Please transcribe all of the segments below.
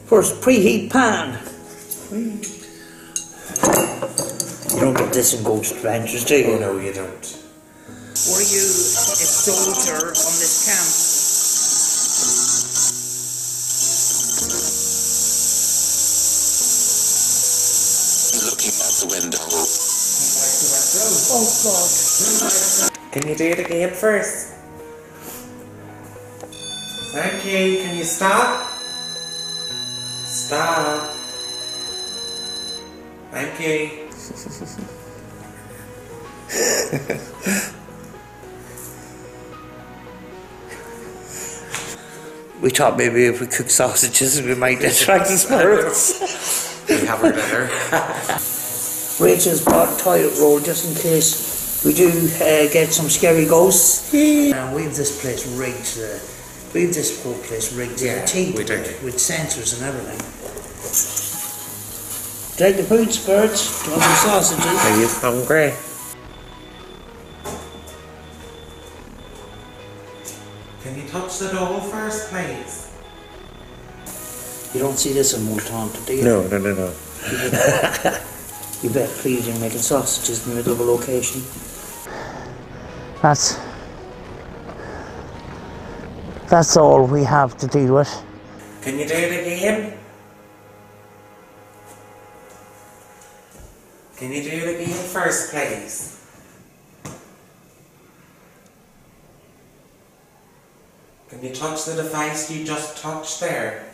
First, preheat pan. You don't get this in Ghost Adventures, do you? Oh, no, you don't. Were you a soldier on this camp? Looking at the window. Oh God. Can you do it again first? Okay, can you stop? Stop. Okay. We thought maybe if we cook sausages we might attract the spirits. We have our dinner. Rachel's bought toilet roll just in case we do get some scary ghosts. We have this place rigged. We have this whole place rigged to the teeth with sensors and everything. Take the food, spirits. Do you want some sausages? Are you hungry? Can you touch the doll first, please? You don't see this in Moulton, do you? No. You bet please you're making sausages in the middle of a location. That's all we have to deal with. Can you do it again? Can you do it again first, please? Can you touch the device you just touched there?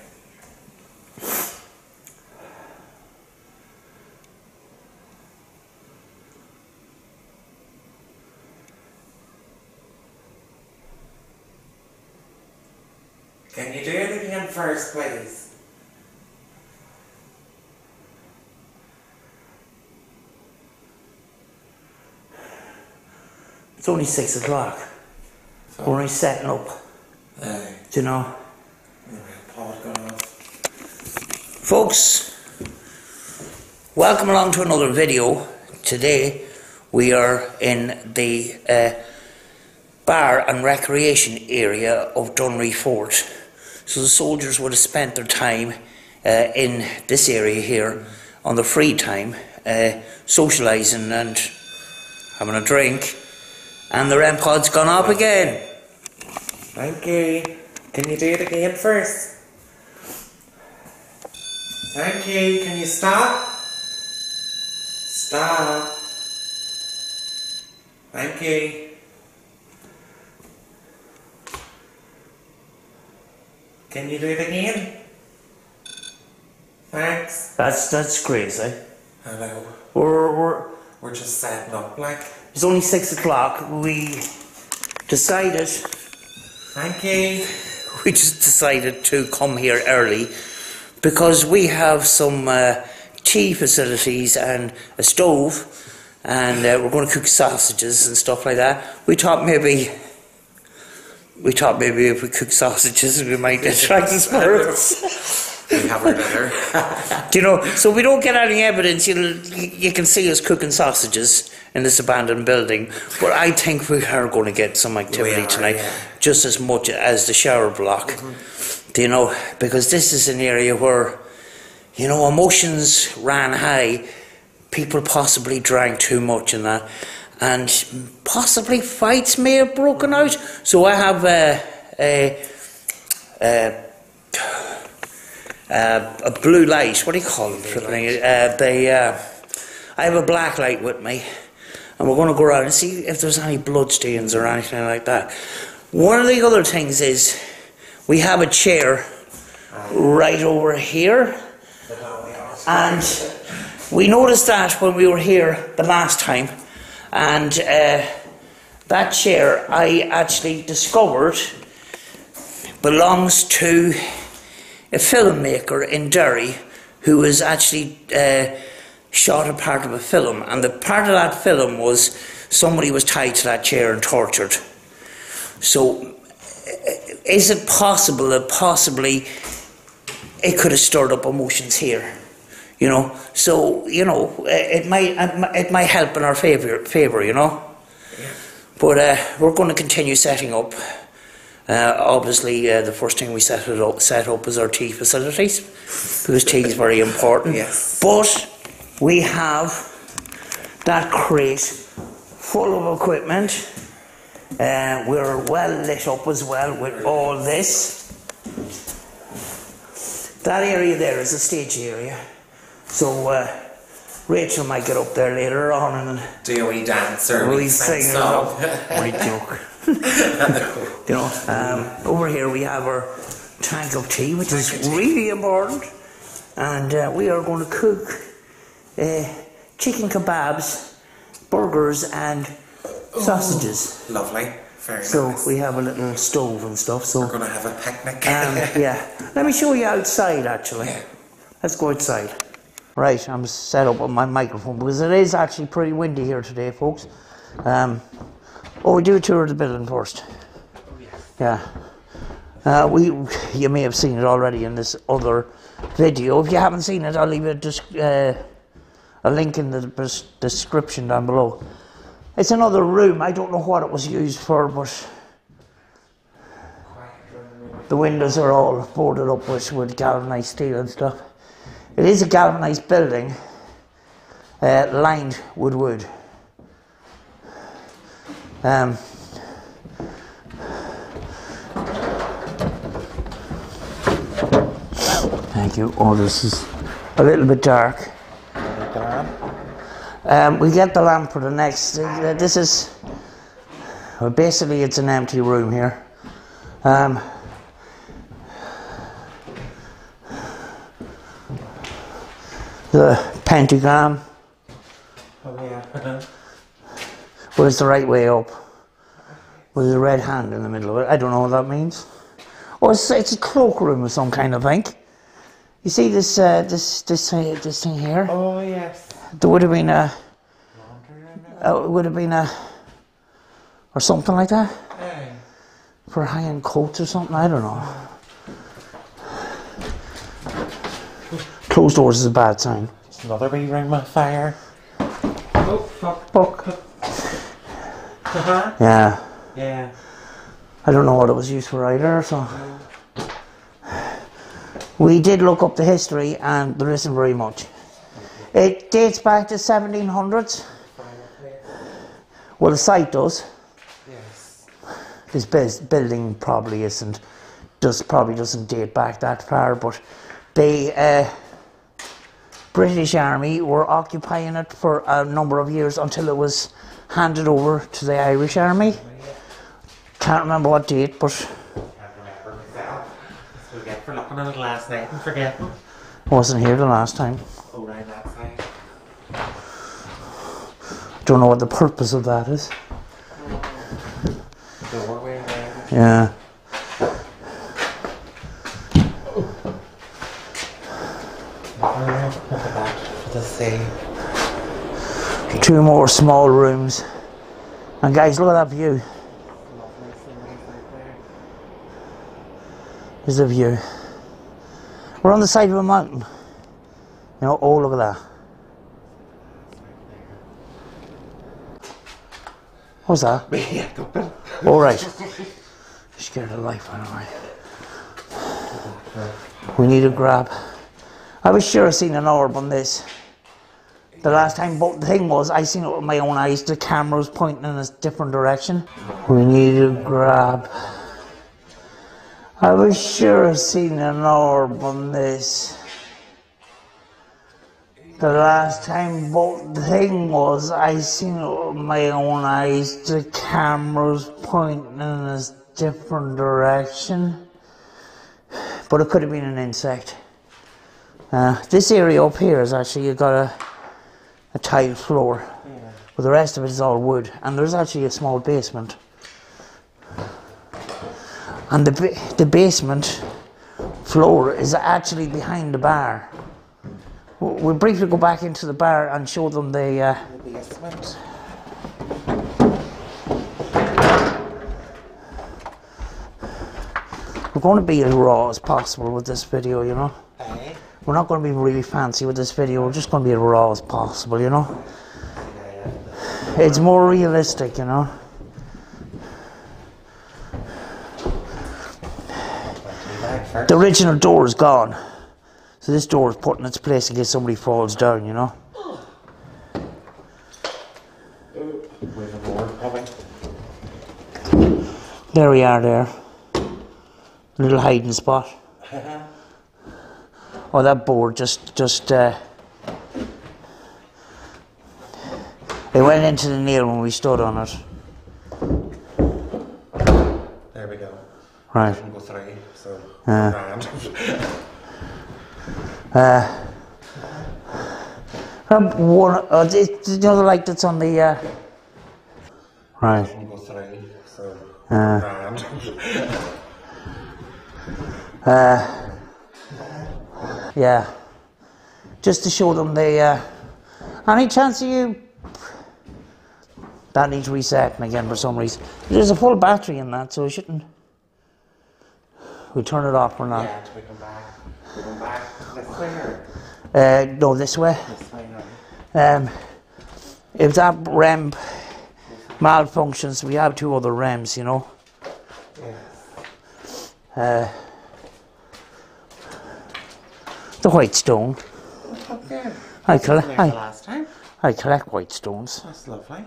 Can you do it again first, please? It's only 6 o'clock. So, We're only setting up. Do you know? Folks, welcome along to another video. Today we are in the bar and recreation area of Dunree Fort. So the soldiers would have spent their time in this area here on the free time, socialising and having a drink, and the REM pod's gone up again. Thank you. Can you do it again first? Thank you. Can you stop? Stop. Thank you. Can you do it again? Thanks. That's crazy. Hello. We're just setting up, like. It's only 6 o'clock. We decided. Thank you. We just decided to come here early because we have some tea facilities and a stove, and we're going to cook sausages and stuff like that. We thought maybe if we cook sausages we might attract the spirits. We have our dinner. Do you know, so we don't get any evidence. You can see us cooking sausages in this abandoned building, but I think we are going to get some activity tonight, just as much as the shower block. Do you know, because this is an area where, you know, emotions ran high, people possibly drank too much and that, and possibly fights may have broken out. So I have a blue light. What do you call it? I have a black light with me, and we're going to go around and see if there's any bloodstains or anything like that. One of the other things is we have a chair right over here, and we noticed that when we were here the last time, and that chair I actually discovered belongs to a filmmaker in Derry who was actually shot a part of a film, and the part of that film was somebody was tied to that chair and tortured. So is it possible that possibly it could have stirred up emotions here, you know? So, you know, it might help in our favour, you know? Yeah. But we're going to continue setting up, Obviously, the first thing we set up was our tea facilities, because tea is very important. Yes. But we have that crate full of equipment. We're well lit up as well with all this. That area there is a stage area, so Rachel might get up there later on and do a wee dance or we sing it up. Right joke. You know, over here we have our tank of tea, which is really important, and we are going to cook chicken kebabs, burgers, and sausages. Lovely. Very So nice. we have a little stove and stuff. So We're going to have a picnic. yeah, let me show you outside actually. Yeah. Let's go outside. Right, I'm set up on my microphone because it is actually pretty windy here today, folks. We do a tour of the building first. Yeah. You may have seen it already in this other video. If you haven't seen it, I'll leave a link in the description down below. It's another room. I don't know what it was used for, but the windows are all boarded up with galvanized steel and stuff. It is a galvanized building, lined with wood. Thank you. Oh, this is a little bit dark. We get the lamp for the next. This is well, basically it's an empty room here. The pentagram. Oh yeah. Was the right way up with a red hand in the middle of it. I don't know what that means. Oh, it's a cloakroom of some kind, I think. You see this this thing here? Oh yes. There would have been or something like that for high-end coats or something. I don't know. Closed doors is a bad sign. Just another wee room of fire. Oh fuck. Fuck. Uh-huh. Yeah. Yeah. I don't know what it was used for either, so. We did look up the history and there isn't very much. It dates back to 1700s. Well, the site does. Yes. This building probably probably doesn't date back that far, but the British Army were occupying it for a number of years until it was handed over to the Irish Army. Can't remember what date, but Can't remember myself. So we get for looking at it last night and forgetting. wasn't here the last time. Oh right, that side. Don't know what the purpose of that is. Doorway there. Yeah. Look at that. The sea. Two more small rooms. And guys, look at that view. Lovely scenery right there. There's the view. We're on the side of a mountain. You know, oh, look at that. What's that? Yeah, open. All right. Scared the life out of me. We need a grab. I was sure I seen an orb on this the last time, but the thing was, I seen it with my own eyes. The camera was pointing in a different direction. We need a grab. I was sure I seen an orb on this the last time, but the thing was, I seen it with my own eyes. The camera was pointing in a different direction, but it could have been an insect. This area up here is actually, you've got a tile floor, but the rest of it is all wood, and there's actually a small basement. And the basement floor is actually behind the bar. We'll briefly go back into the bar and show them the basement. We're going to be as raw as possible with this video, you know. Aye. We're not going to be really fancy with this video, we're just going to be as raw as possible, you know. It's more realistic, you know. The original door is gone. So this door is put in its place in case somebody falls down, you know. There we are there. A little hiding spot. Oh, that board just it went into the nail when we stood on it. There we go. Right. Go 3, so one, the other light that's on the right. Go 3, so yeah. Just to show them the any chance of you that needs resetting again for some reason. There's a full battery in that, so we shouldn't. We'll turn it off or not. yeah, we come back. We come back this way or No, this way. this way now. If that REM malfunctions, we have 2 other REMs, you know. Yes. The white stone. Okay. I Last time. collect white stones. That's lovely.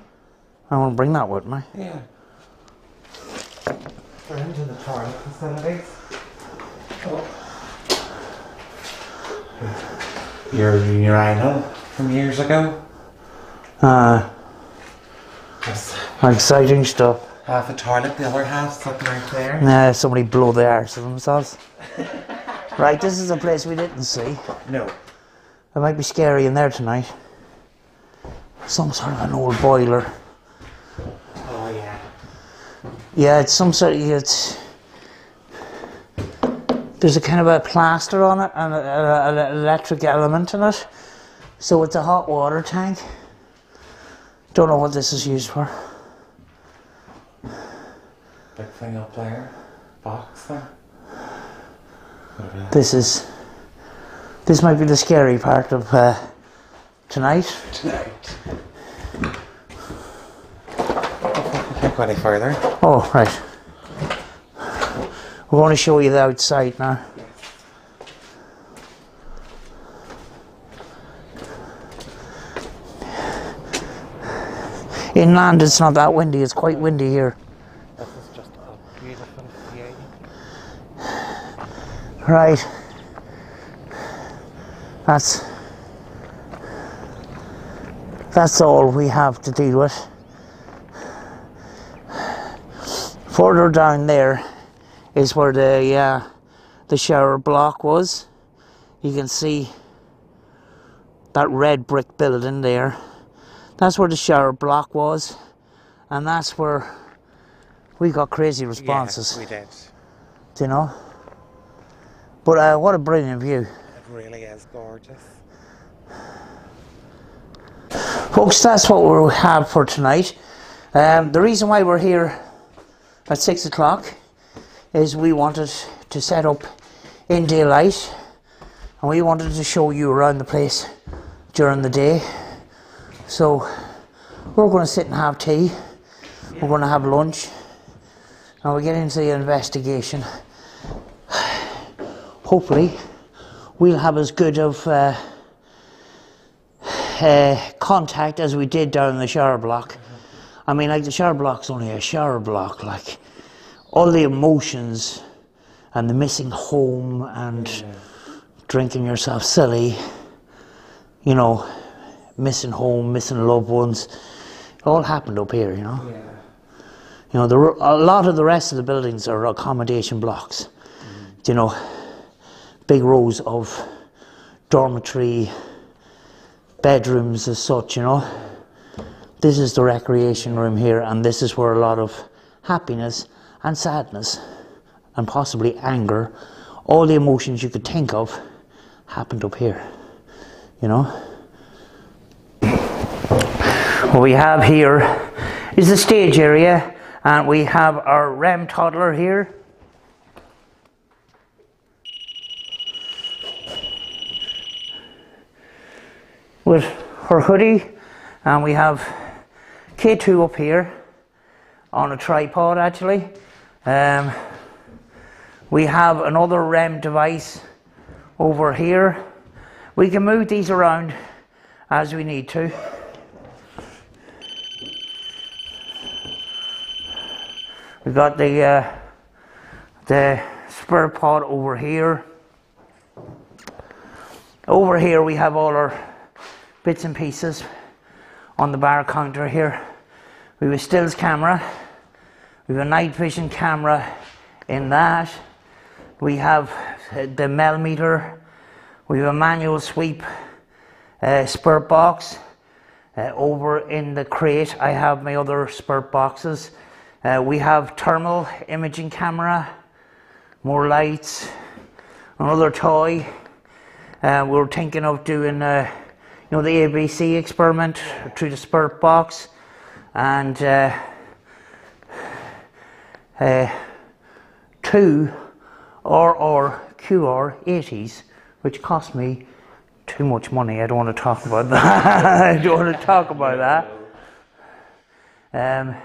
I want to bring that with me. Yeah. We're into the toilet facilities. Oh. Your urinal from years ago. Yes. Exciting stuff. Half a toilet, the other half sitting right there. Nah, somebody blow the arse of themselves. Right, this is a place we didn't see. No. It might be scary in there tonight. Some sort of an old boiler. Oh yeah. Yeah, it's some sort of, there's a kind of a plaster on it and an electric element in it. So it's a hot water tank. Don't know what this is used for. Big thing up there. Box there. This might be the scary part of tonight. Can't go any further. Oh, right. We're going to show you the outside now. Inland it's not that windy, it's quite windy here. This is just a beautiful view. Right. That's all we have to deal with. Further down there is where the shower block was. You can see that red brick building there. That's where the shower block was, and that's where we got crazy responses. Yes, we did. Do you know? But what a brilliant view. It really is gorgeous. Folks, that's what we have for tonight. The reason why we're here at 6 o'clock is we wanted to set up in daylight, and we wanted to show you around the place during the day. So we're going to sit and have tea, we're going to have lunch, and we'll get into the investigation. Hopefully we'll have as good of contact as we did down in the shower block. I mean, like, the shower block's only a shower block. Like, all the emotions and the missing home and drinking yourself silly, you know, missing home, missing loved ones, it all happened up here, you know. Yeah. You know, a lot of the rest of the buildings are accommodation blocks. You know, big rows of dormitory bedrooms as such, you know. This is the recreation room here, and this is where a lot of happiness and sadness and possibly anger, all the emotions you could think of, happened up here, you know. What we have here is the stage area, and we have our REM toddler here. With her hoodie, and we have K2 up here on a tripod actually. We have another REM device over here. We can move these around as we need to. We've got the spur pod over here. Over here we have all our bits and pieces on the bar counter here. We have a stills camera. We have a night vision camera in that. We have the millimeter. We have a manual sweep spurt box. Over in the crate I have my other spurt boxes. We have thermal imaging camera, more lights, another toy. We're thinking of doing the ABC experiment through the spurt box, and 2 QR80s, which cost me too much money. I don't want to talk about that. I don't want to talk about that.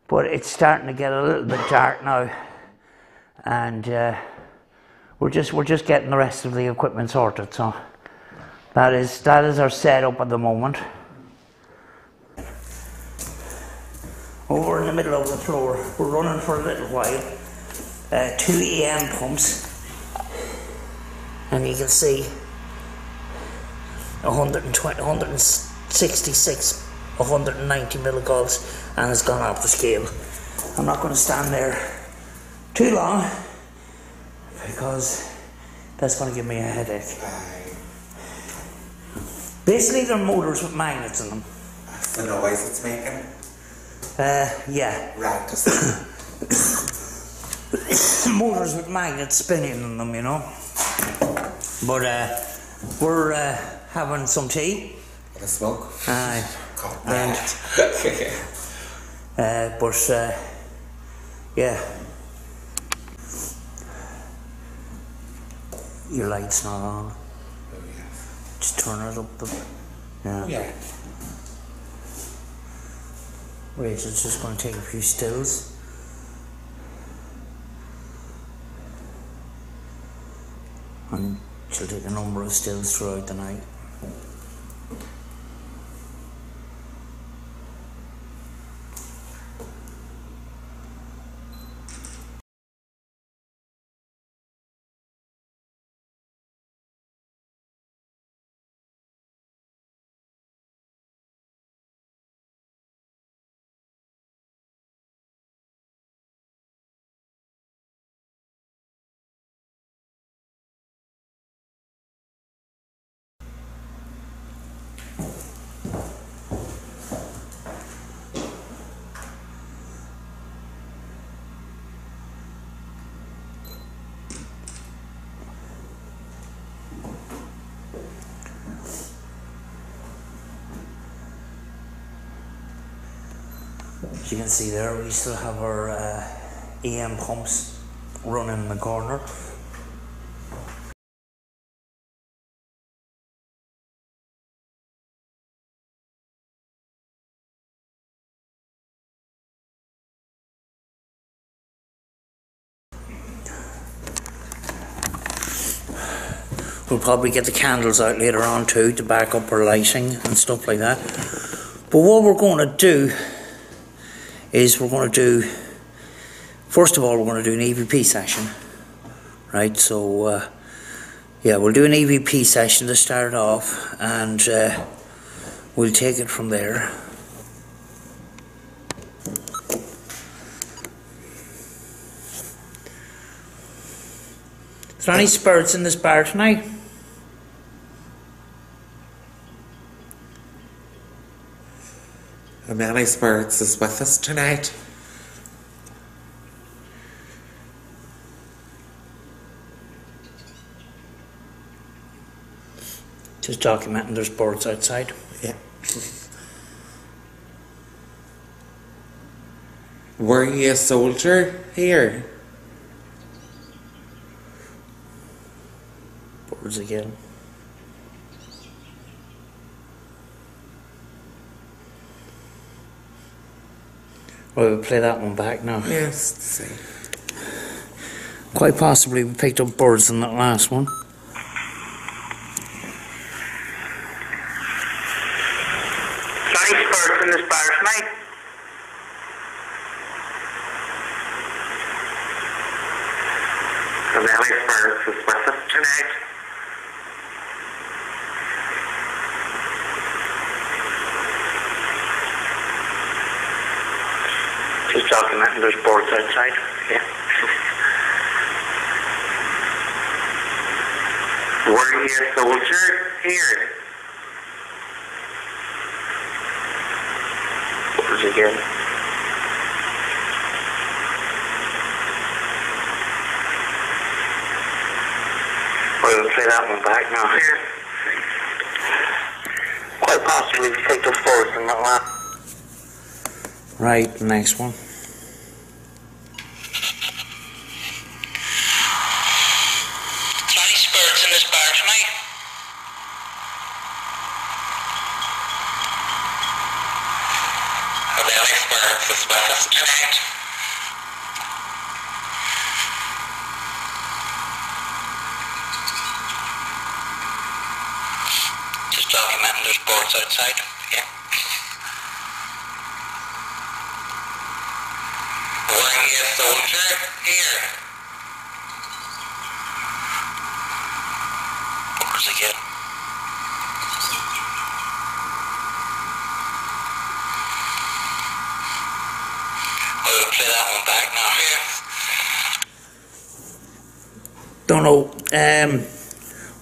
But it's starting to get a little bit dark now, and we're just getting the rest of the equipment sorted. So that is our setup at the moment. Over in the middle of the floor, we're running for a little while. 2 EM pumps, and you can see 120, 166, 190 milligauss, and it's gone off the scale. I'm not going to stand there too long because that's going to give me a headache. Basically, they're motors with magnets in them. That's the noise it's making. Yeah. Right. Motors with magnets spinning in them, you know. But we're having some tea. And a smoke. Aye. And but yeah. Your light's not on. Oh, yes. Just turn it up. Yeah. Yeah. Rachel's just going to take a few stills. And she'll take a number of stills throughout the night. As you can see there, we still have our EM pumps running in the corner. We'll probably get the candles out later on too to back up our lighting and stuff like that. But what we're going to do is first of all, we're going to do an EVP session, right? So yeah, we'll do an EVP session to start off, and we'll take it from there. Is there any spirits in this bar tonight? How many spirits is with us tonight? Just documenting there's birds outside. Yeah. Were you a soldier here? Birds again. Well, we'll play that one back now. Yes, see. Quite possibly we picked up birds in that last one. Nice birds in this bar tonight. The Valley Birds is with us tonight. Just documenting there's birds outside. Yeah. Were you a soldier here? Birds again. We'll play that one back now here. Quite possibly we take the birds in that last. Right, next one. Nice birds in this bar tonight. The Valley Birds is with us tonight. Just documenting there's birds outside. Yeah. Were you a soldier here? Birds again. We'll play that one back now here. Don't know.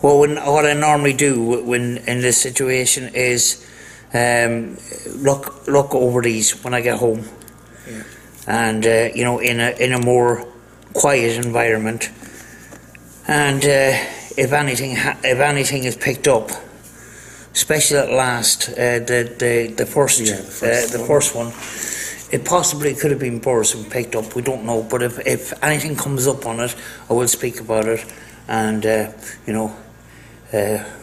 What I normally do when in this situation is look over these when I get home, Yeah. and you know, in a more quiet environment, and if anything is picked up, especially at last, the first one. It possibly could have been birds and picked up, we don't know, but if anything comes up on it, I will speak about it, and you know,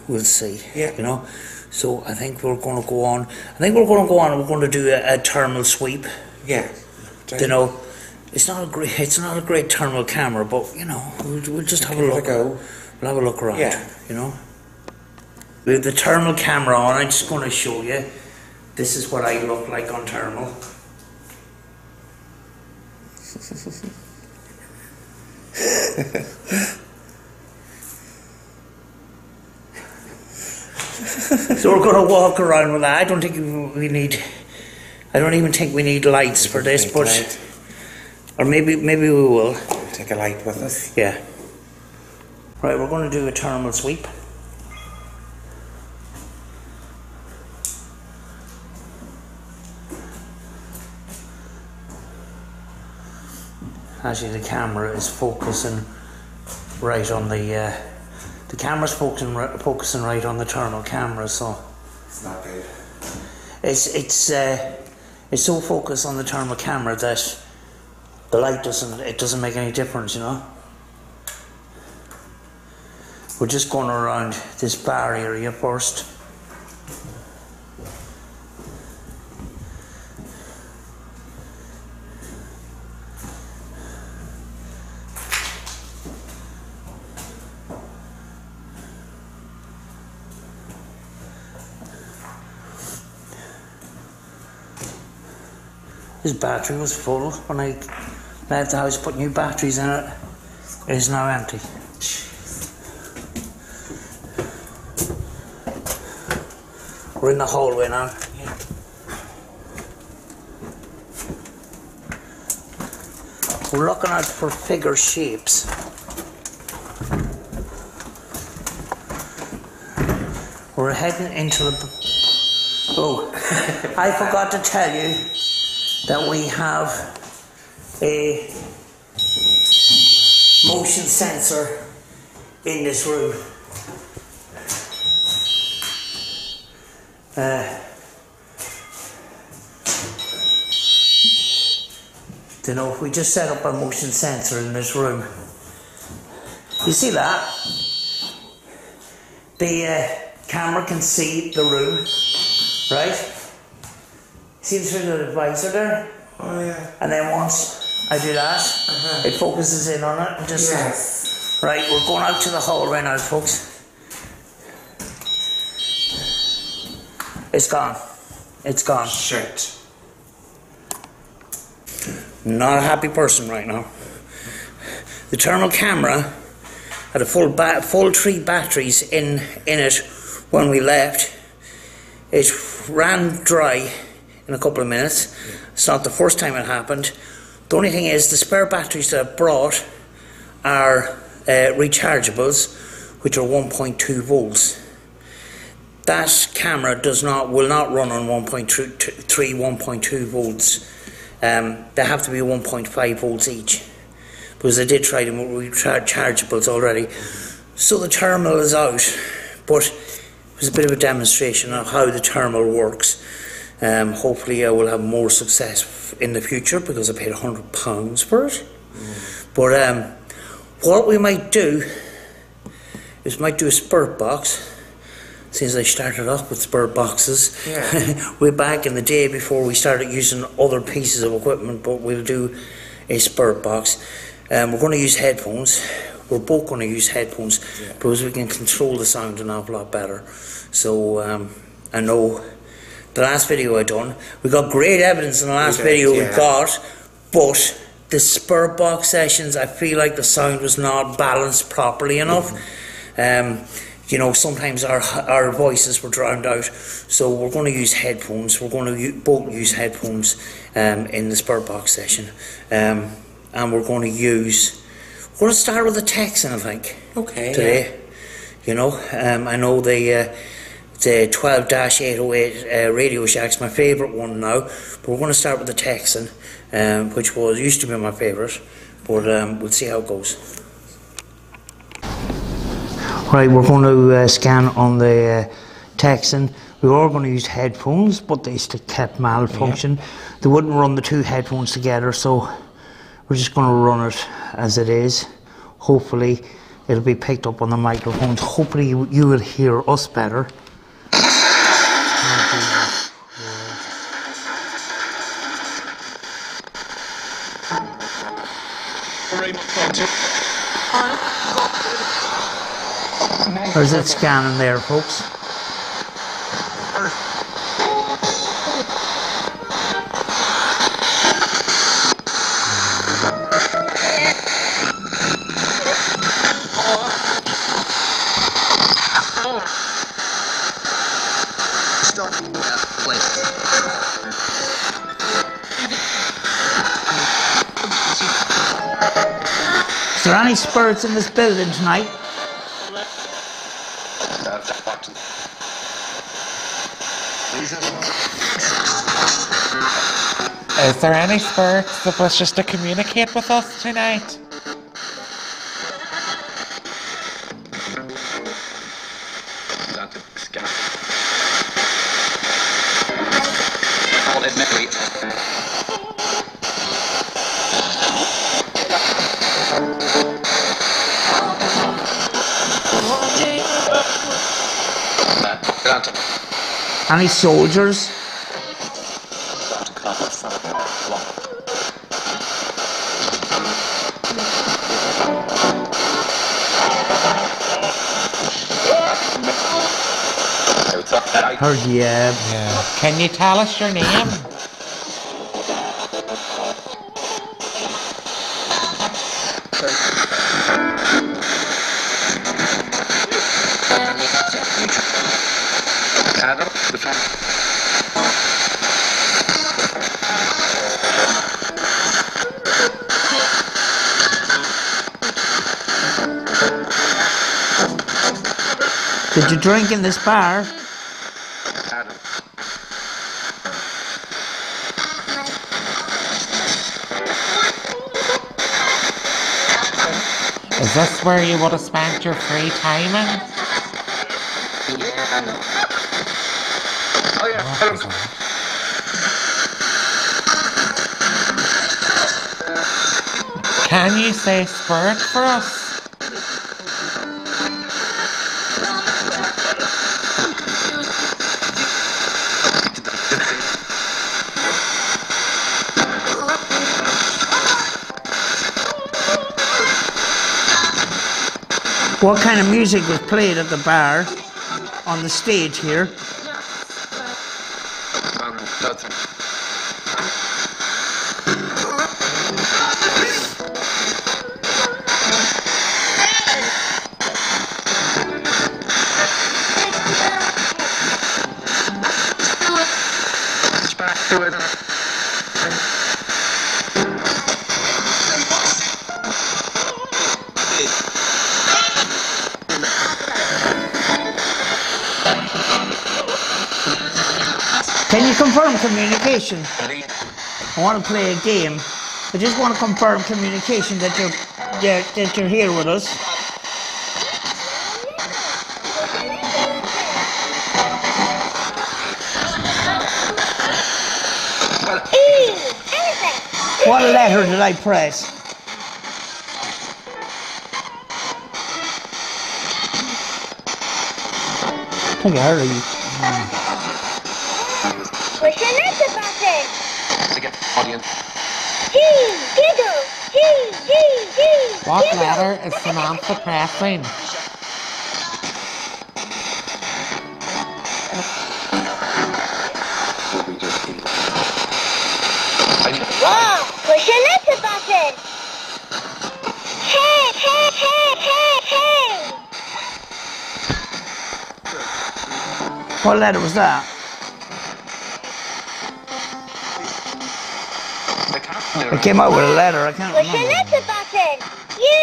we'll see. Yeah. You know, so I think we're going to go on. And we're going to do a thermal sweep. Yeah. You know, it's not a great thermal camera, but you know, we'll just have a look. We'll have a look around. Yeah. You know, we have the thermal camera on. I'm just going to show you. This is what I look like on thermal. So we're going to walk around with that. I don't even think we need lights for this, but light. or maybe we will. Take a light with us. Yeah. Right, we're going to do a thermal sweep. Actually, the camera is focusing right on the camera's focusing right on the thermal camera, so It's not good. it's so focused on the thermal camera that the light doesn't make any difference, you know. We're just going around this bar area first. His battery was full when I left the house, put new batteries in it. It is now empty. We're in the hallway now. Yeah. We're looking out for figure shapes. We're heading into the... Oh, I forgot to tell you that we have a motion sensor in this room. You know, we just set up a motion sensor in this room. You see that? The camera can see the room, right? See through the visor there? Oh yeah. And then once I do that. It focuses in on it and just... Yes. Right, we're going out to the hall right now, folks. It's gone. It's gone. Shit. Not a happy person right now. The thermal camera had a full 3 batteries in it when we left. It ran dry in a couple of minutes. It's not the first time it happened. The only thing is the spare batteries that I brought are rechargeables, which are 1.2 volts. That camera will not run on 1.2 volts. They have to be 1.5 volts each, because I did try them with rechargeables already. So the thermal is out, but it was a bit of a demonstration of how the thermal works. Hopefully I will have more success in the future, because I paid £100 for it. But what we might do is might do a spurt box. Since I started off with spurt boxes, way back in the day before we started using other pieces of equipment, but we'll do a spurt box. We're going to use headphones. We're both going to use headphones because we can control the sound an awful lot better. So I know the last video I done, we got great evidence in the last video we got, but the spurt box sessions, I feel like the sound was not balanced properly enough. You know, sometimes our voices were drowned out, so we're going to use headphones. We're going to both use headphones in the spurt box session, and we're going to start with the Texan, I think. Okay. Today, you know, I know the 12-808 Radio Shack's my favourite one now, but we're going to start with the Texan, which used to be my favourite, but we'll see how it goes. Right, we're going to scan on the Texan. We were going to use headphones, but they kept malfunction. They wouldn't run the 2 headphones together, so we're just going to run it as it is. Hopefully it'll be picked up on the microphones. Hopefully you will hear us better. There's it scanning there, folks. Is there any spirits in this building tonight? Is there any spirits that wishes to communicate with us tonight? Any soldiers? Heard yeah. Can you tell us your name? Did you drink in this bar? Is this where you would have spent your free time in? Can you say spirit for us? what kind of music was played at the bar on the stage here. Can you confirm communication? I want to play a game. I just want to confirm communication that you're here with us. What letter did I press? I think I heard you. Push an enter button. What letter is Samantha pressing? Wow, push an enter button. Hey, hey, hey, hey, hey. What letter was that? I came out with a letter, I can't Push an remember. enter button. You.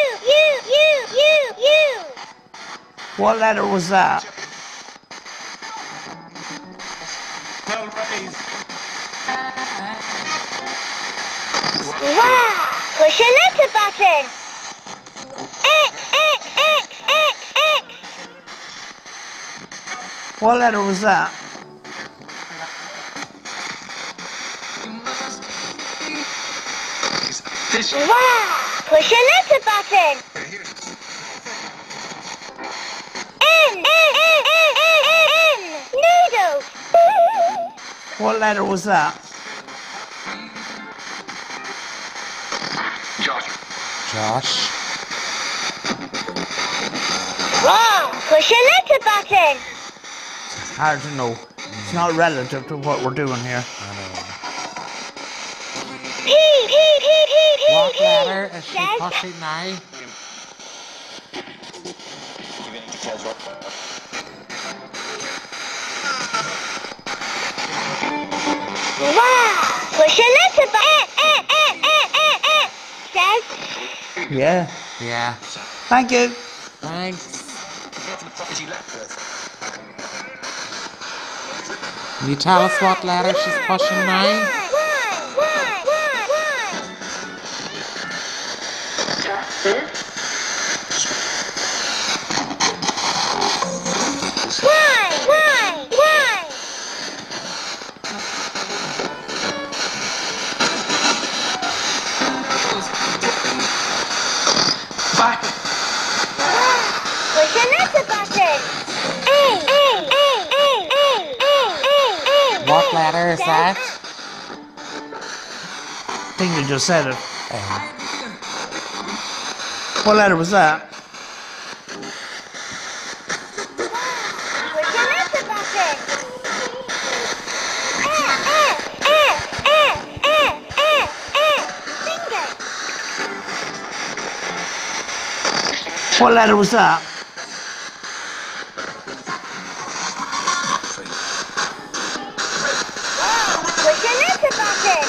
What letter was that? Wow, push an enter button. X. What letter was that? Wow, push an enter button. N. Noodles. What letter was that? Josh. Wow, push an enter button. Hard to know. It's not relative to what we're doing here. P. What letter is she pushing now? Wow, push an enter button. Says. Yeah. Yeah. Thank you. Thanks. Can you tell us what letter she's pushing now? Why? Push an enter button. A. What letter is that? I think you just said it. What letter was that? Push an enter button. Finger. What letter was that? Push an enter button.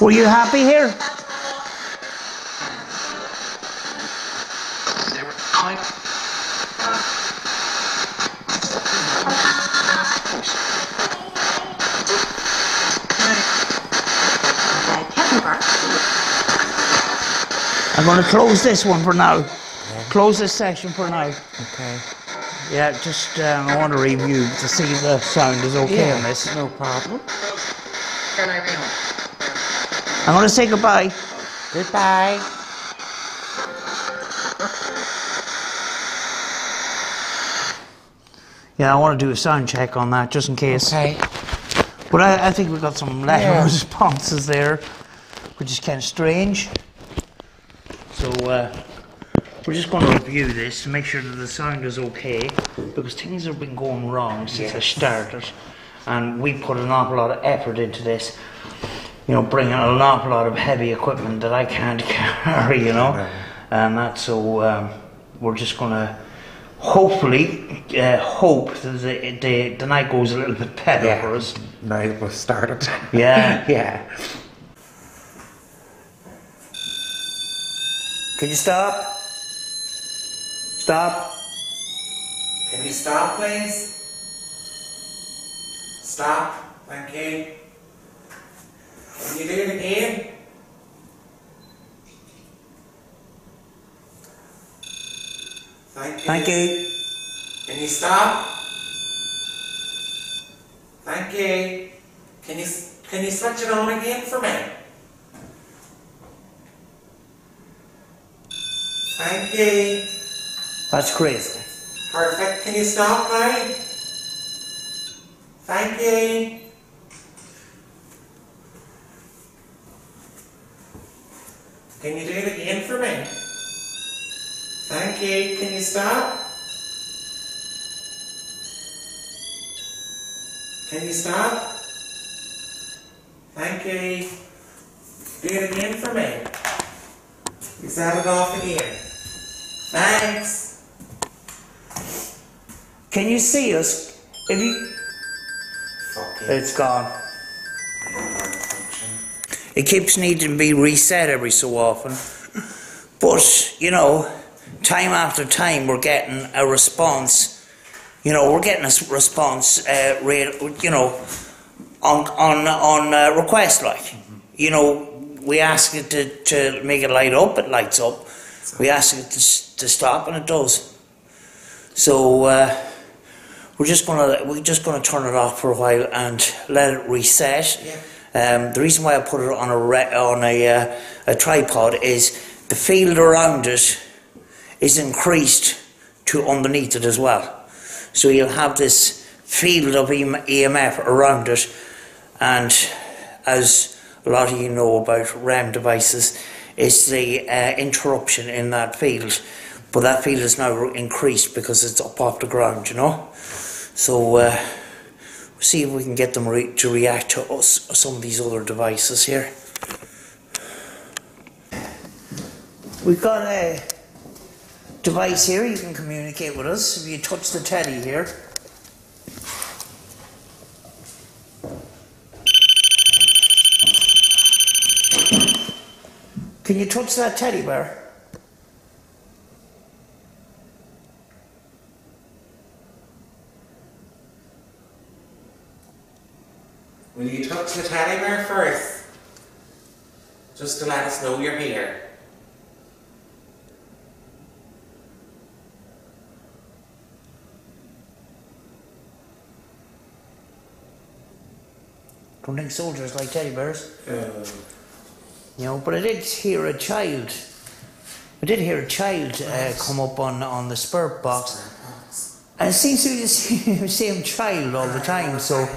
Were you happy here? I'm going to close this one for now. Close this section for now. Okay. Yeah, just I want to review to see if the sound is okay on this. No problem. I'm going to say goodbye. Goodbye. Yeah, I want to do a sound check on that just in case. Okay. But I think we got some letter responses there, which is kind of strange. So we're just going to review this to make sure that the sound is okay, because things have been going wrong since I started, and we put an awful lot of effort into this. You know, bringing an awful lot of heavy equipment that I can't carry, you know, and that's so we're just going to hopefully hope that the night goes a little bit better for us. Now that we've started. Yeah. Yeah. Can you stop? Stop. Can you stop, please? Stop. Thank you. Can you do it again? Thank you. Thank you. Can you stop? Thank you. Can you switch it on again for me? Thank you. That's crazy. Perfect. Can you stop now? Thank you. Can you do it again for me? Thank you. Can you stop? Can you stop? Thank you. Do it again for me. You set it off again. Thanks. Can you see us? If you... It's gone. It keeps needing to be reset every so often. But, you know, time after time we're getting a response. You know, we're getting a response rate, you know, on request, like. You know, we ask it to make it light up, it lights up. We ask it to stop, and it does. So we're just gonna turn it off for a while and let it reset. Yeah. The reason why I put it on a tripod is the field around it is increased to underneath it as well. So you'll have this field of EMF around it, and as a lot of you know about RAM devices, it's the interruption in that field. But that field is now increased because it's up off the ground, you know. So we'll see if we can get them to react to us, some of these other devices here. We've got a device here, you can communicate with us if you touch the teddy here. Can you touch that teddy bear? Will you touch the teddy bear first? Just to let us know you're here. Don't think soldiers like teddy bears. You know, but I did hear a child. I did hear a child come up on the spirit box, and it seems to be the same child all the time. So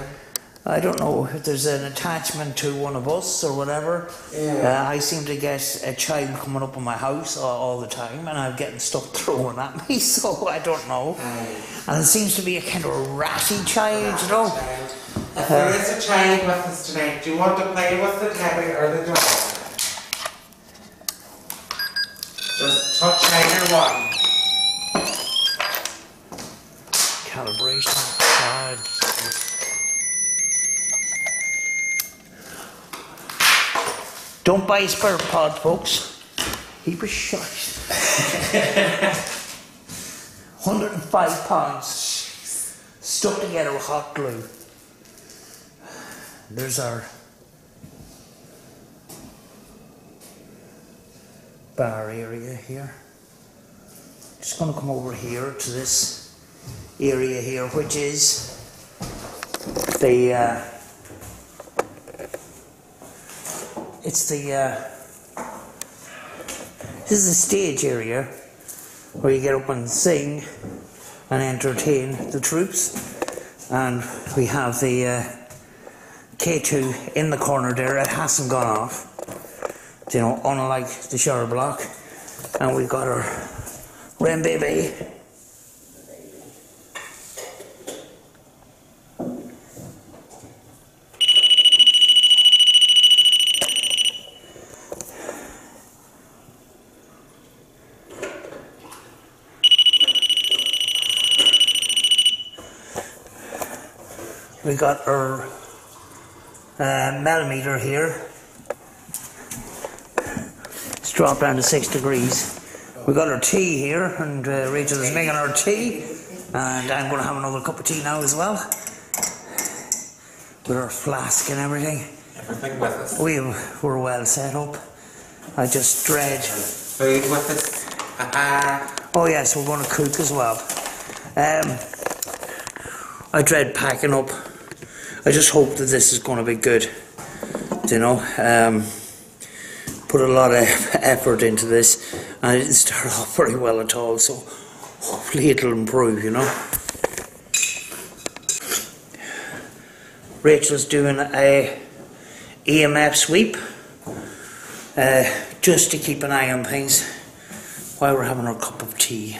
I don't know if there's an attachment to one of us or whatever. I seem to get a child coming up on my house all the time, and I'm getting stuff thrown at me. So I don't know. And it seems to be a kind of a ratty child, you know. If there is a child with us tonight, do you want to play with the teddy or the dog? Just touch either one. Calibration. Don't buy a spirit pod, folks. Heap of shit. £105 stuck together with hot glue. There's our bar area here. Just going to come over here to this area here, which is the this is the stage area where you get up and sing, and entertain the troops. And we have the K2 in the corner there. It hasn't gone off, you know, unlike the shower block. And we've got our Ren baby. We got our millimeter here. It's dropped down to 6 degrees. We got our tea here, and Rachel is making our tea, and I'm going to have another cup of tea now as well, with our flask and everything. Everything with us. We're well set up. I just dread. Food with us. Oh yes, we're going to cook as well. I dread packing up. I just hope that this is going to be good, you know. Put a lot of effort into this, and it didn't start off very well at all, so hopefully it'll improve, you know. Rachel's doing a EMF sweep, just to keep an eye on things while we're having our cup of tea.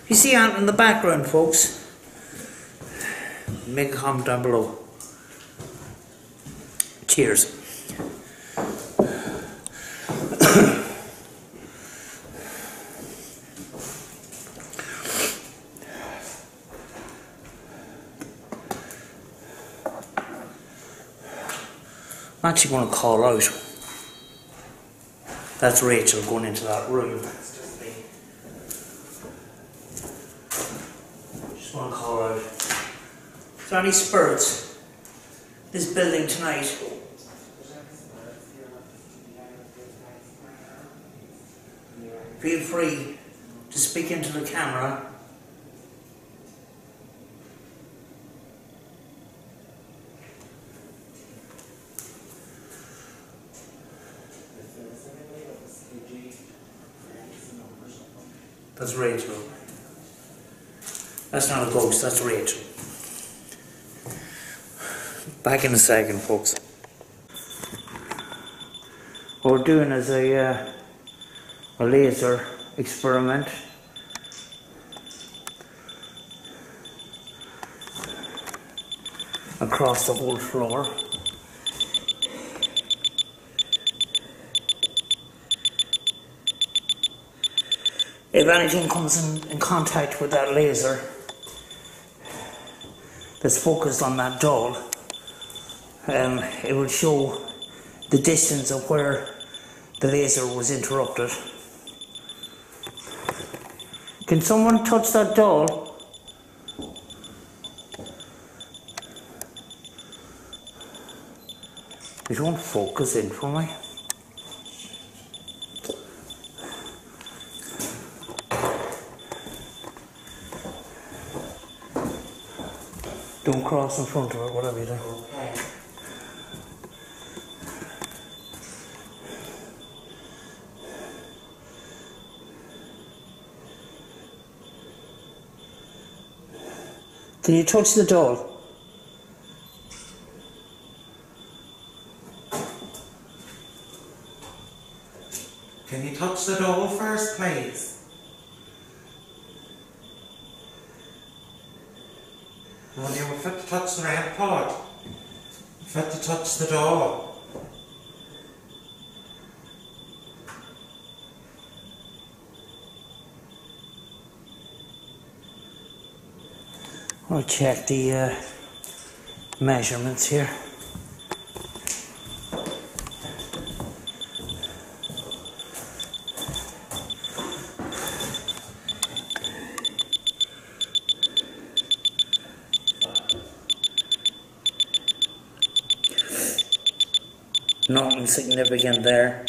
You see Ant in the background, folks? Make a comment down below. Cheers. I'm actually going to call out. That's Rachel going into that room. Just want to call out. Is there any spirits in this building tonight? Feel free to speak into the camera. That's Rachel. That's not a ghost, that's Rachel. Back in a second, folks. What we're doing is a laser experiment. Across the whole floor. If anything comes in contact with that laser that's focused on that doll, it will show the distance of where the laser was interrupted. Can someone touch that doll? It won't focus in for me. Don't cross in front of it, whatever you do. Okay. Can you touch the doll? Can you touch the doll first, please? Well, you were fit to touch the red pod. Fit to touch the doll. I'll check the measurements here. Nothing significant there.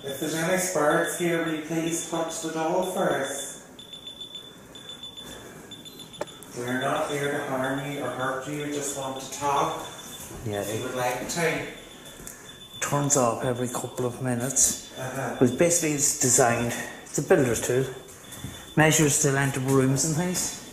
If there's any spirits here, will you please touch the door first? We're not here to harm you or hurt you, we just want to talk. Yeah, If you would like to. turns off every couple of minutes. But basically it's designed, it's a builder's tool. Measures the length of rooms and things.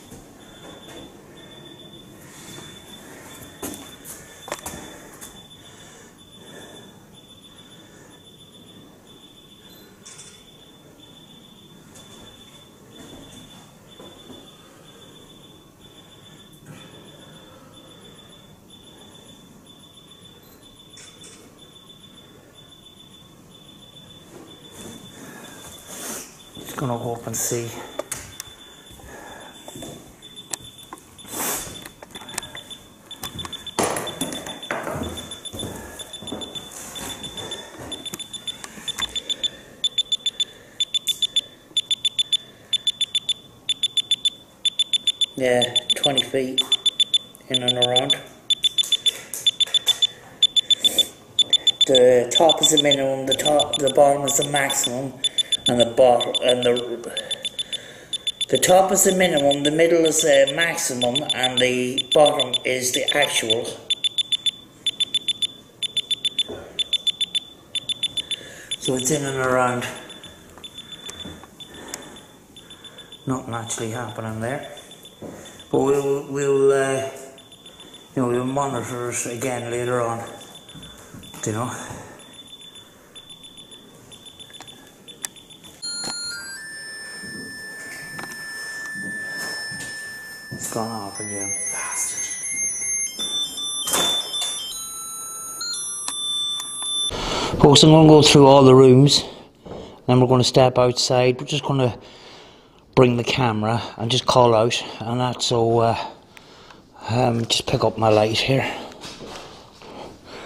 Just gonna hope and see. Yeah, 20 feet in and around. The top is the minimum, the bottom is the maximum, and the top is the minimum, the middle is the maximum, and the bottom is the actual. So it's in and around. Nothing actually happening there. But we'll monitor it again later on, you know. It's gone off again. Bastard. Folks, I'm going to go through all the rooms, then we're going to step outside. We're just going to bring the camera and just call out, and that's so just pick up my light here.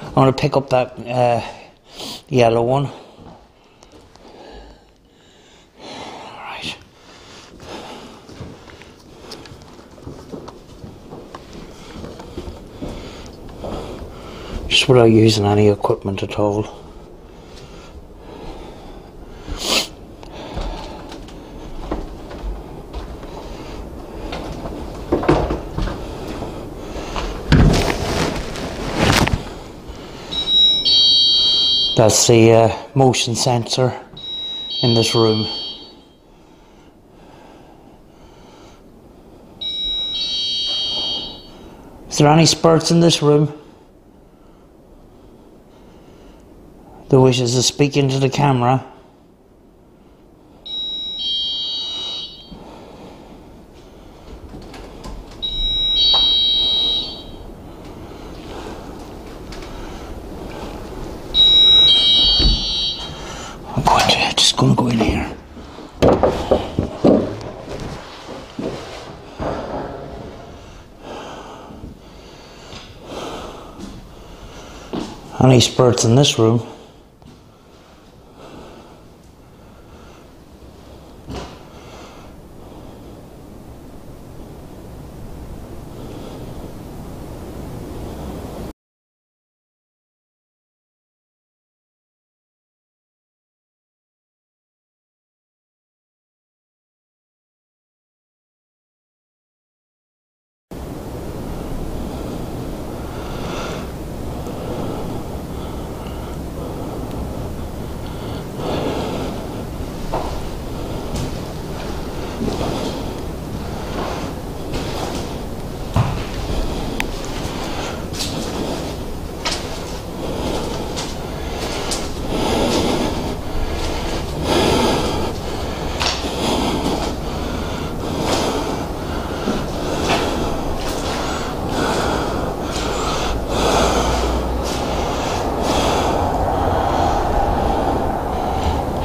I'm going to pick up that yellow one. Alright. Just without using any equipment at all. That's the motion sensor in this room. Is there any spirits in this room that wishes to speak into the camera? Just gonna go in here. Any spirits in this room?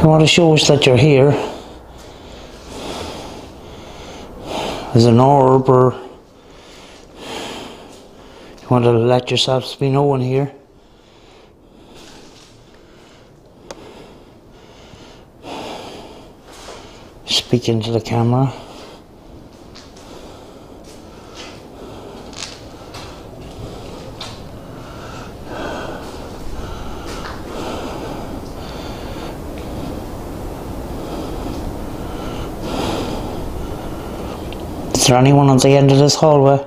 You want to show us that you're here? As an orb, or you want to let yourselves be known here? Speak into the camera. Is there anyone at the end of this hallway?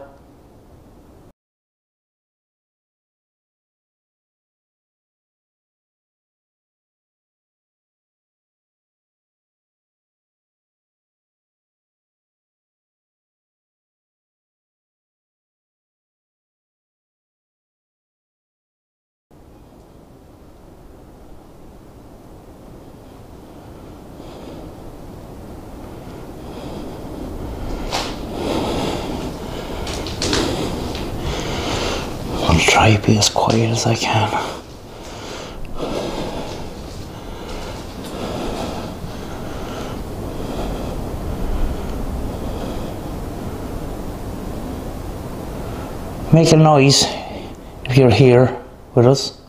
I'll try to be as quiet as I can. Make a noise if you're here with us.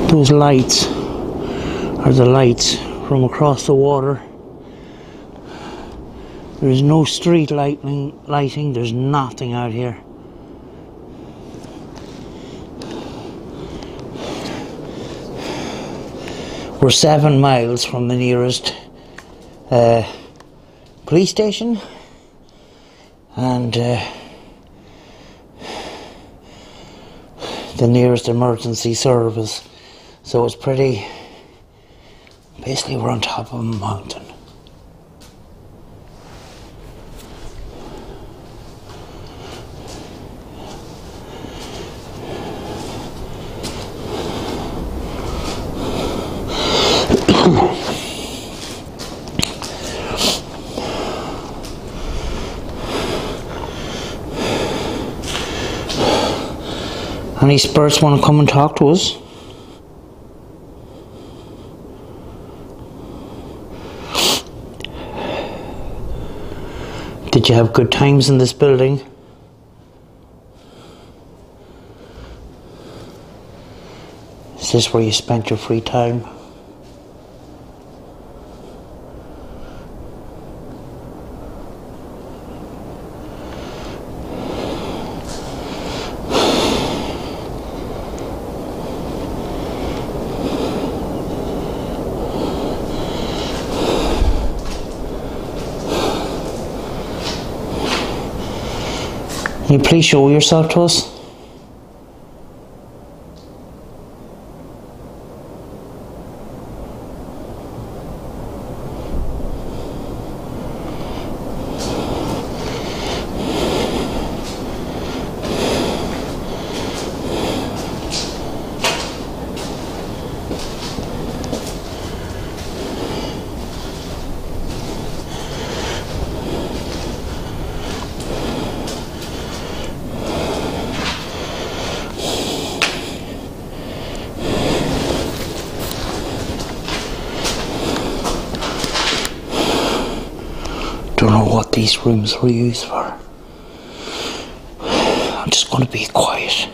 Those lights are the lights from across the water. There's no street lighting, there's nothing out here. We're 7 miles from the nearest police station and the nearest emergency service. So it's pretty, basically we're on top of a mountain. Any spirits want to come and talk to us? Did you have good times in this building? Is this where you spent your free time? Can you please show yourself to us? Don't know what these rooms were used for. I'm just going to be quiet.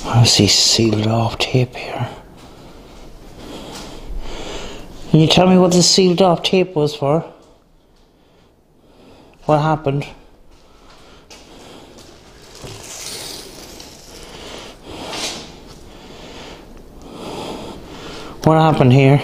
I see sealed off tape here. Can you tell me what the sealed off tape was for? What happened? What happened here?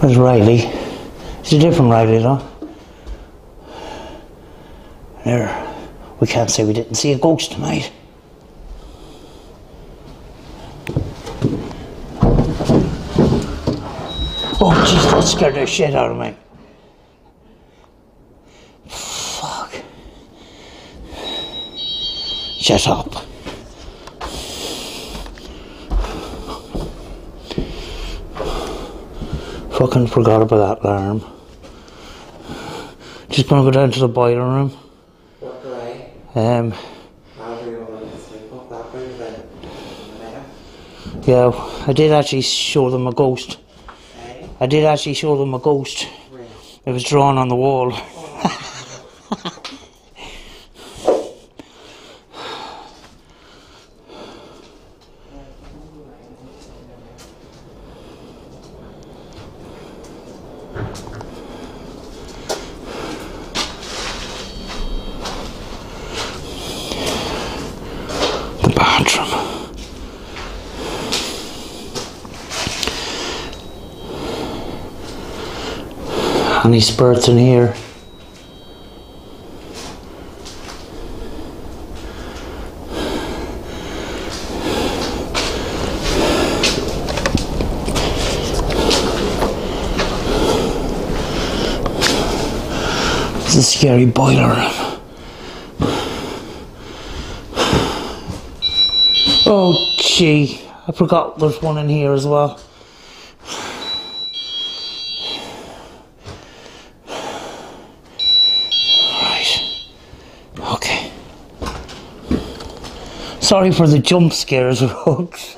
Where's Riley? It's a different Riley though. There. We can't say we didn't see a ghost tonight. Oh jeez, that scared the shit out of me. Fuck. Shut up. Fucking forgot about that alarm. Just gonna go down to the boiler room. What do I? Um, How do you want to sleep up that way then? yeah, I did actually show them a ghost. Eh? I did actually show them a ghost. Where? It was drawn on the wall. The bathroom. Any spirits in here? It's a scary boiler room. Oh gee, I forgot there's one in here as well. Okay. Sorry for the jump scares, folks.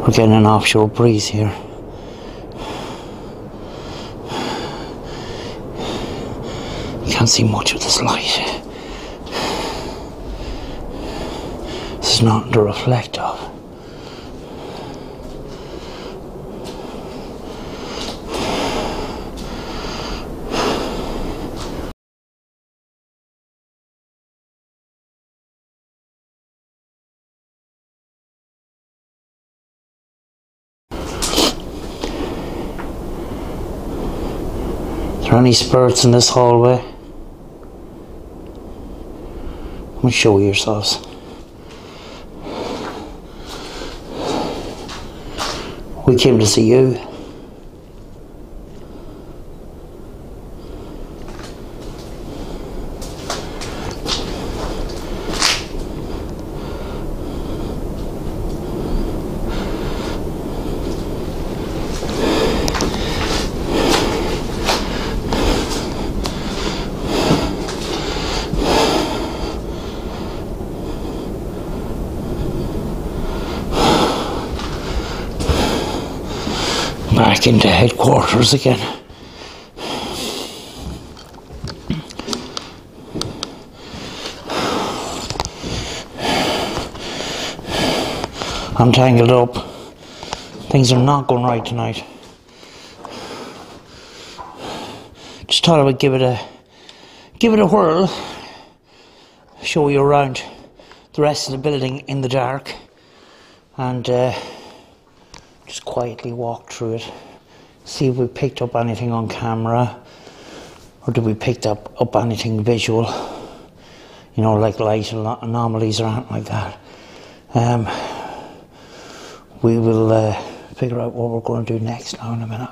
We're getting an offshore breeze here. Can't see much with this light. This is nothing to reflect of. Are there any spirits in this hallway? Come and show yourselves. We came to see you. Back into headquarters again. I'm tangled up. Things are not going right tonight. Just thought I would give it a whirl. Show you around the rest of the building in the dark, and just quietly walk through it, see if we picked up anything on camera, or did we pick up anything visual, you know, like light anomalies or anything like that. We will figure out what we're going to do next now in a minute.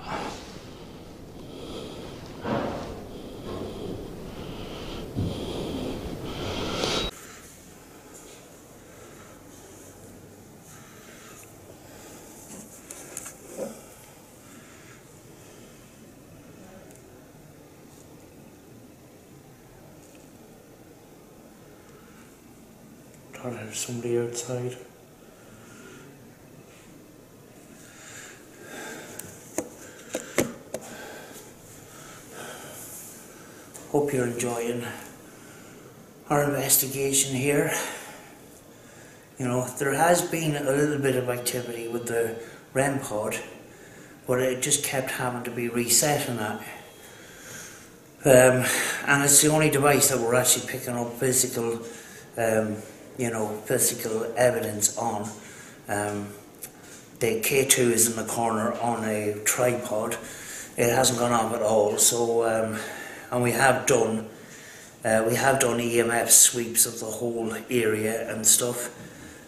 Thought there's somebody outside. Hope you're enjoying our investigation here. You know, there has been a little bit of activity with the REM pod, but it just kept having to be reset and that. And it's the only device that we're actually picking up physical, physical evidence on. The K2 is in the corner on a tripod. It hasn't gone off at all. So, and we have done EMF sweeps of the whole area and stuff,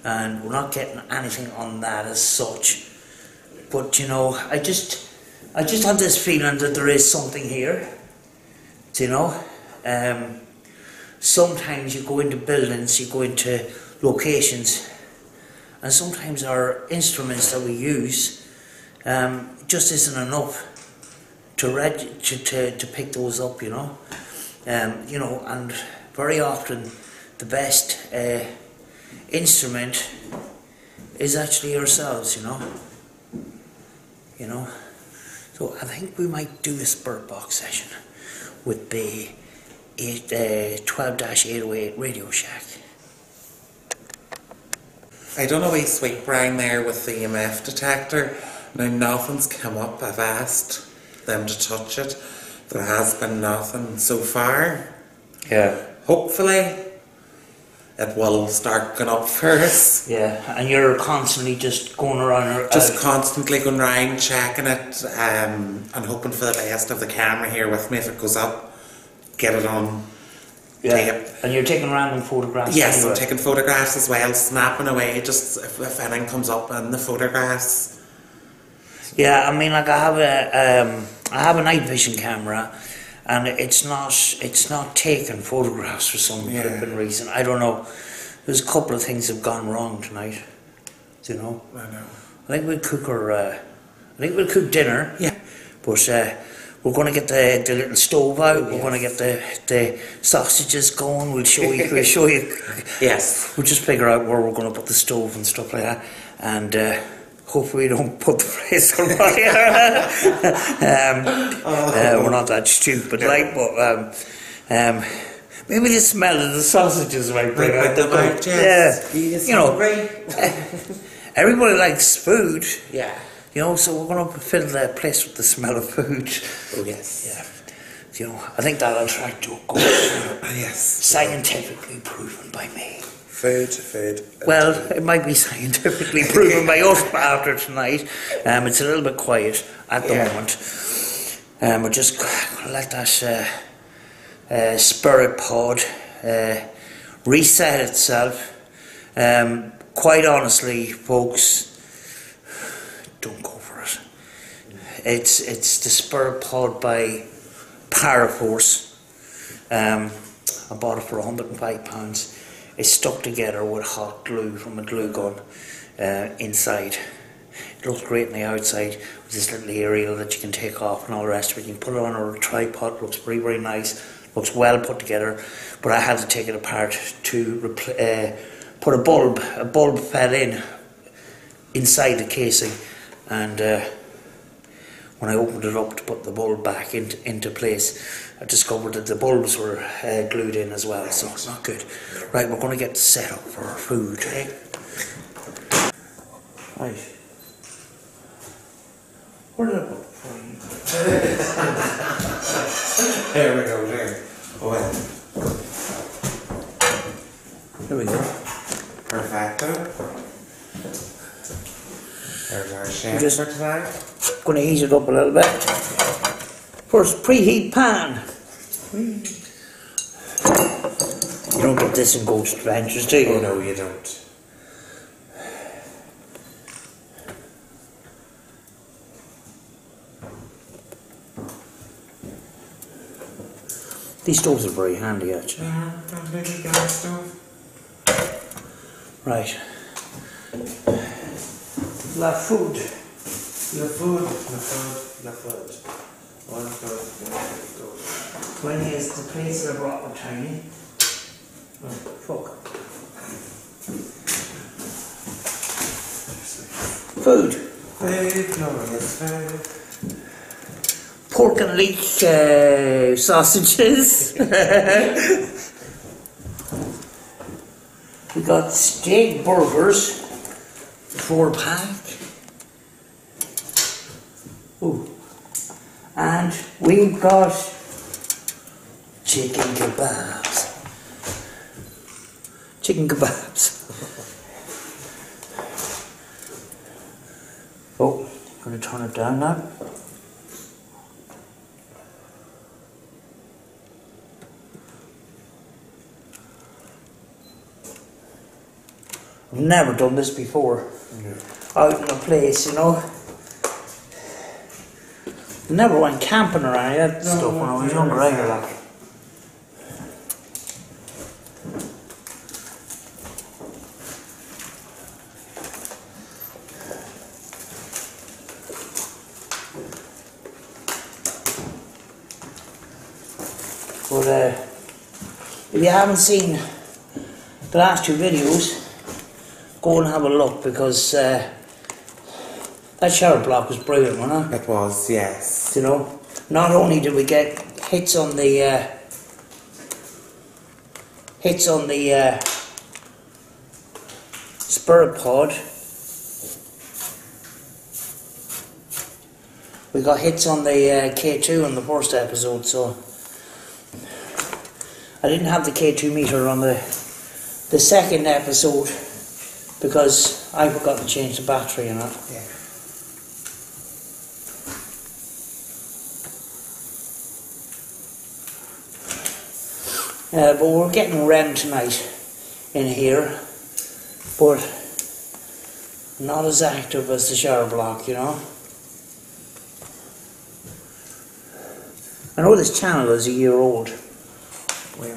and we're not getting anything on that as such. But you know, I just have this feeling that there is something here. You know, sometimes you go into buildings, you go into locations, and sometimes our instruments that we use just isn't enough to pick those up. You know, and very often the best instrument is actually ourselves. You know, so I think we might do a spirit box session with the 12-808 Radio Shack. I done a wee sweep round there with the EMF detector. Now nothing's come up. I've asked them to touch it. There has been nothing so far. Yeah. Hopefully it will start going up for us. Yeah, and you're constantly just going around. Just constantly going around checking it and hoping for the best of the camera here with me. If it goes up, get it on tape. And you're taking random photographs? Yes, anyway. I'm taking photographs as well, snapping away just if anything comes up in the photographs. Yeah, I mean, like I have a night vision camera, and it's not taking photographs for some flipping reason. I don't know. There's a couple of things that have gone wrong tonight. You know. I know. I think we'll cook dinner. Yeah. But we're going to get the little stove out. We're going to get the sausages going. We'll show you. Yes. We'll just figure out where we're going to put the stove and stuff like that, and hopefully we don't put the place on fire. We're not that stupid, like, but maybe the smell of the sausages might bring out the mood. Yeah, you know, everybody likes food. Yeah. You know, so we're going to fill the place with the smell of food. Oh yes. Yeah. You know, I think that'll attract your goals. Yes. Scientifically proven by me. Food. Well, it might be scientifically proven by us after tonight. It's a little bit quiet at the moment. We're just going to let that spirit pod reset itself. Quite honestly, folks, don't go for it. It's the spirit pod by Paraforce. I bought it for £105. It's stuck together with hot glue from a glue gun inside. It looks great on the outside with this little aerial that you can take off and all the rest of it. You can put it on a tripod. It looks very, very nice. Looks well put together. But I had to take it apart to put a bulb. A bulb fell inside the casing, and when I opened it up to put the bulb back into place, I discovered that the bulbs were glued in as well, so it's not good. Right, we're going to get set up for our food. Right. Where did I put the phone? There we go, there. Oh, well. There we go. Perfecto. There's our chef Just for tonight. Going to heat it up a little bit. First, preheat pan. You don't get this in Ghost Adventures, do you? Oh no, you don't. These stoves are very handy, actually. Little gas stove. Right. La food. La food. One food. 20 is the plates that I brought were tiny. Oh, fuck. Food. Glorious food. Pork and leek sausages. We got steak burgers, 4-pack. Ooh. And we've got Chicken kebabs. Chicken kebabs. Oh, gonna turn it down now. I've never done this before. Out in a place, you know. I never went camping or any of that stuff when I was younger either, like. But if you haven't seen the last two videos, go and have a look, because that shower block was brilliant, wasn't it? It was, yes. You know, not only did we get hits on the spirit pod, we got hits on the K2 in the first episode, so I didn't have the K2 meter on the second episode because I forgot to change the battery in it. Yeah. But we're getting REM tonight in here, but not as active as the shower block, you know. I know this channel is a year old,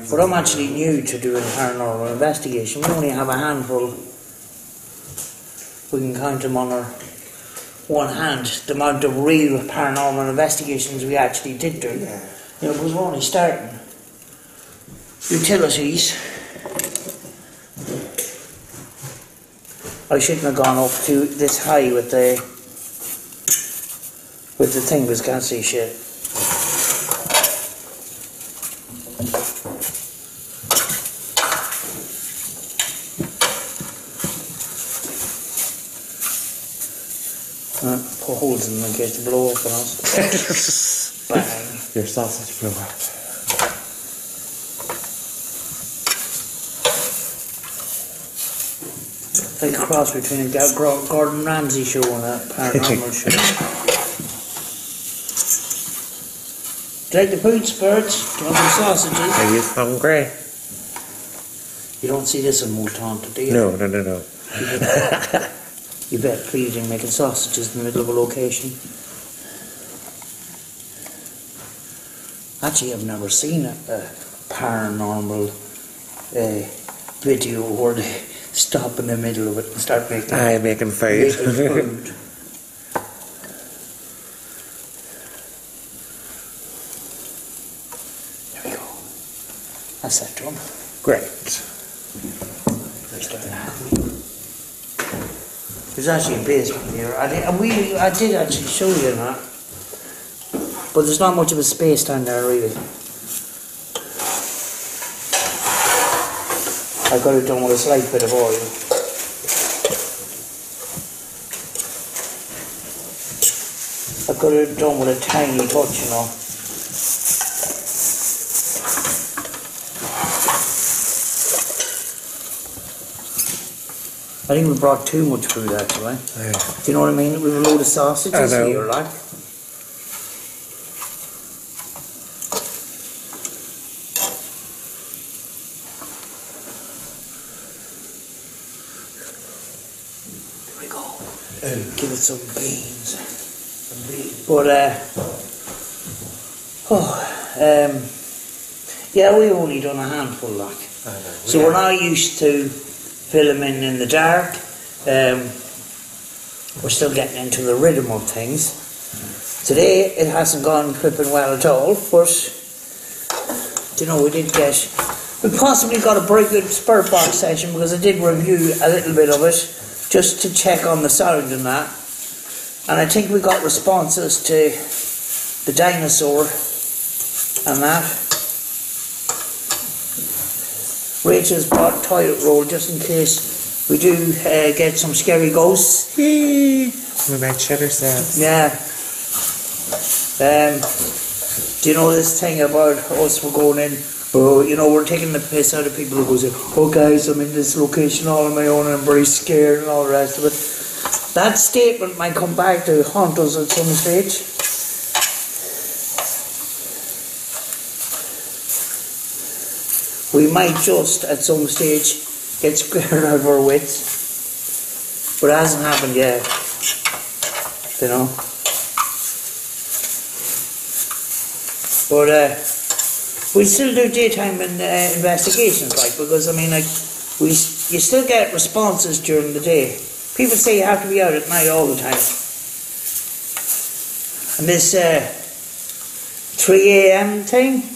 but I'm actually new to doing paranormal investigation. We only have a handful. We can count them on our one hand, the amount of real paranormal investigations we actually did do. Yeah. You know, because we're only starting. Utilities. I shouldn't have gone up to this high with the thing, because I can't see shit. Put holes in them in case they blow up on us. Bang. Your sausage blew up. Like a cross between a Gordon Ramsay show and a paranormal show. Do you like the food, Spurts? Do you want some sausages? Are you hungry? You don't see this in Multanta, do you? No. You bet pleasing making sausages in the middle of a location. Actually, I've never seen a paranormal video where they stop in the middle of it and start making food. Making food. There we go. That's that done. Great. There's actually a basement here. I did actually show you that, but there's not much of a space down there really. I got it done with a slight bit of oil. I got it done with a tiny touch, you know. I think we brought too much food actually. Yeah. Do you know what I mean? We have a load of sausages here, like. Here we go. Give it some beans. But yeah, we only done a handful, like. So we're not used to filming in the dark. We're still getting into the rhythm of things. Today it hasn't gone flipping well at all, but you know, we possibly got a very good Spirit Box session, because I did review a little bit of it just to check on the sound and that, and I think we got responses to the dinosaur and that. Rachel's bought toilet roll just in case we do get some scary ghosts. We might shit ourselves. Yeah. Do you know this thing about us, we're going in, oh, you know, we're taking the piss out of people who go, oh guys, I'm in this location all on my own and I'm very scared and all the rest of it. That statement might come back to haunt us at some stage. We might just, at some stage, get scared out of our wits. But it hasn't happened yet. You know? But we still do daytime investigations, like, because I mean, like, you still get responses during the day. People say you have to be out at night all the time. And this 3 AM thing,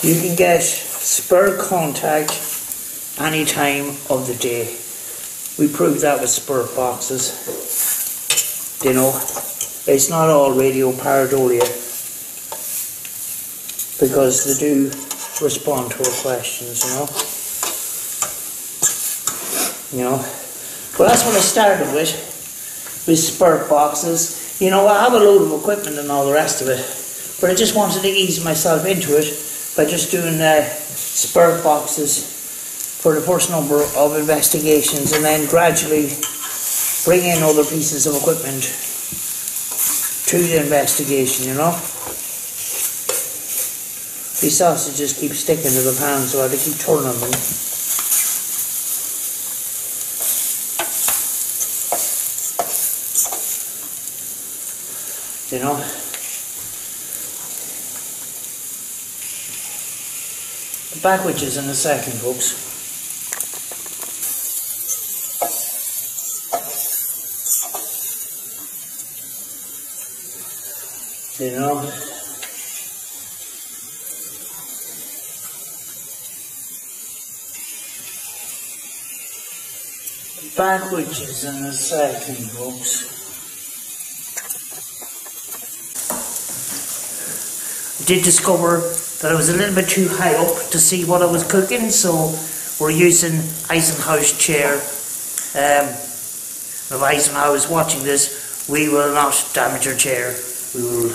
you can get spur contact any time of the day. We proved that with spur boxes. You know, it's not all radio pareidolia, because they do respond to our questions, you know. Well, that's what I started with spur boxes. You know, I have a load of equipment and all the rest of it, but I just wanted to ease myself into it by just doing spur boxes for the first number of investigations, and then gradually bring in other pieces of equipment to the investigation, you know. These sausages keep sticking to the pan, so I have to keep turning them. You know? Back wedges in a second, folks. You know? Back wedges in a second, folks. I did discover that I was a little bit too high up to see what I was cooking, so we're using Eisenhower's chair. If Eisenhower is watching this, we will not damage your chair. We will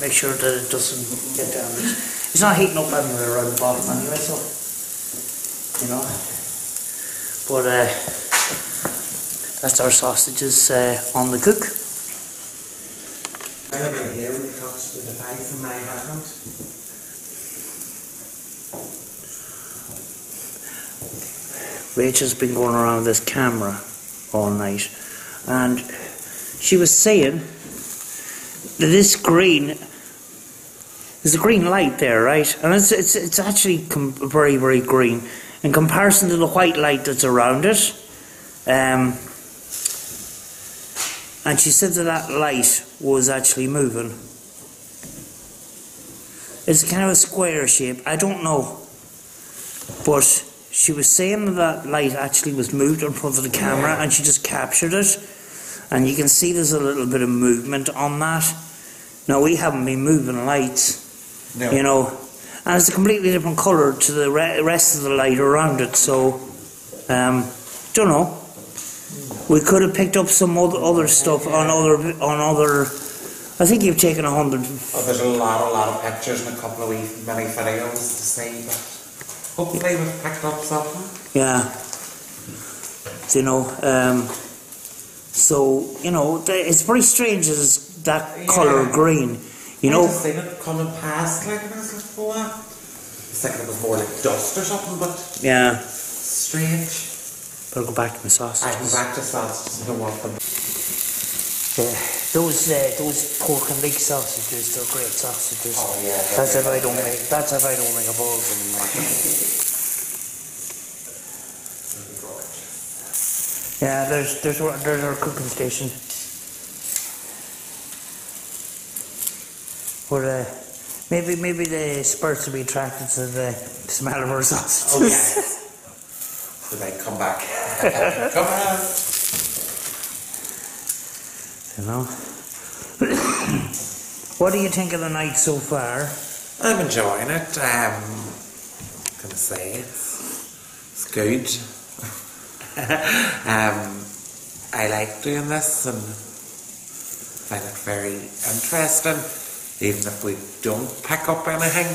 make sure that it doesn't get damaged. It's not heating up anywhere around the bottom anyway, so, you know. But that's our sausages on the cook. I'm going to hear when it comes to the pipe in my hand. Rachel's been going around with this camera all night, and she was saying that this green, there's a green light there, right? And it's actually very, very green in comparison to the white light that's around it. And she said that light was actually moving. It's kind of a square shape, I don't know, but she was saying that light actually was moved in front of the camera, and she just captured it, and you can see there's a little bit of movement on that. Now, we haven't been moving lights, No. you know, and it's a completely different colour to the rest of the light around it, so don't know. We could have picked up some other stuff on other. I think you've taken 100. Oh, there's a lot of pictures and a couple of mini videos to see, but hopefully we've picked up something. Yeah. You know, so, you know, it's very strange as that colour green, you know. I just seen it coming past, like, and I was like, what? I was thinking it was more like dust or something, but Yeah. strange. Better go back to my sausages. I go back to sausages, don't want them. Yeah. Those pork and leek sausages, they're great sausages. Oh yeah. That's if I don't make a balls anymore. Yeah, there's our cooking station. But maybe the spurs will be attracted to the smell of our sausages. Oh yeah. So they come back. Come on. You know. What do you think of the night so far? I'm enjoying it. Gonna say it's good. I like doing this and find it very interesting. even if we don't pick up anything.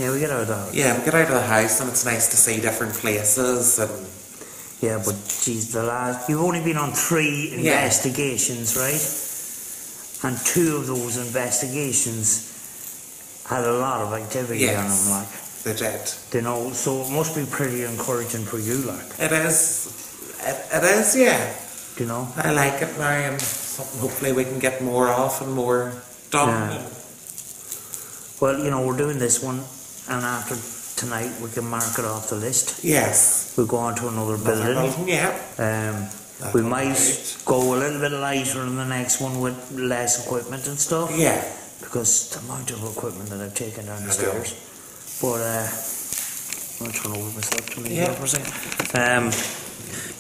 Yeah, we get out of the house. Yeah, we get out of the house and it's nice to see different places and... Yeah, but geez, you've only been on 3 investigations, right? And 2 of those investigations had a lot of activity on them, like. They did. You know, so it must be pretty encouraging for you, like. It is. It is, yeah. You know? I like it now, and hopefully we can get more off and more done. Yeah. Well, you know, we're doing this one, and after tonight we can mark it off the list. Yes. We'll go on to another building. Yeah. We might go a little bit lighter in the next one with less equipment and stuff. Yeah. Because the amount of equipment that I've taken down the stairs. But I'm going to turn over myself to me here for a second.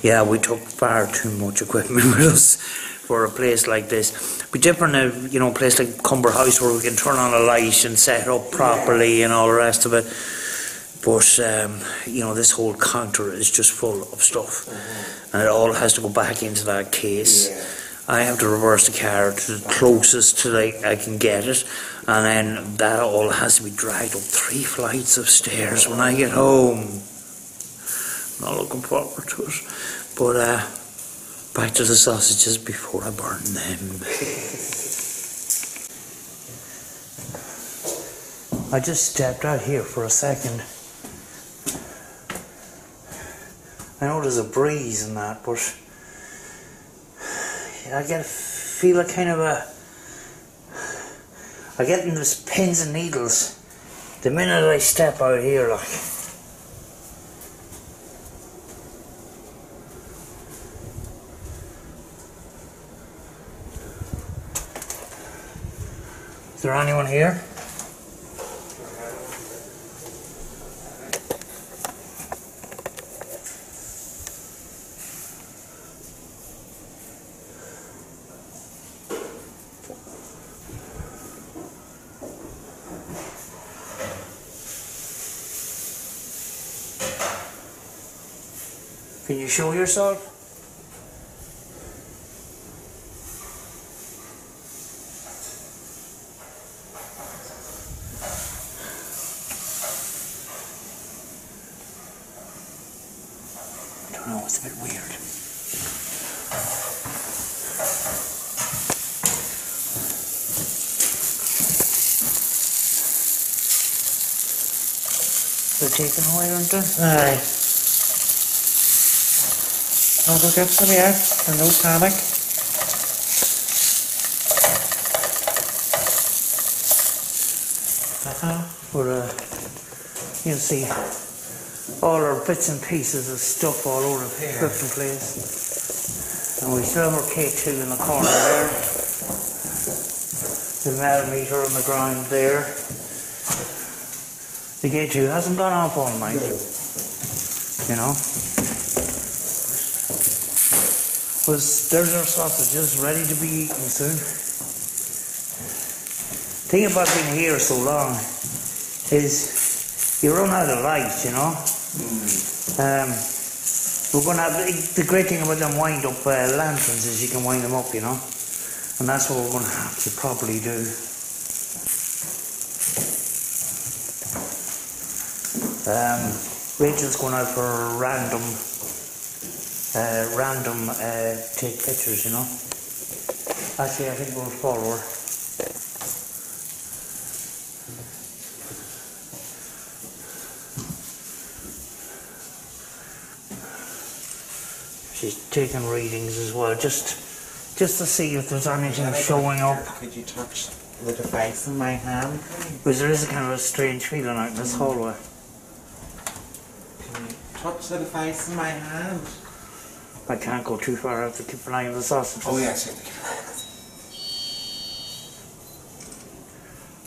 Yeah, we took far too much equipment with us for a place like this. Be different now, you know, a place like Cumber House where we can turn on a light and set up properly and all the rest of it. But, you know, this whole counter is just full of stuff. And it all has to go back into that case. I have to reverse the car to the closest to I can get it. And then that all has to be dragged up 3 flights of stairs when I get home. Not looking forward to it. But, back to the sausages before I burn them. I just stepped out here for a second. I know there's a breeze and that, but I feel a kind of I get in those pins and needles the minute I step out here, like. Is there anyone here? Can you show yourself? I don't know, it's a bit weird. They're taking away, aren't they? Aye. Oh, we'll get some, yeah, and no panic. But you'll see all our bits and pieces of stuff all over the different place. And we still have our K2 in the corner there. The meter on the ground there. The K2 hasn't gone off all night. You know? There's our sausages ready to be eaten soon. The thing about being here so long is you run out of light, you know. We're going to have, the great thing about them wind up lanterns is you can wind them up, you know. And that's what we're going to have to probably do. Rachel's going out for a random take pictures, you know. Actually, I think we'll follow her. She's taking readings as well, just to see if there's anything showing up. Could you touch the device in my hand? Because there is a kind of a strange feeling out in this hallway. Can you touch the device in my hand? I can't go too far, I have to keep an eye on the sausages. Oh yes,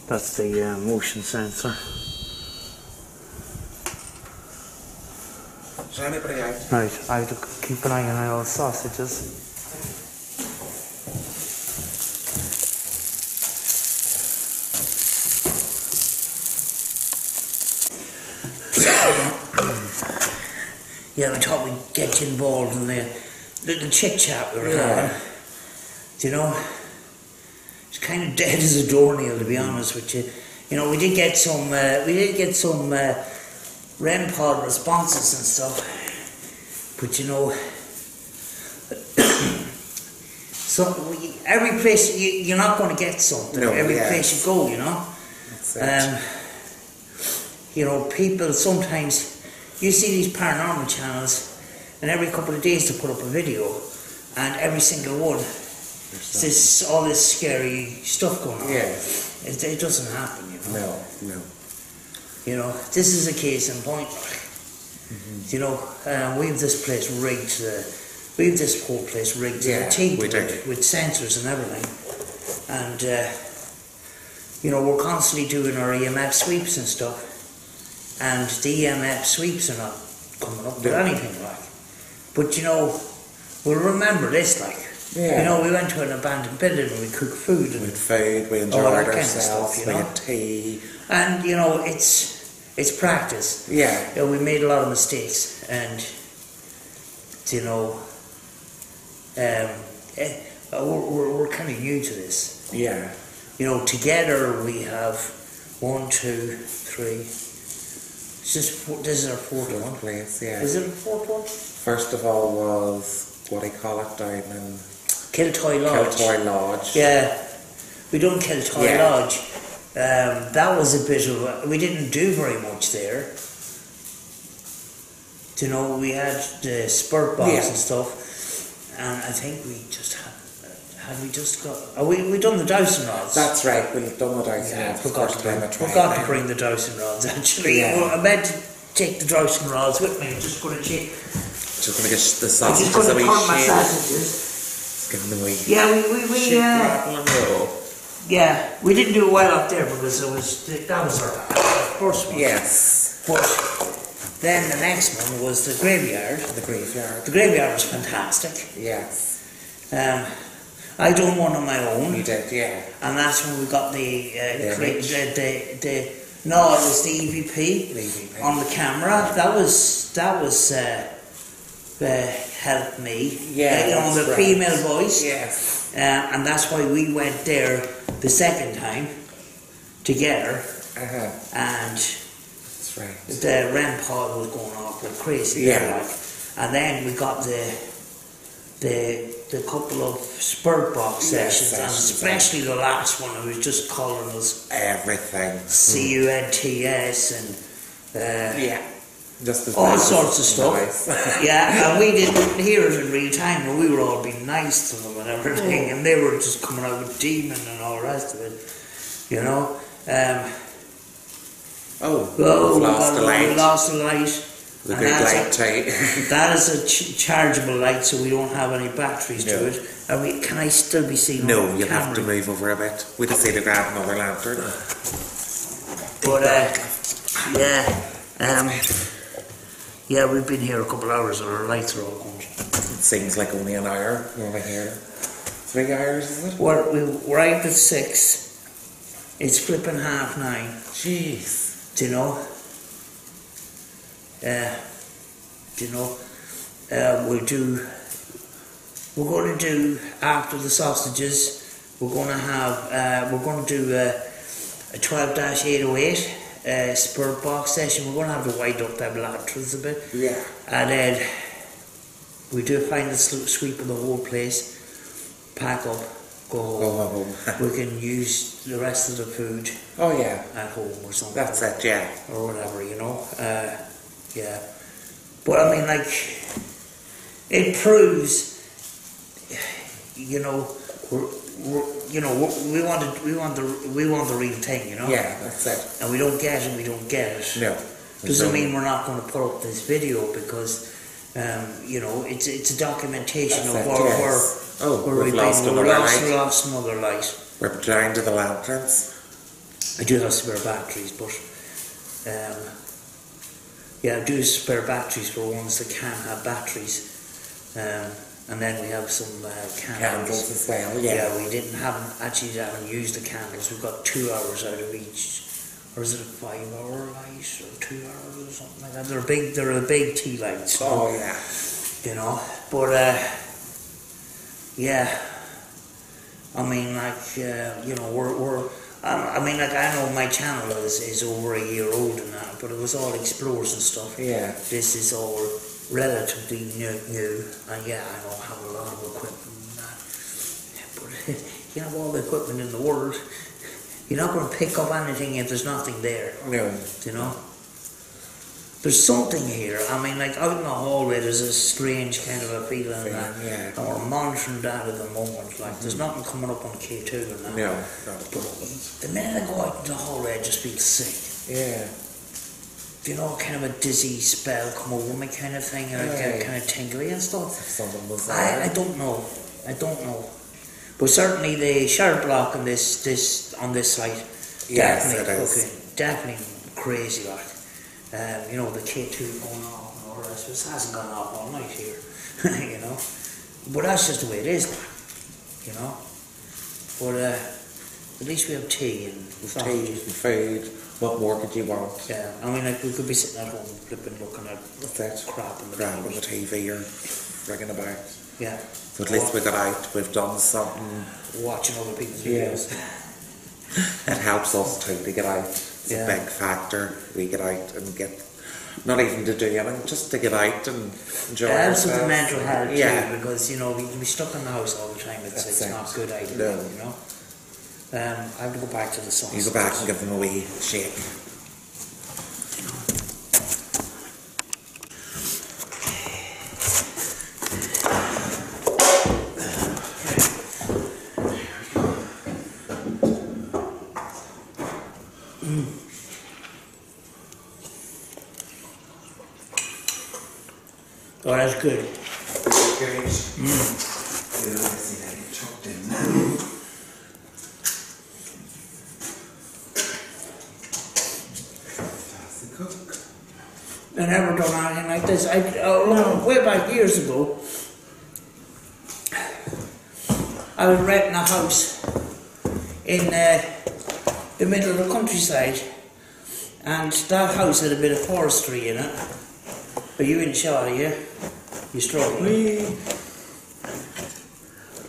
That's the motion sensor. Is there anybody out? Right, I have to keep an eye on all the sausages. Yeah, I thought we'd get you involved in the chit chat we were having. Do you know? it's kind of dead as a doornail, to be honest with you. You know, we did get some REM pod responses and stuff, but you know, so every place you're not going to get something. No, every place you go, you know. That's it. You know, people sometimes you see these paranormal channels, and every couple of days they put up a video, and every single one, there's all this scary stuff going on. Yeah. It doesn't happen, you know. No. You know, this is a case in point. You know, we have this place rigged. We have this whole place rigged to the teeth with sensors and everything, and you know, we're constantly doing our EMF sweeps and stuff, and the EMF sweeps are not coming up with anything like. But you know, we'll remember this like. Yeah. You know, we went to an abandoned building and we cooked food. And we enjoyed that ourselves, kind of stuff, you know? we had tea. And, you know, it's practice. Yeah. You know, we made a lot of mistakes, and, you know, we're kind of new to this. Yeah. You know, together we have 1, 2, 3. This is our fourth one. Place, yeah. Is it a fourth one? First of all was, what do you call it, down in Kiltoy Lodge. Kiltoy Lodge. Yeah, we done Kiltoy Lodge. That was a bit of we didn't do very much there. You know, we had the spurt box and stuff, and I think we just we done the dowsing rods. That's right, we've done the dowsing rods. Forgot to bring the dowsing rods actually. Yeah. Well, I meant to take the dowsing rods with me. I'm just going to check. Just going to get the sausages. I'm just going to cut my sausages. Give them the wee. Yeah, we didn't do it well up there because that was our first one. Yes. But then the next one was the graveyard. The graveyard. The graveyard was fantastic. Yes. I done one on my own. You did, yeah. And that's when we got the no, it was the EVP on the camera. That was helped me. Yeah, you know, the right. female voice. Yes. And that's why we went there the second time together. And that's right. the REM pod was going off like crazy. Yeah. And then we got the couple of spurt box sessions, and especially the last one, it was just calling us everything. CUNTS and just all sorts of stuff. Nice. Yeah, and we didn't hear it in real time, but we were all being nice to them and everything, and they were just coming out with demon and all the rest of it, you know. We lost the light. We lost the light. The big light tight. That is a chargeable light, so we don't have any batteries to it. Can I still be seen? No, on you'll camera? have to move over a bit. We just need to grab another lantern. But we've been here a couple of hours, and our lights are all gone. It seems like only an hour over here. 3 hours, is it? We're out at 6. It's flipping 9:30. Jeez. Do you know? We're going to do, after the sausages, we're going to do a 12-808 spurt box session. We're going to have to wind up them lanterns a bit. Yeah. And then we do a final sweep of the whole place, pack up, go home. We can use the rest of the food at home or something. That's it, yeah. Or whatever, you know. Yeah. But I mean, like, it proves, you know, we want the real thing, you know. Yeah, that's it. And we don't get it. No. Doesn't mean we're not going to put up this video because, you know, it's a documentation of where we've lost another light. We're down to the lanterns. I do have spare batteries, but I do spare batteries for ones that can have batteries. And then we have some candles as well. Yeah, we haven't used the candles. We've got 2 hours out of each. Or is it a 5-hour light or 2 hours or something like that? They're a big tea lights. Oh yeah. You know, but I mean, like, you know, I mean, like, I know my channel is over a year old and that, but it was all explores and stuff. Yeah. This is all relatively new, and yeah, I don't have a lot of equipment and that. But you have all the equipment in the world, you're not going to pick up anything if there's nothing there. No. You know? There's something here. I mean, like, out in the hallway, there's a strange kind of a feeling that, yeah. and we're monitoring that at the moment. Like, there's nothing coming up on K2 and that. No, not at the moment. The minute I go out in the hallway, I just feel sick. Yeah. You know, kind of a dizzy spell come over me kind of thing, and I get kind of tingly and stuff. Something was I don't know. But certainly the sharp block on this on this site, Yes, definitely crazy, like. You know, the K2 going off and all the rest of it hasn't gone off all night here, you know. But that's just the way it is, like, you know. But at least we have tea and tea and food. What more could you want? Yeah, I mean, like, we could be sitting at home flipping, looking at crap on the TV or frigging about. Yeah. So at least we got out, we've done something. Watching other people's videos. It helps us too to get out. It's a big factor. We get out and get, not even to do anything, just to get out and enjoy ourselves. It helps with the mental health too, because, you know, we can be stuck in the house all the time. It's not a good idea, you know. I have to go back to the sun. You go back and give them a wee shake. Oh, that's good. Good. See that get chucked in now. That's the cook. I never done anything like this. Way back years ago, I was renting a house in the middle of the countryside, and that house had a bit of forestry in it. But you didn't show it, yeah? You struggling.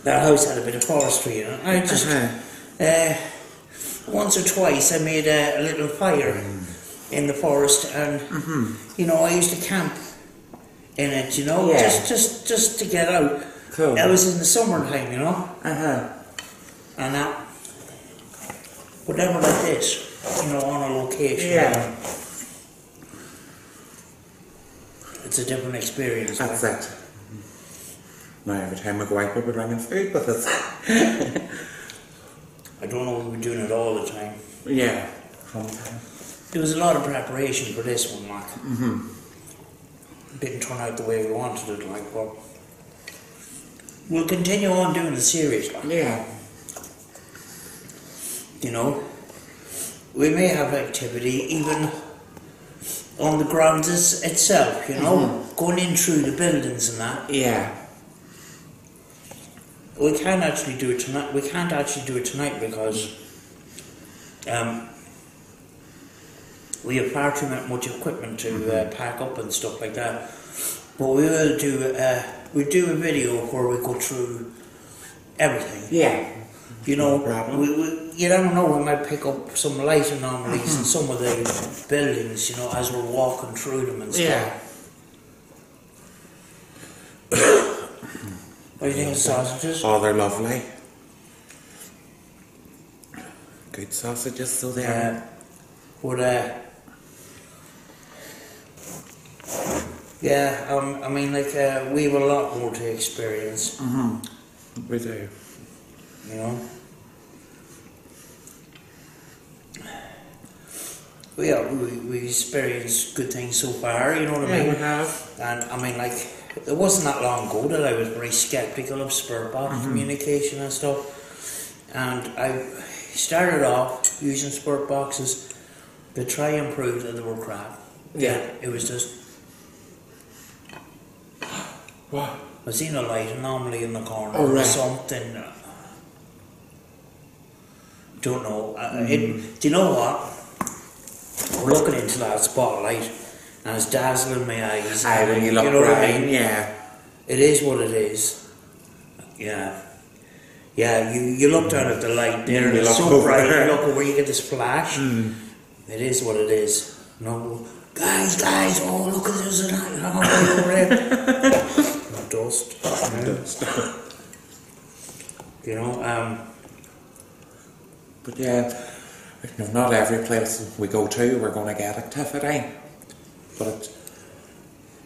That house had a bit of forestry in it. I just, once or twice I made a little fire in the forest, and, you know, I used to camp in it, you know, just to get out. Cool. That was in the summertime, you know? And that, whatever like this, you know, on a location. Yeah. It's a different experience. That's it. Now every time we go out, we'll be bringing food with us. I don't know if we're doing it all the time. Yeah. Sometimes. There was a lot of preparation for this one, like. Didn't turn out the way we wanted it, like, but we'll continue on doing the series, like. Yeah. You know, we may have activity even on the grounds itself, you know, going in through the buildings and that. Yeah. We can't actually do it tonight. We can't actually do it tonight because we have far too much equipment to pack up and stuff like that. But we will do. We do a video where we go through everything. Yeah. You know, No problem. you never know, we might pick up some light anomalies in some of the buildings, you know, as we're walking through them and stuff. Yeah. What do you think of sausages? Oh, they're lovely. Good sausages, so they are. But, yeah, I mean, like, we have a lot more to experience. We do. You know? We experienced good things so far, you know what I mean? Yeah, we have. And, I mean, like, it wasn't that long ago that I was very sceptical of spirit box communication and stuff. And I started off using spirit boxes to try and prove that they were crap. Yeah. It was just, What? I seen a light anomaly in the corner Oh, right. or something. Don't know. Do you know what? We're looking into that spotlight and it's dazzling my eyes. When you look know what I right, mean? yeah. It is what it is. Yeah. Yeah, you look down at the light there, You it's look so over bright, there. you look over, you get this flash. It is what it is. No, guys, oh look, there's a light over there. Dust. You know, But yeah, you know, not every place we go to we're going to get activity. But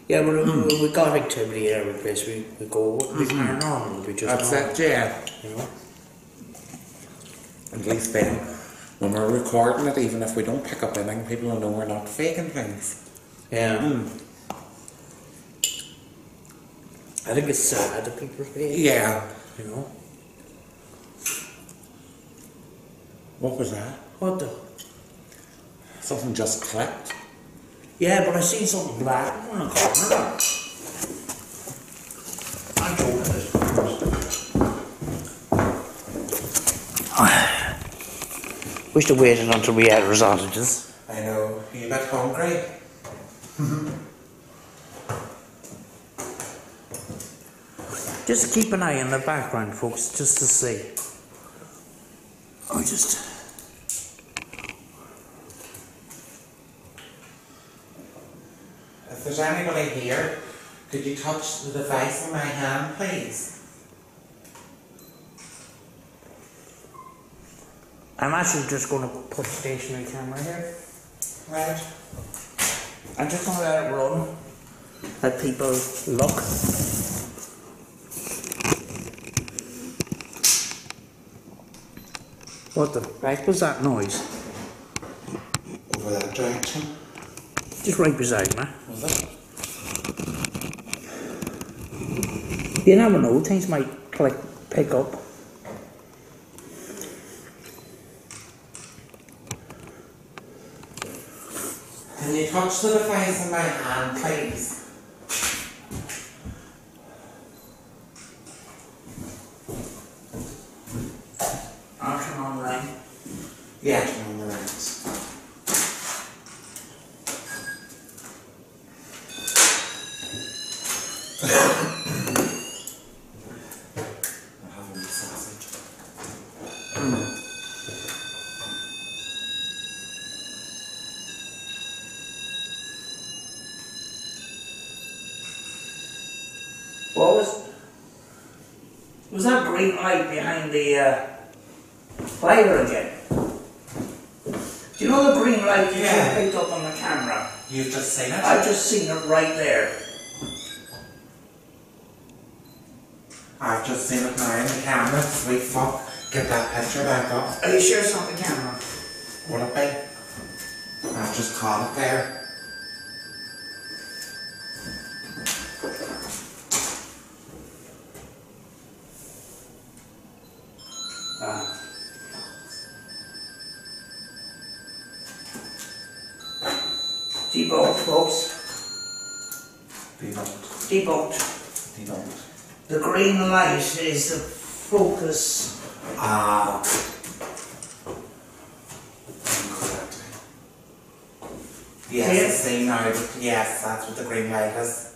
yeah, we got activity at every place we go. It would be paranormal, it would be just that's it, yeah. you know. At least then, when we're recording it, even if we don't pick up anything, people will know we're not faking things. Yeah. I think it's sad that people fake. Yeah. You know. What was that? What the? Something just clicked. Yeah, but I seen something black in the corner. I'm joking this. Wish they waited until we had our sausages. I know. Are you a bit hungry? Just keep an eye on the background, folks, just to see. If there's anybody here, could you touch the device in my hand, please? I'm actually just going to put stationary camera here. Right. I'm just going to let it run. Let people look. What the heck was that noise? Over that direction. Just right beside me. Was it? You never know, things might pick up. Can you touch the device in my hand, please? I'll turn on the light. Yeah, turn on the lights. I have a wee sausage. What was that green light behind the fire again? Do you know the green light that you picked up on the camera? You've just seen it? I've just seen it right there. I've just seen it now in the camera. Sweet fuck. Get that picture back up. Are you sure it's not the camera? Will it be? I've just caught it there. Debunked, folks. Debunked. Debunked. Debunked. The green light is the focus. Ah. Yes, see now, yes, that's what the green light is.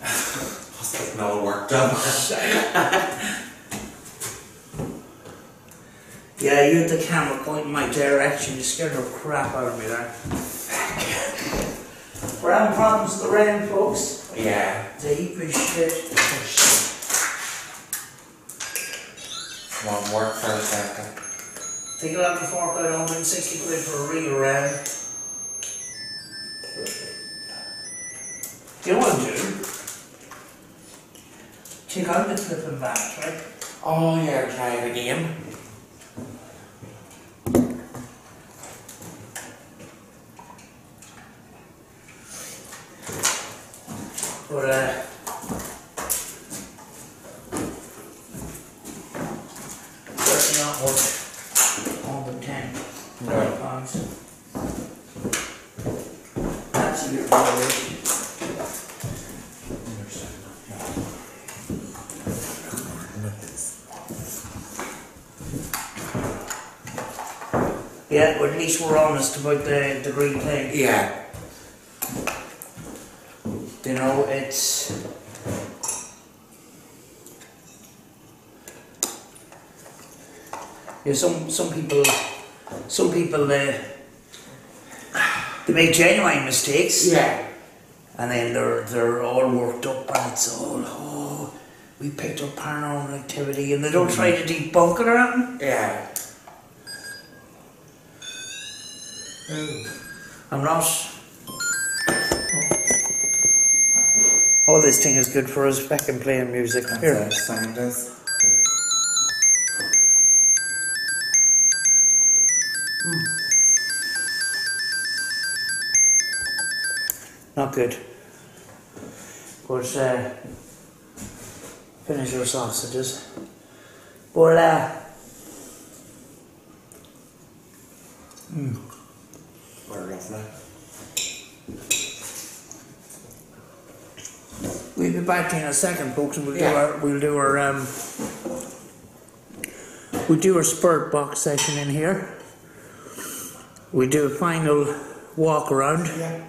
Must have no work done. Yeah, you had the camera pointing my direction. You scared the crap out of me there. We're having problems with the rain, folks. Yeah. Deep as shit. Come on, work for a second. Take a look fork out 160 quid for a real round. Do you know what I'm doing? Take out the flipping bat, right? Oh yeah, try it again. But certainly not much on the 10 pounds. That's a bit rubbish. Yeah, but at least we're honest about the green thing. Yeah. You know, it's You know, some people they make genuine mistakes. Yeah. And then they're all worked up and it's all, oh, we picked up paranormal activity, and they don't try to debunk it or anything. Yeah. I'm not. Oh, this thing is good for us fucking playing music. Here. That's how sound is. Not good. But finish your sausages. But We're lovely. we'll be back in a second, folks, and we'll do our spirit box session in here. We'll do a final walk around. Yeah.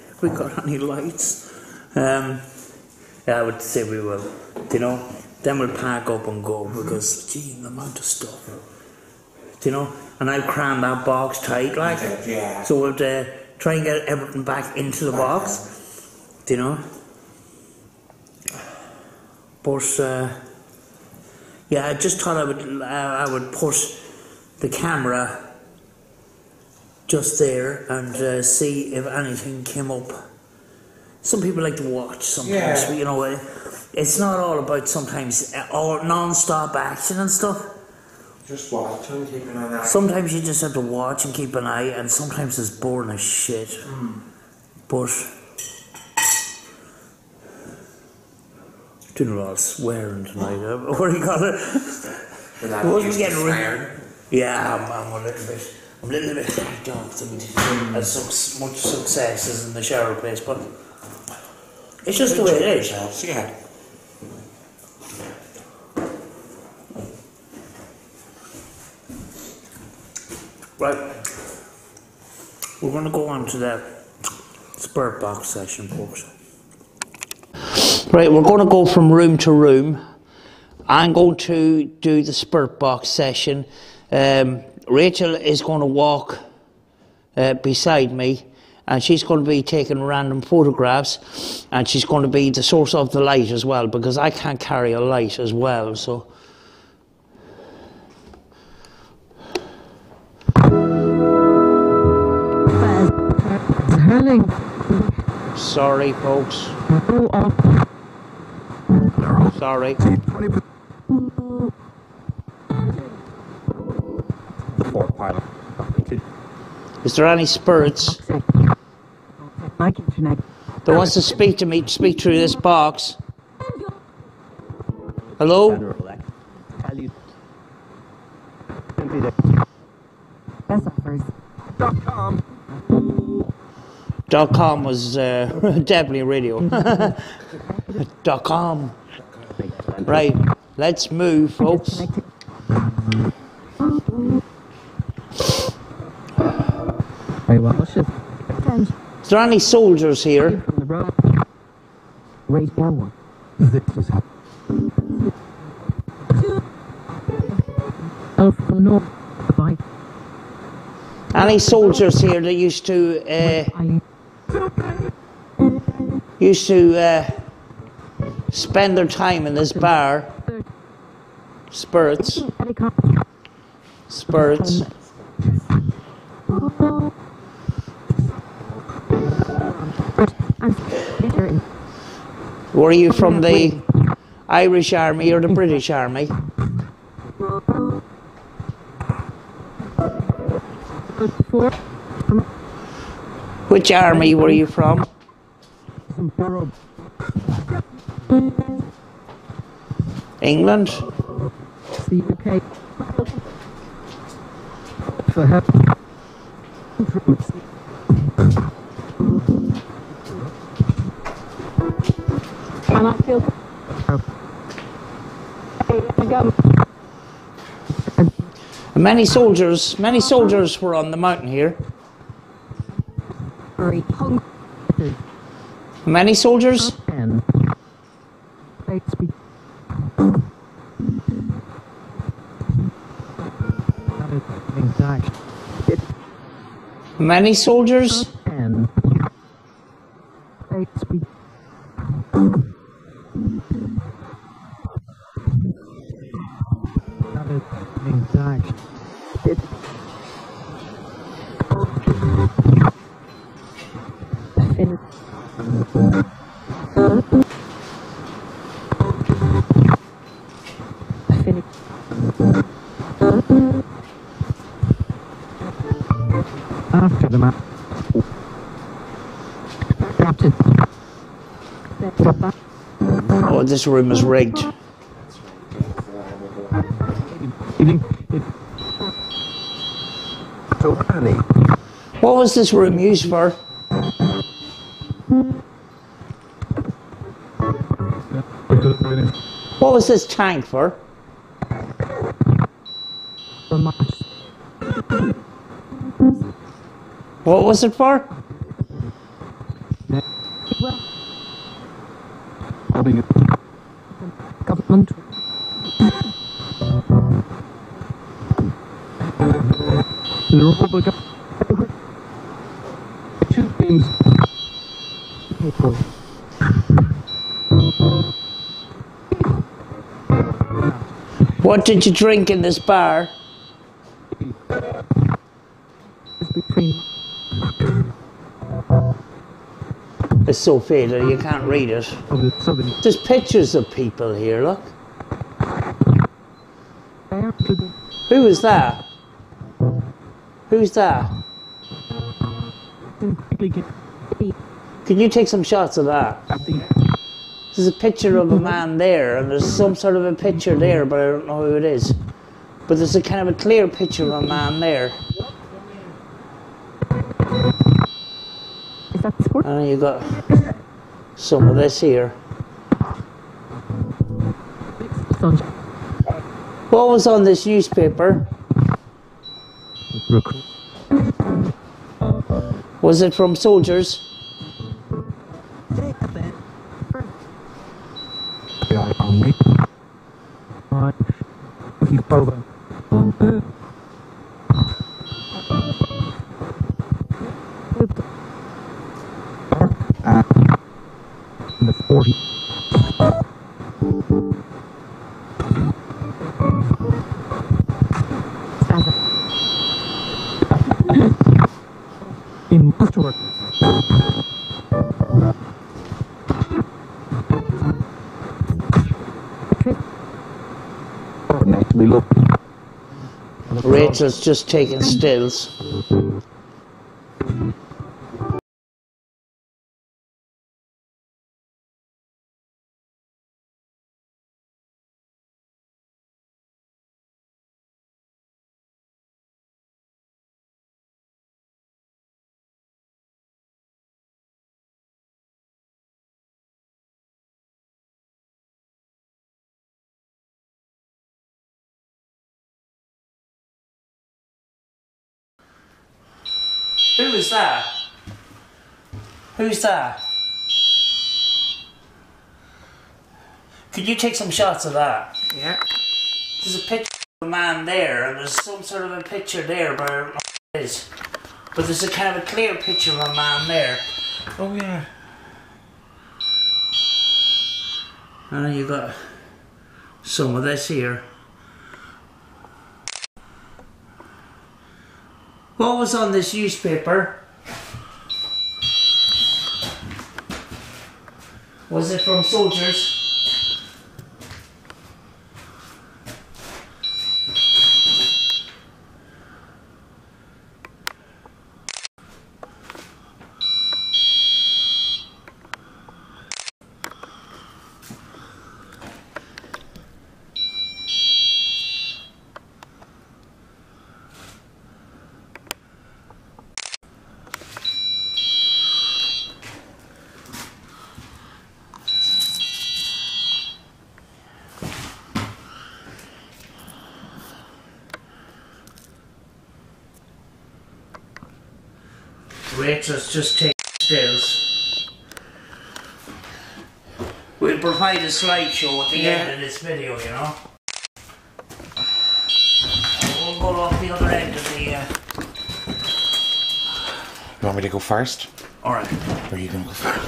If we got any lights. Yeah, I would say we will. You know, then we'll pack up and go because, gee, the amount of stuff. You know, and I've crammed that box tight, like. Yeah. So we'll try and get everything back into the box. You know. But yeah, I just thought I would put the camera just there and see if anything came up. Some people like to watch sometimes, Yeah. but you know, it's not all about sometimes all non-stop action and stuff. Just watching, keeping an eye. Sometimes you just have to watch and keep an eye, and sometimes it's boring as shit. But doing a lot of swearing tonight. What do you call it? Wasn't getting swear. Yeah, I'm a little bit hacked off to as much success as in the shower place, but it's just the way it is. Yeah. Right, we're going to go on to the spirit box session, folks. Right, we're going to go from room to room. I'm going to do the spirit box session. Rachel is going to walk beside me, and she's going to be taking random photographs, and she's going to be the source of the light as well, because I can't carry a light as well, so. Sorry, folks. Sorry. Is there any spirits that wants to speak to me, speak through this box? Hello? .com was definitely radio. .com. Right, let's move, folks. Is there any soldiers here? Any soldiers here that used to spend their time in this bar? Spirits. Spirits. Were you from the Irish Army or the British Army? Which army were you from? England? Many soldiers were on the mountain here. Many soldiers? Many soldiers? After the map. Oh, this room is rigged. What was this room used for? What was this tank for? What was it for? Government. The Republic of two things. What did you drink in this bar? It's so faded, you can't read it. There's pictures of people here, look. Who is that? Who's that? Can you take some shots of that? There's a picture of a man there, and there's some sort of a picture there, but I don't know who it is. But there's a kind of a clear picture of a man there. And you got some of this here. What was on this newspaper? Was it from soldiers? The 40. In Afterwork. We look. Rachel's just taking stills. Who is that? Who's that? Could you take some shots of that? Yeah. There's a picture of a man there, and there's some sort of a picture there, but I don't know what it is. But there's a kind of a clear picture of a man there. Oh yeah. And you got some of this here. What was on this newspaper? Was it from soldiers? Rachel's just taking stills. We'll provide a slideshow at the end of this video, you know. We'll pull off the other end of the... You want me to go first? Alright. Or are you going to go first?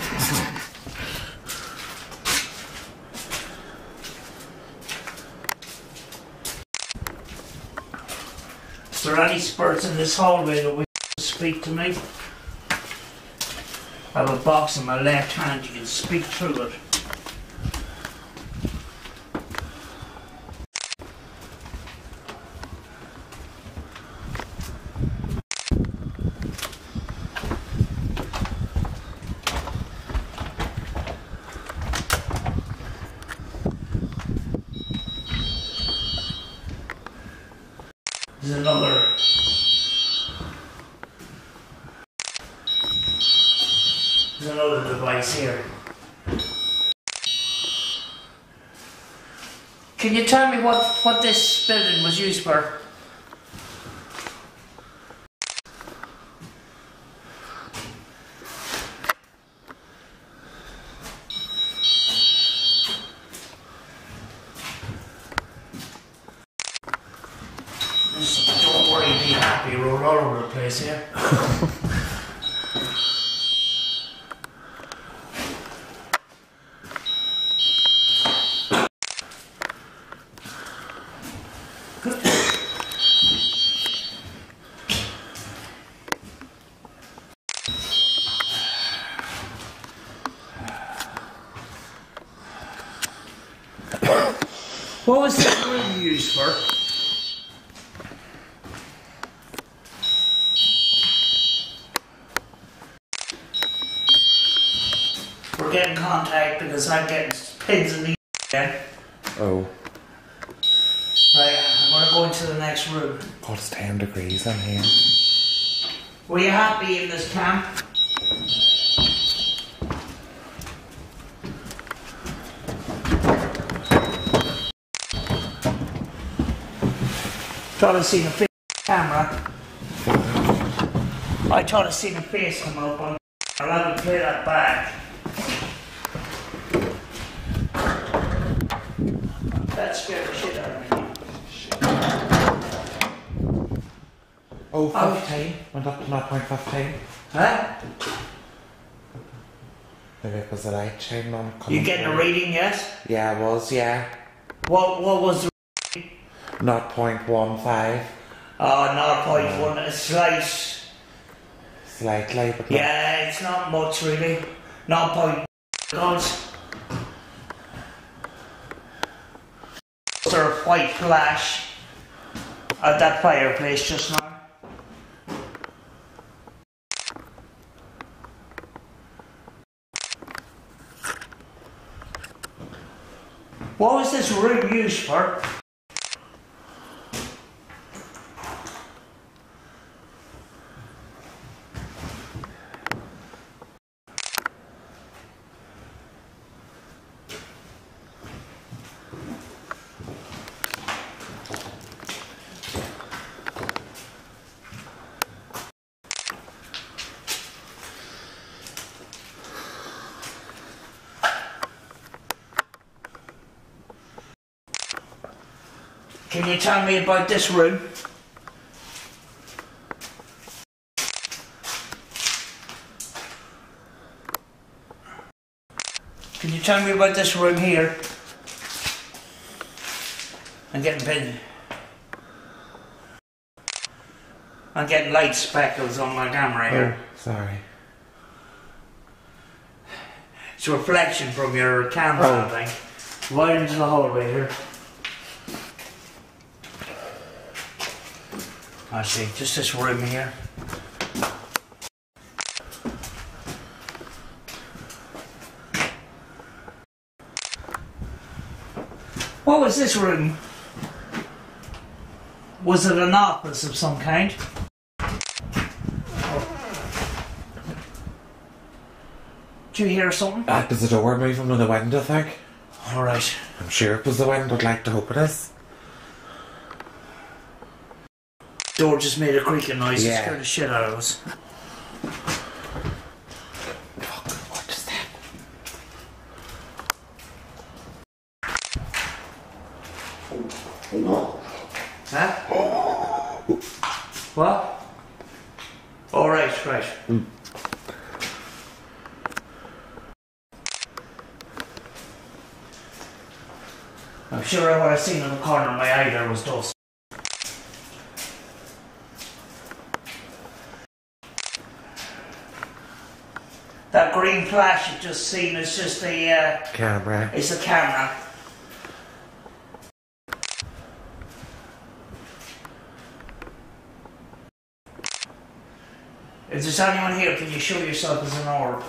Is there any spurts in this hallway that wish to speak to me? I have a box in my left hand, you can speak through it. There's another device here. Can you tell me what this building was used for? Just don't worry, be happy, roll all over the place here. What was this room used for? We're getting contact because I'm getting pins in the again. Oh. Right, I'm gonna go into the next room. God, it's 10 degrees in here. Were you happy in this camp? Thought I seen a face camera. I thought I seen a face come up on. I'll have to play that back. That scared the shit out of me. Oh, 15. Went up to 0.15. Huh? Maybe it was the light shining on. You getting a reading yet? Yeah, it was, yeah. What was the 0.15. Oh, 0.1, a slight. Slightly, but not. Yeah, it's not much really. 0.1. Sort of white flash at that fireplace just now. What was this room used for? Can you tell me about this room? Can you tell me about this room here? I'm getting pinned. I'm getting light speckles on my camera here. Oh, sorry. It's a reflection from your camera, I think. Right into the hallway here. I see, just this room here. What was this room? Was it an office of some kind? Did you hear something? That was the door moving with the wind, I think. Alright. I'm sure it was the wind. I'd like to hope it is. Door just made a creaking noise. Yeah. It scared the shit out of us. Fuck, what is that? Huh? What? Oh, right, right. I'm sure what I seen in the corner of my eye there was dust. That green flash you just seen is just a Camera. It's a camera. If there's anyone here, can you show yourself as an orb?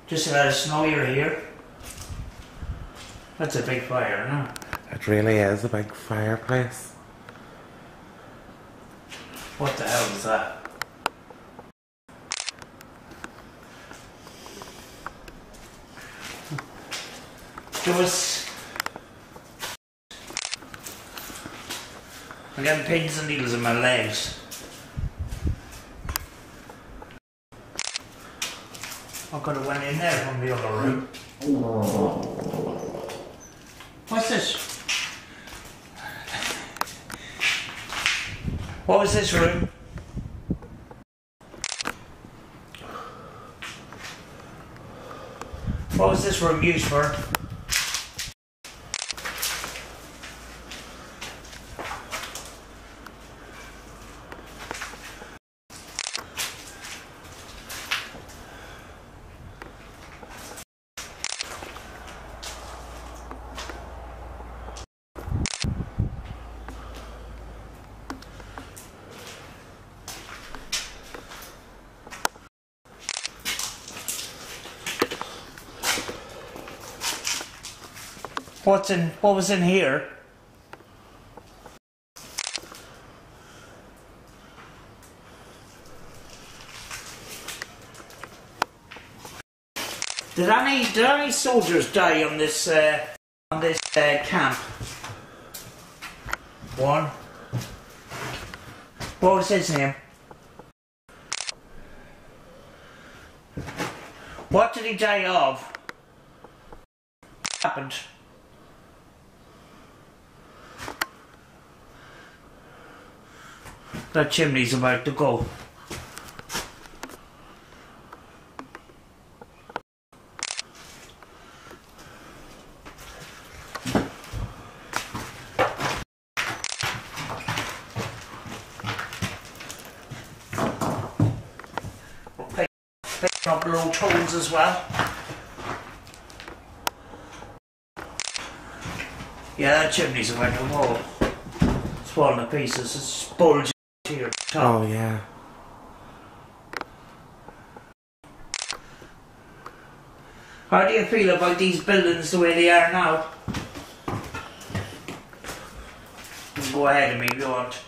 Just to let us know you're here. That's a big fire, no? It really is a big fireplace. What the hell is that? There was... I'm getting pins and needles in my legs. I could have went in there from the other room. What's this? What was this room? What was this room used for? What was in here? Did any soldiers die on this camp? One. What was his name? What did he die of? What happened? That chimney's about to go. We're picking up low tones as well. Yeah, that chimney's about to go. It's falling to pieces. It's bulging. Here, top. Oh yeah. How do you feel about these buildings the way they are now? Go ahead of me if you want.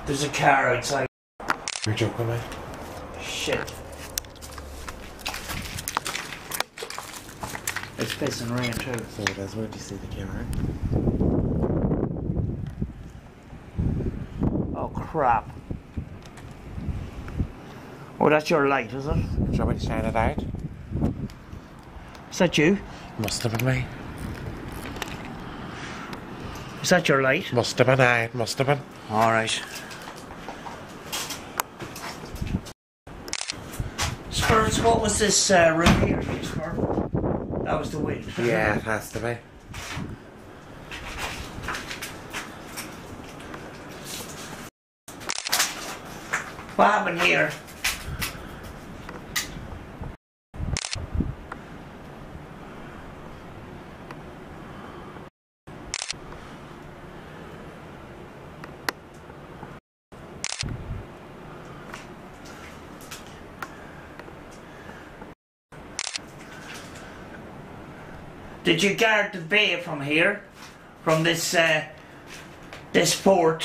There's a car outside. You're joking, mate? Shit. It's pissing rain too. So it is. Where do you see the camera? Oh crap. Oh, that's your light, is it? Shall we shine it out? Is that you? Must have been me. Is that your light? Must have been I. Must have been. Alright. Spurs, what was this room here used for? That was the wind. Yeah, it has to be. What happened here? Did you guard the bay from here? From this this fort?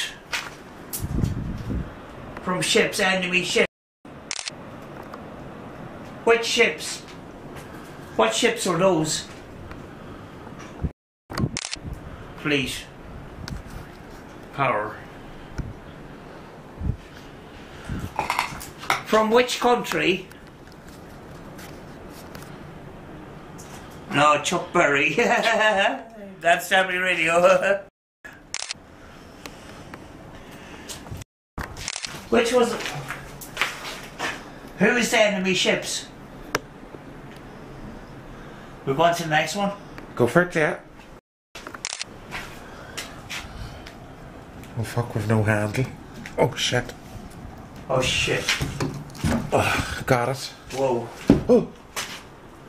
From ships, enemy ships? Which ships? What ships are those? complete power. From which country? No, Chuck Berry. That's Sammy Radio. Which was it? Who is the enemy ships? We want to the next one? Go for it, yeah. Oh fuck, we've no handle. Oh shit. Oh shit. Oh, got it. Whoa. Oh.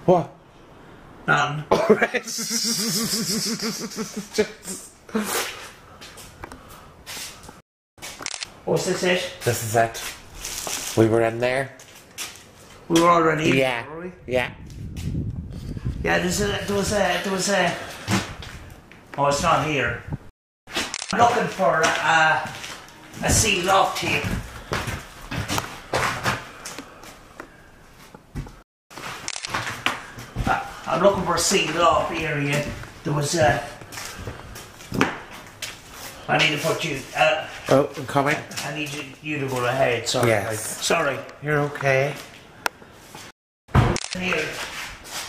What? None. Alright. What's this it? This is it. We were in there. We were already in, Yeah. were we? Yeah. Yeah, there was a... Oh, it's not here. I'm looking for a sealed off tape. I'm looking for a sealed off area. There was a... I need to put you... Oh, I'm coming. I need you to go ahead, sorry. Yes. Sorry. You're okay. Here.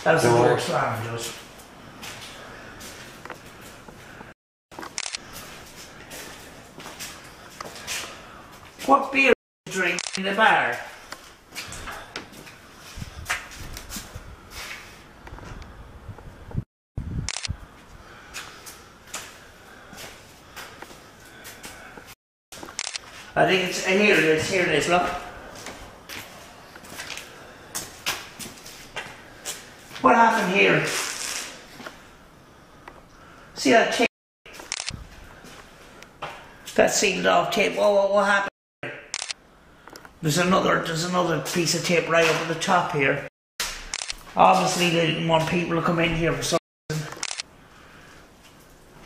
That was the Door. door slam, just. What beer do you drink in the bar? I think it's here it is, look. What happened here? See that tape? That sealed off tape. What happened here? There's another piece of tape right up at the top here. Obviously they didn't want people to come in here for some reason.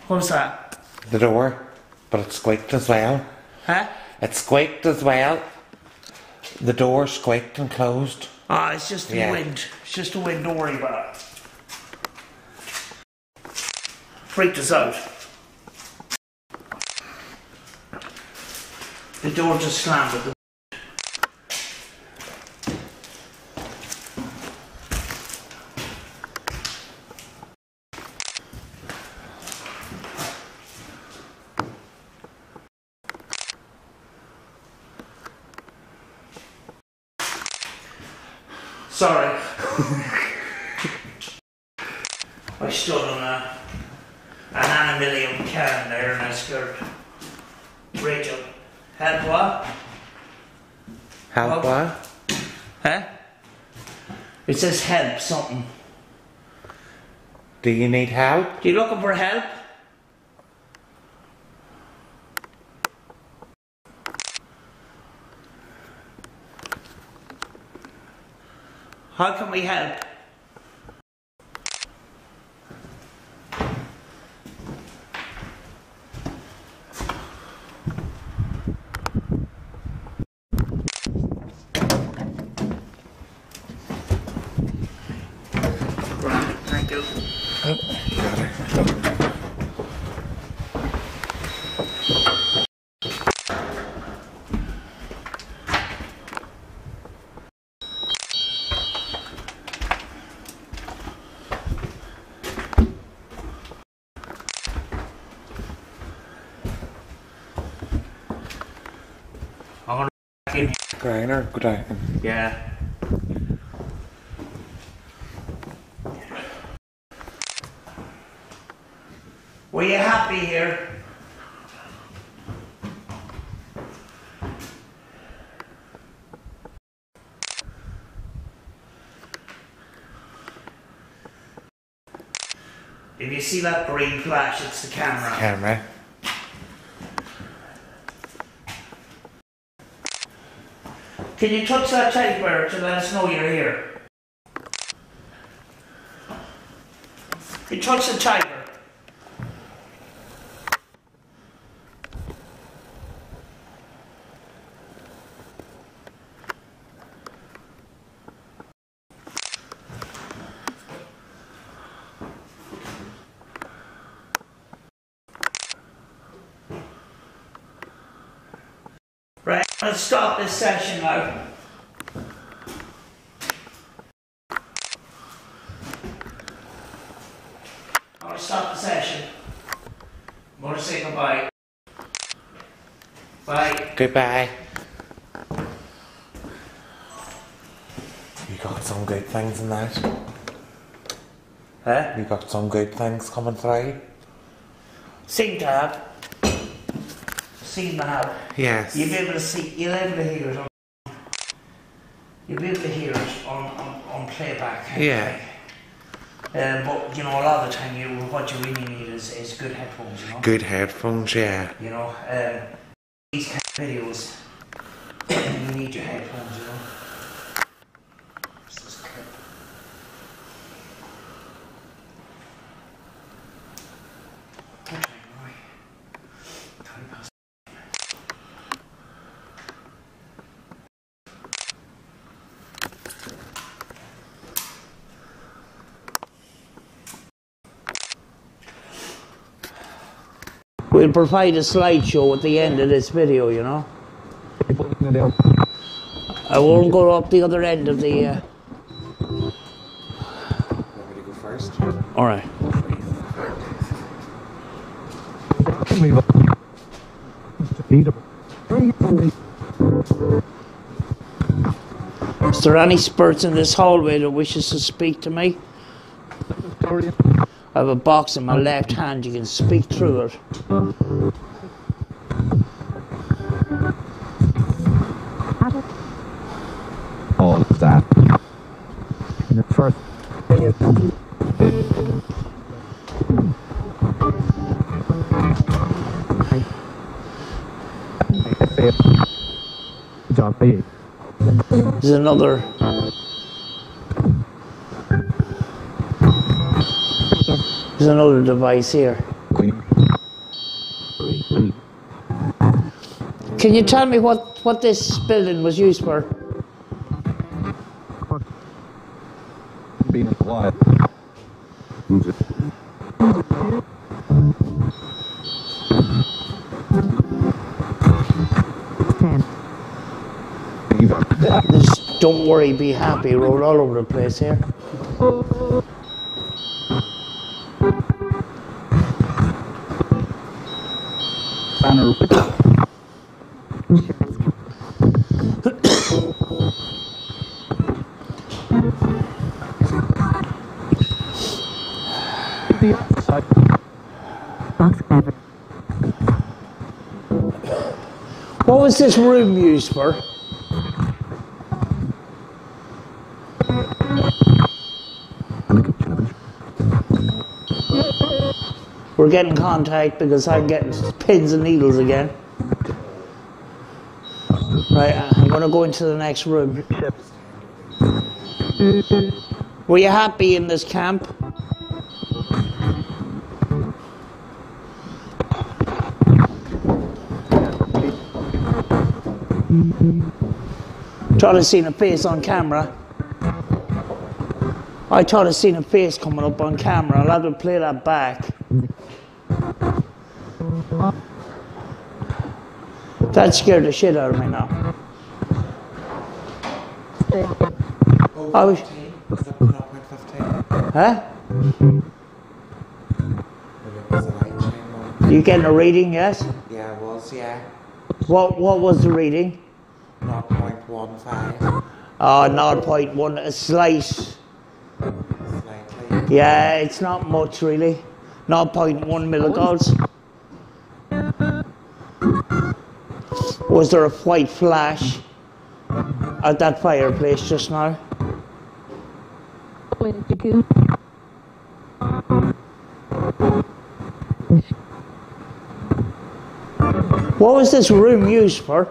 What's that? The door, but it squeaked as well. Huh? It squeaked as well. The door squeaked and closed. Ah, it's just the Yeah. wind. It's just the wind, don't worry about it. Freaked us out. The door just slammed at the... Sorry. I stood on an animalium can there and I scared Rachel. Help what? Help what? Huh? It says help something. Do you need help? You looking for help? How can we help? Right, thank you. I'm gonna back in here. Grinder, go down. Yeah. Were you happy here? If you see that green flash, it's the camera. Camera. Can you touch that typewriter to let us know you're here? You touch the typer. Let's stop this session now. I'm going to stop the session. I'm going to say goodbye. Bye. Goodbye. You got some good things in that. Huh? You got some good things coming through. Seem to have. Seem to have. Yes. You'll be able to see, you'll be able to hear it on, you'll be able to hear it on playback. Yeah. But you know, a lot of the time, what you really need is good headphones. You know. Good headphones, yeah. You know, these kind of videos, you need your headphones. You know. This is clip. What time are we? 20 past. We'll provide a slideshow at the end of this video, you know. I won't go up the other end of the... You want me to go first? Alright. Is there any spirits in this hallway that wishes to speak to me? I have a box in my left hand, you can speak through it. All of that. In the first job big. There's another... There's another device here. Can you tell me what this building was used for? Being quiet. Just don't worry, be happy. Roll all over the place here. Banner. What was this room used for? We're getting contact because I'm getting pins and needles again. Right, I'm going to go into the next room. Were you happy in this camp? Thought I'd seen a face on camera. I thought I'd seen a face coming up on camera. I'll have to play that back. That scared the shit out of me now. I was... Huh? You getting a reading, yes? Yeah, it was, yeah. What was the reading? 0.15. Oh, 0.1, a slight. Slightly. Yeah, it's not much really. 0.1 milligauss. Was there a white flash at that fireplace just now? What was this room used for?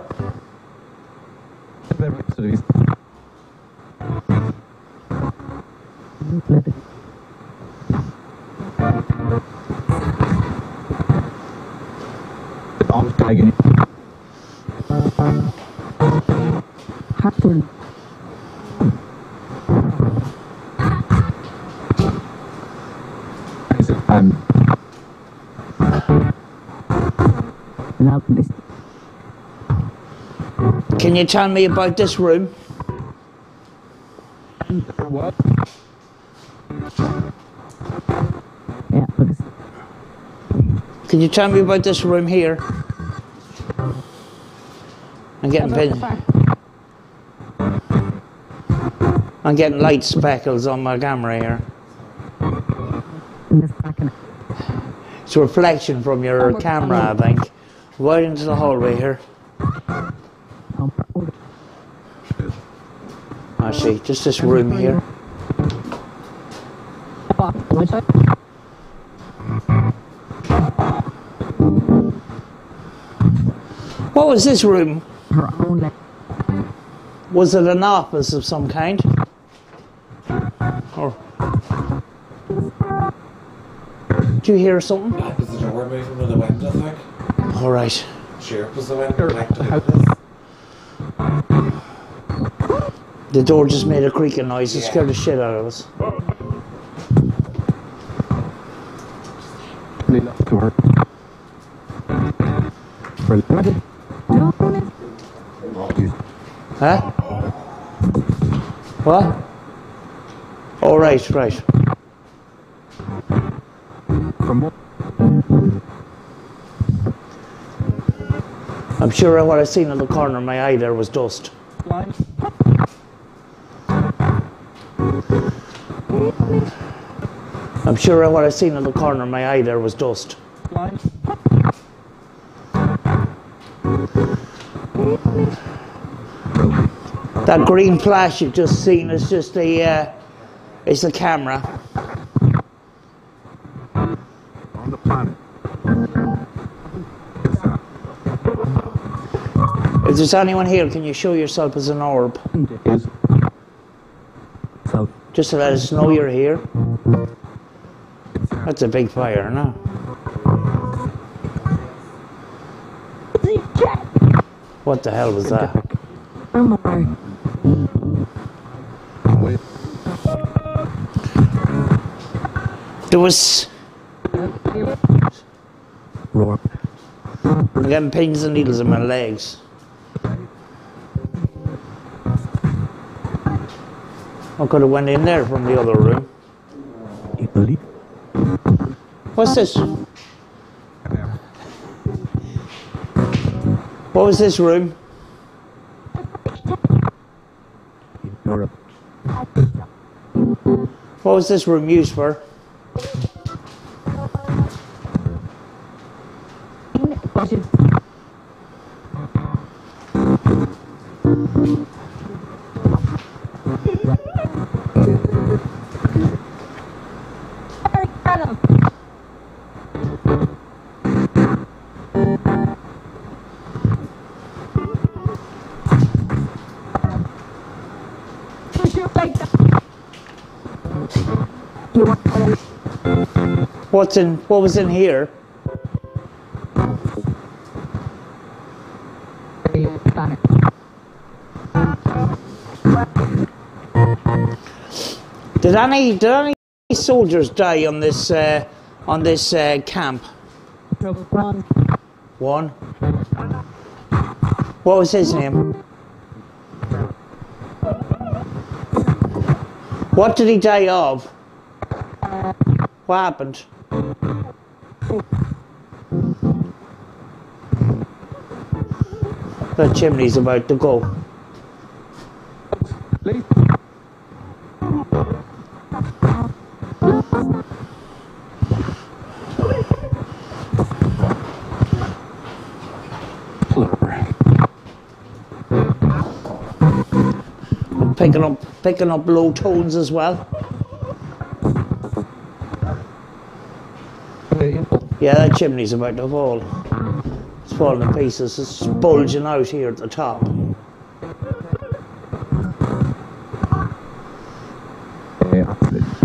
Can you tell me about this room? What? Can you tell me about this room here? I'm getting light speckles on my camera here. It's a reflection from your camera, I think. Right into the hallway here. I see, just this room here. What was this room? Was it an office of some kind? Or do you hear something? That was the door moving with the wind, I think. All right. Sure, it was the wind. The door just made a creaking noise. It scared the shit out of us. Huh? What? Oh, right, right. I'm sure what I seen in the corner of my eye there was dust. I'm sure what I seen in the corner of my eye there was dust. That green flash you've just seen is just the it's the camera. On the planet. If there's anyone here, can you show yourself as an orb? Just to let us know you're here. That's a big fire, no? What the hell was that? There was... I'm getting pins and needles in my legs. I could have went in there from the other room. What's this? What was this room? What was this room used for? What was in here? Did any soldiers die on this camp? One. What was his name? What did he die of? What happened? The chimney's about to go. I'm picking up low tones as well. Yeah, that chimney's about to fall. It's falling to pieces. It's bulging out here at the top.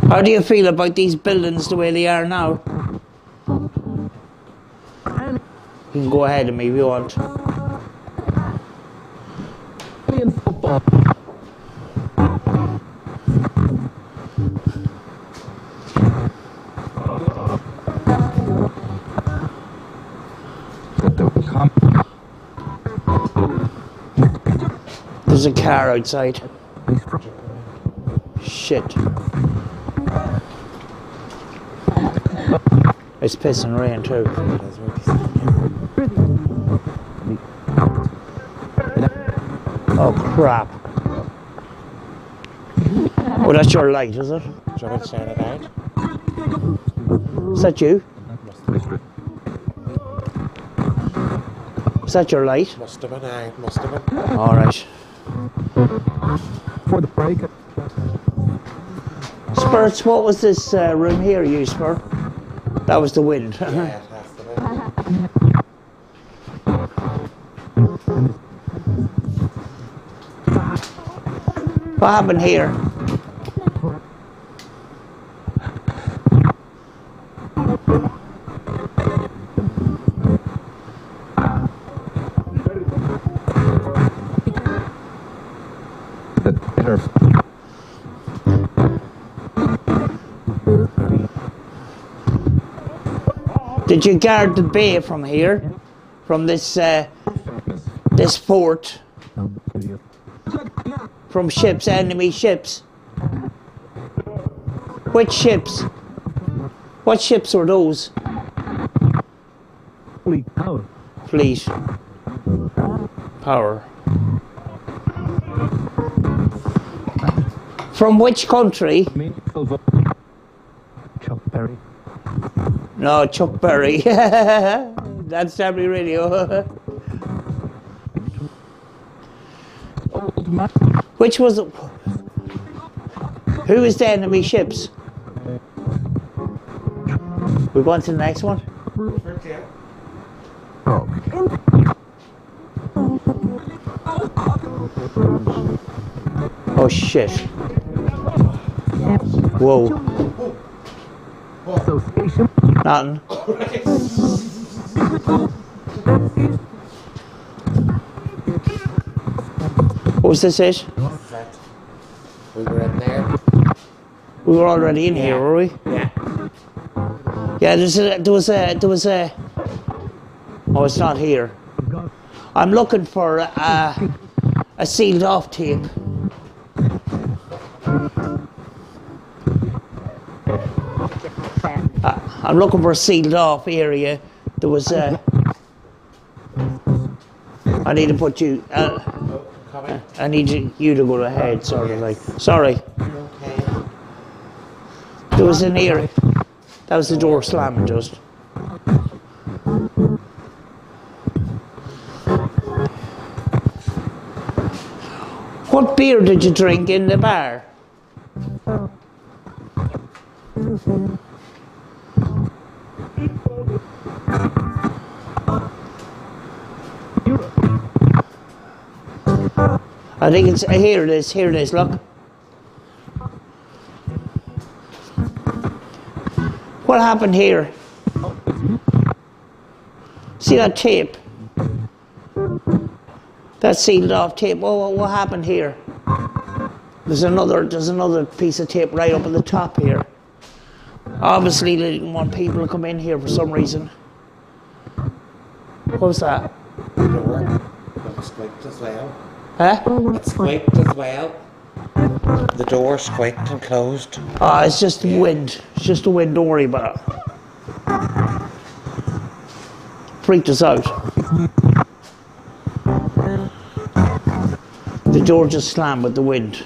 How do you feel about these buildings the way they are now? You can go ahead of me if you want. There's a car outside. Shit. It's pissing rain too. Oh crap. Oh, that's your light, is it? Do you want me to shine it out? Is that you? Is that your light? Must have been, aye, must have been. Alright. For the break. Spurts, what was this room here used for? That was the wind. Yeah, it has to What happened here? Did you guard the bay from here? From this this fort? From ships, enemy ships? Which ships? What ships were those? Fleet power. Fleet. Power. From which country? Chuck Berry. No, Chuck Berry. That's Derby Radio. Which was it? Who is the enemy ships? We're going to the next one? Oh shit. Whoa. Nothing. What was this it? We were in there. We were already in here, were we? Yeah. Yeah, there was a. Oh, it's not here. I'm looking for a sealed off tape. I'm looking for a sealed off area. There was a. I need to put you. I need you to go ahead, sort of like. Sorry. Okay. There was an area. That was the door slamming just. What beer did you drink in the bar? I think it's here it is, look. What happened here? See that tape? That sealed off tape. What happened here? There's another piece of tape right up at the top here. Obviously they didn't want people to come in here for some reason. What was that? The door. It squeaked as well. Huh? It squeaked as well. The door squeaked and closed. Ah, it's just the wind. It's just the wind, don't worry about it. Freaked us out. The door just slammed with the wind.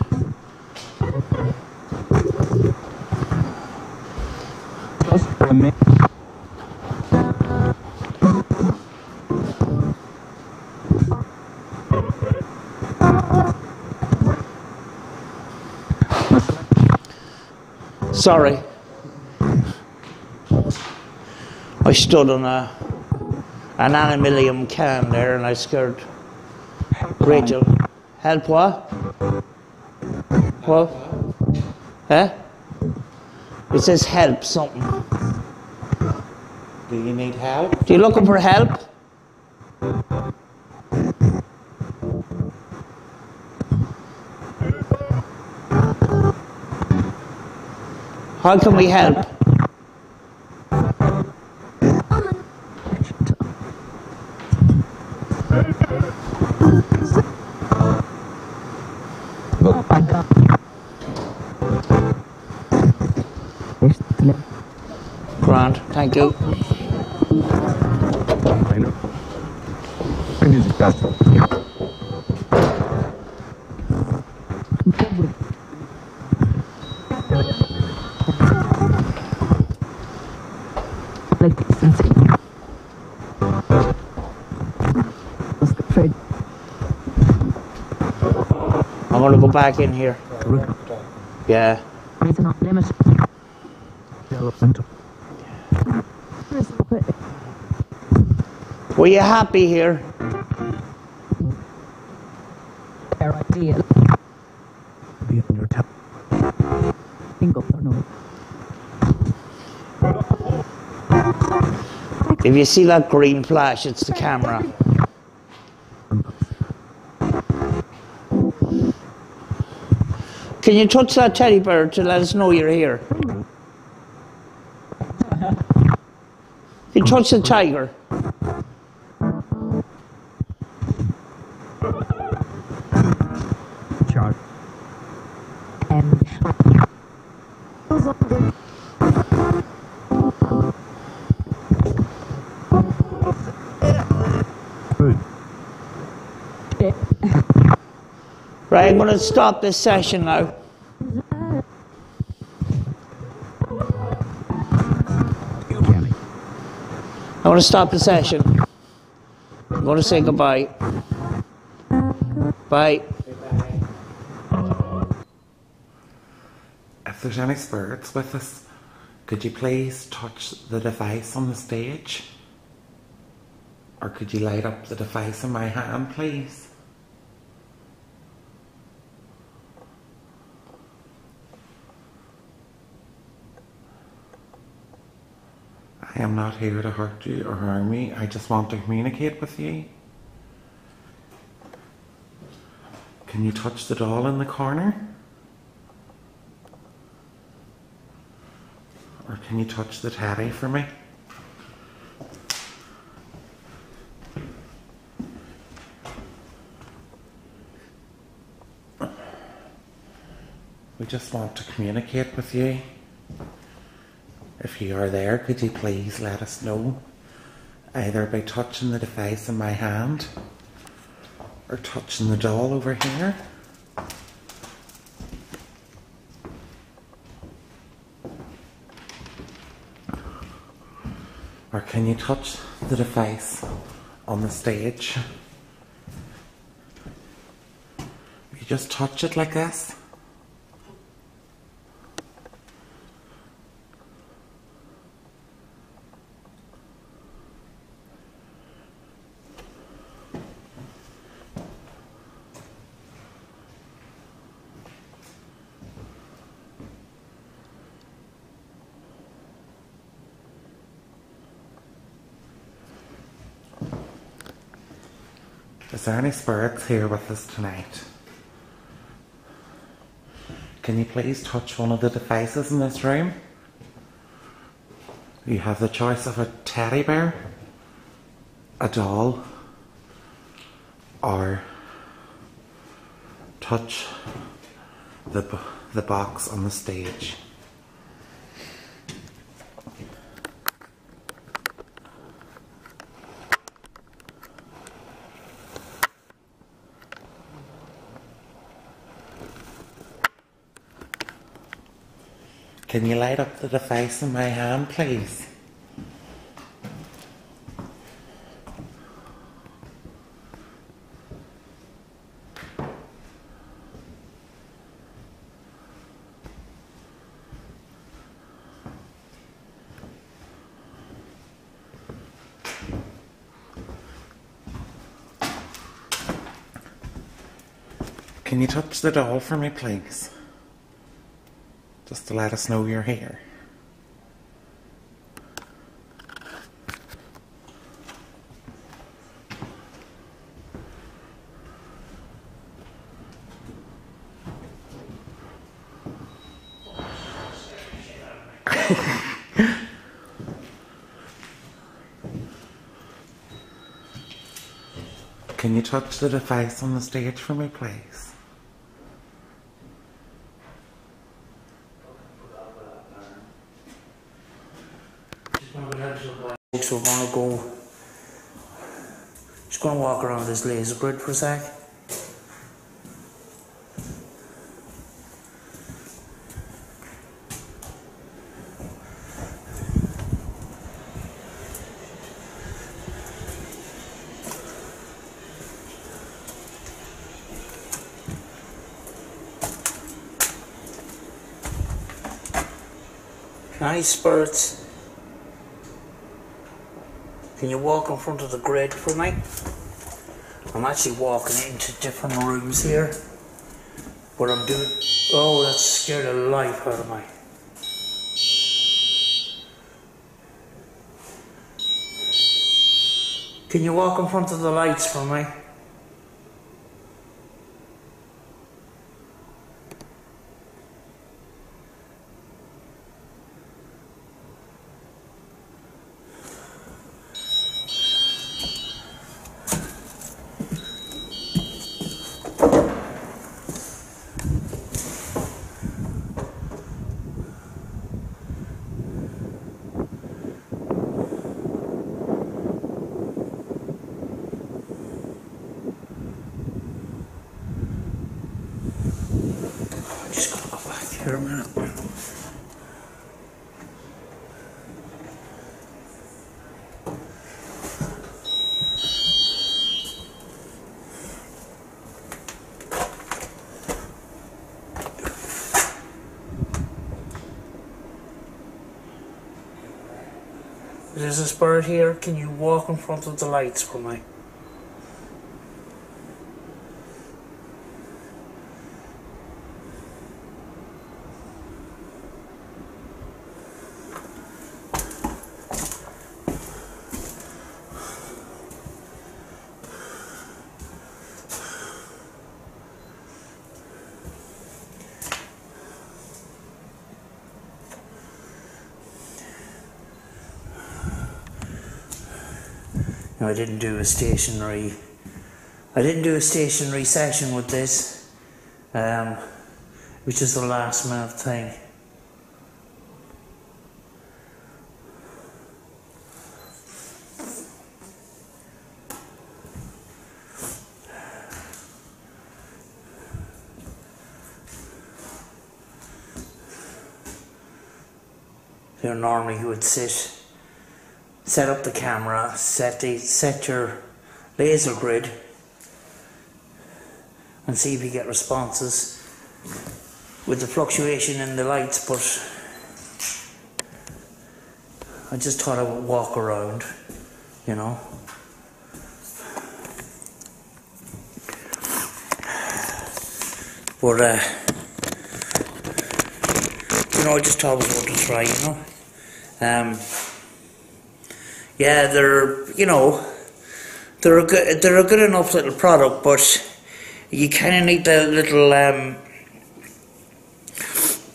Sorry. I stood on an aluminium can there and I scared Rachel. Help what? What? Huh? It says help something. Do you need help? Do you looking for help? How can we help? Grant, thank you. I'm gonna go back in here. Yeah. Were you happy here? If you see that green flash, it's the camera. Can you touch that teddy bear to let us know you're here? Can you touch the tiger? Right, I'm going to stop this session now. I want to stop the session. I'm going to say goodbye. Bye. If there's any spirits with us, could you please touch the device on the stage? Or could you light up the device in my hand, please? I am not here to hurt you or harm me. I just want to communicate with you. Can you touch the doll in the corner? Or can you touch the teddy for me? We just want to communicate with you. If you are there, could you please let us know, either by touching the device in my hand or touching the doll over here. Or can you touch the device on the stage? You just touch it like this. Is there any spirits here with us tonight? Can you please touch one of the devices in this room? You have the choice of a teddy bear, a doll, or touch the box on the stage. Can you light up the device in my hand, please? Can you touch the doll for me, please? Just to let us know you're here. Can you touch the device on the stage for me, please? Folks, we're gonna go. Just gonna walk around this laser grid for a sec. Nice spirits. Can you walk in front of the grid for me? I'm actually walking into different rooms here. But I'm doing... Oh, that scared the life out of me. Can you walk in front of the lights for me? Just gonna go back here a minute. There's a spirit here. Can you walk in front of the lights for me? No, I didn't do a stationary session with this. Which is the last minute thing. Here normally you would set up the camera, set your laser grid and see if you get responses with the fluctuation in the lights, but I just thought I would walk around, you know. But you know, I just thought it was worth a try, you know. Yeah, they're a good enough little product, but you kind of need the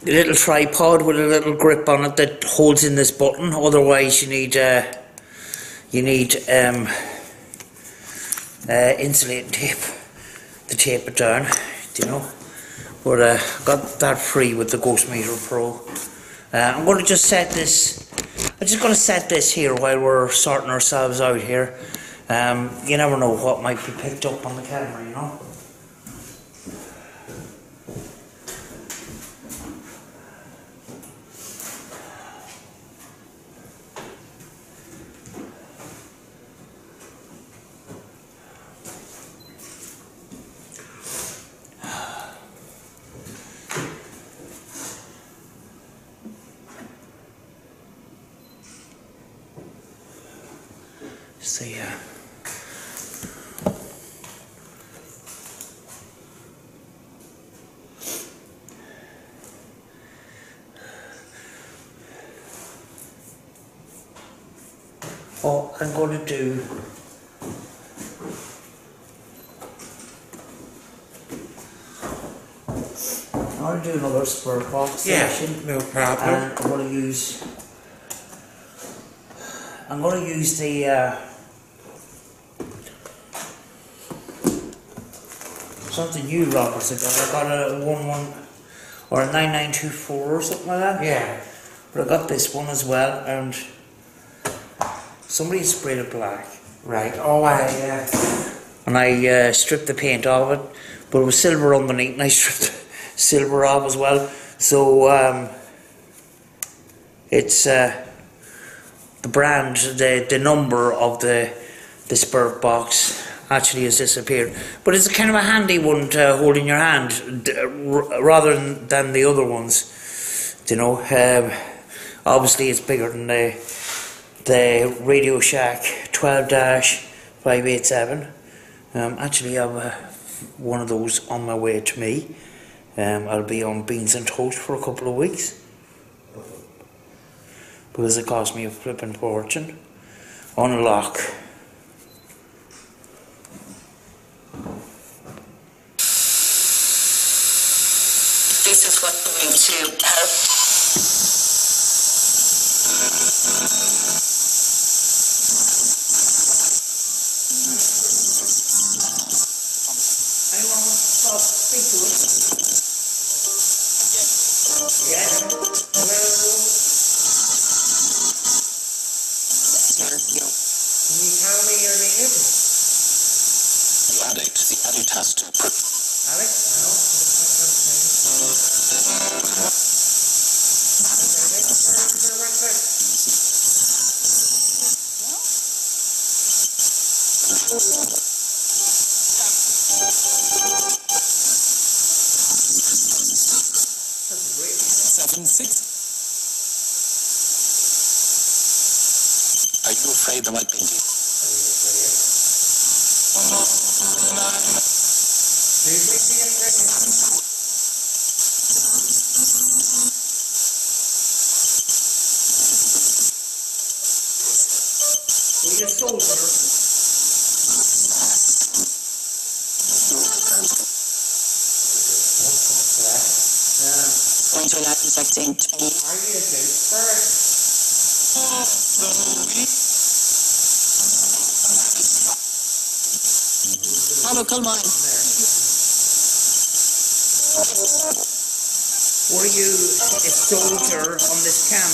little tripod with a little grip on it that holds in this button. Otherwise, you need insulating tape to tape it down, you know. But I got that free with the Ghost Meter Pro. I'm going to just set this. I'm just going to set this here while we're sorting ourselves out here. You never know what might be picked up on the camera, you know. See ya. Oh, I'm going to do another spirit box session. No problem. And I'm going to use the something new Roberts I got a 11 or a 9924 or something like that. Yeah. But I got this one as well, and Somebody sprayed it black. Right, oh yeah. And I stripped the paint off it, but it was silver underneath, and I stripped the silver off as well. So it's the brand, the number of the spirit box actually has disappeared. But it's a kind of a handy one to hold in your hand, rather than the other ones. You know, obviously it's bigger than the Radio Shack 12-587. Actually, I have one of those on my way to me. I'll be on beans and toast for a couple of weeks because it cost me a flipping fortune. Unlock. This is what's going to help. Anyone wants to stop, speak to us? Yeah. Hello. Can you tell me your name? The addict has to Alex? No. That's great. 7-6. Are you afraid there might be? Well, you're soldier. Going to allow detecting to be. Are you a good spirit? Local mine. Were you a soldier on this camp?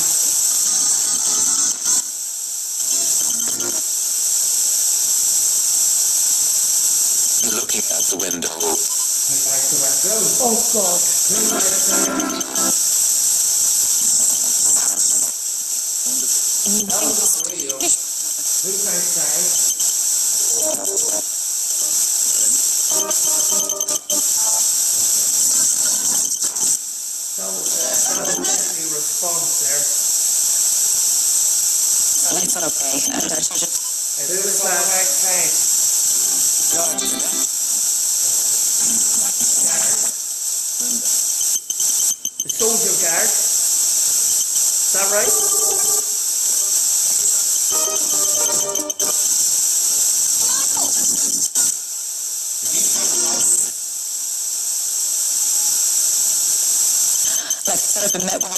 Looking out the window. Oh God. Who's outside? That was definitely a response there. Lights are okay. And I told you. Who's outside? The soldier guard. Is that right? Like I said, I've been met with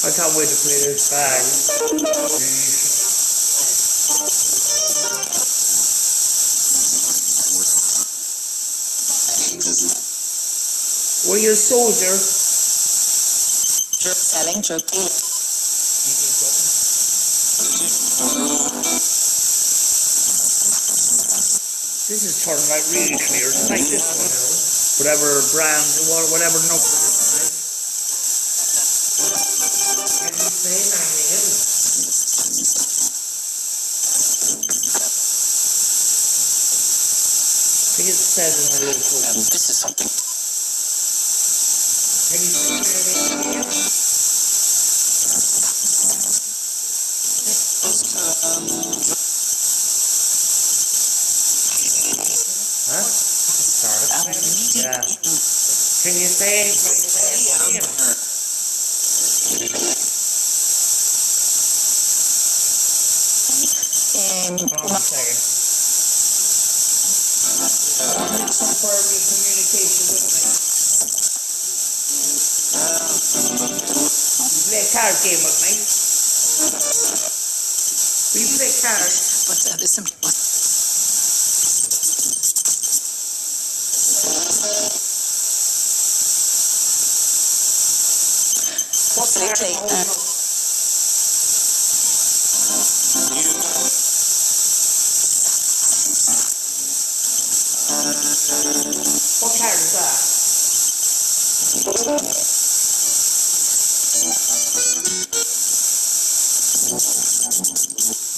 I can't wait to play this back. Were you a soldier? drug selling, drug dealing. This is turning out really clear tonight, this one. Whatever brand, whatever number. Can you say my name? I think it says in the local. This is something. Can you say my name? Huh? Yeah. Can you say my name? Hold on a second. Confirm your communication with me. You play a card game with me? Will you play cards? But there's simply one. absolutely. What card is that?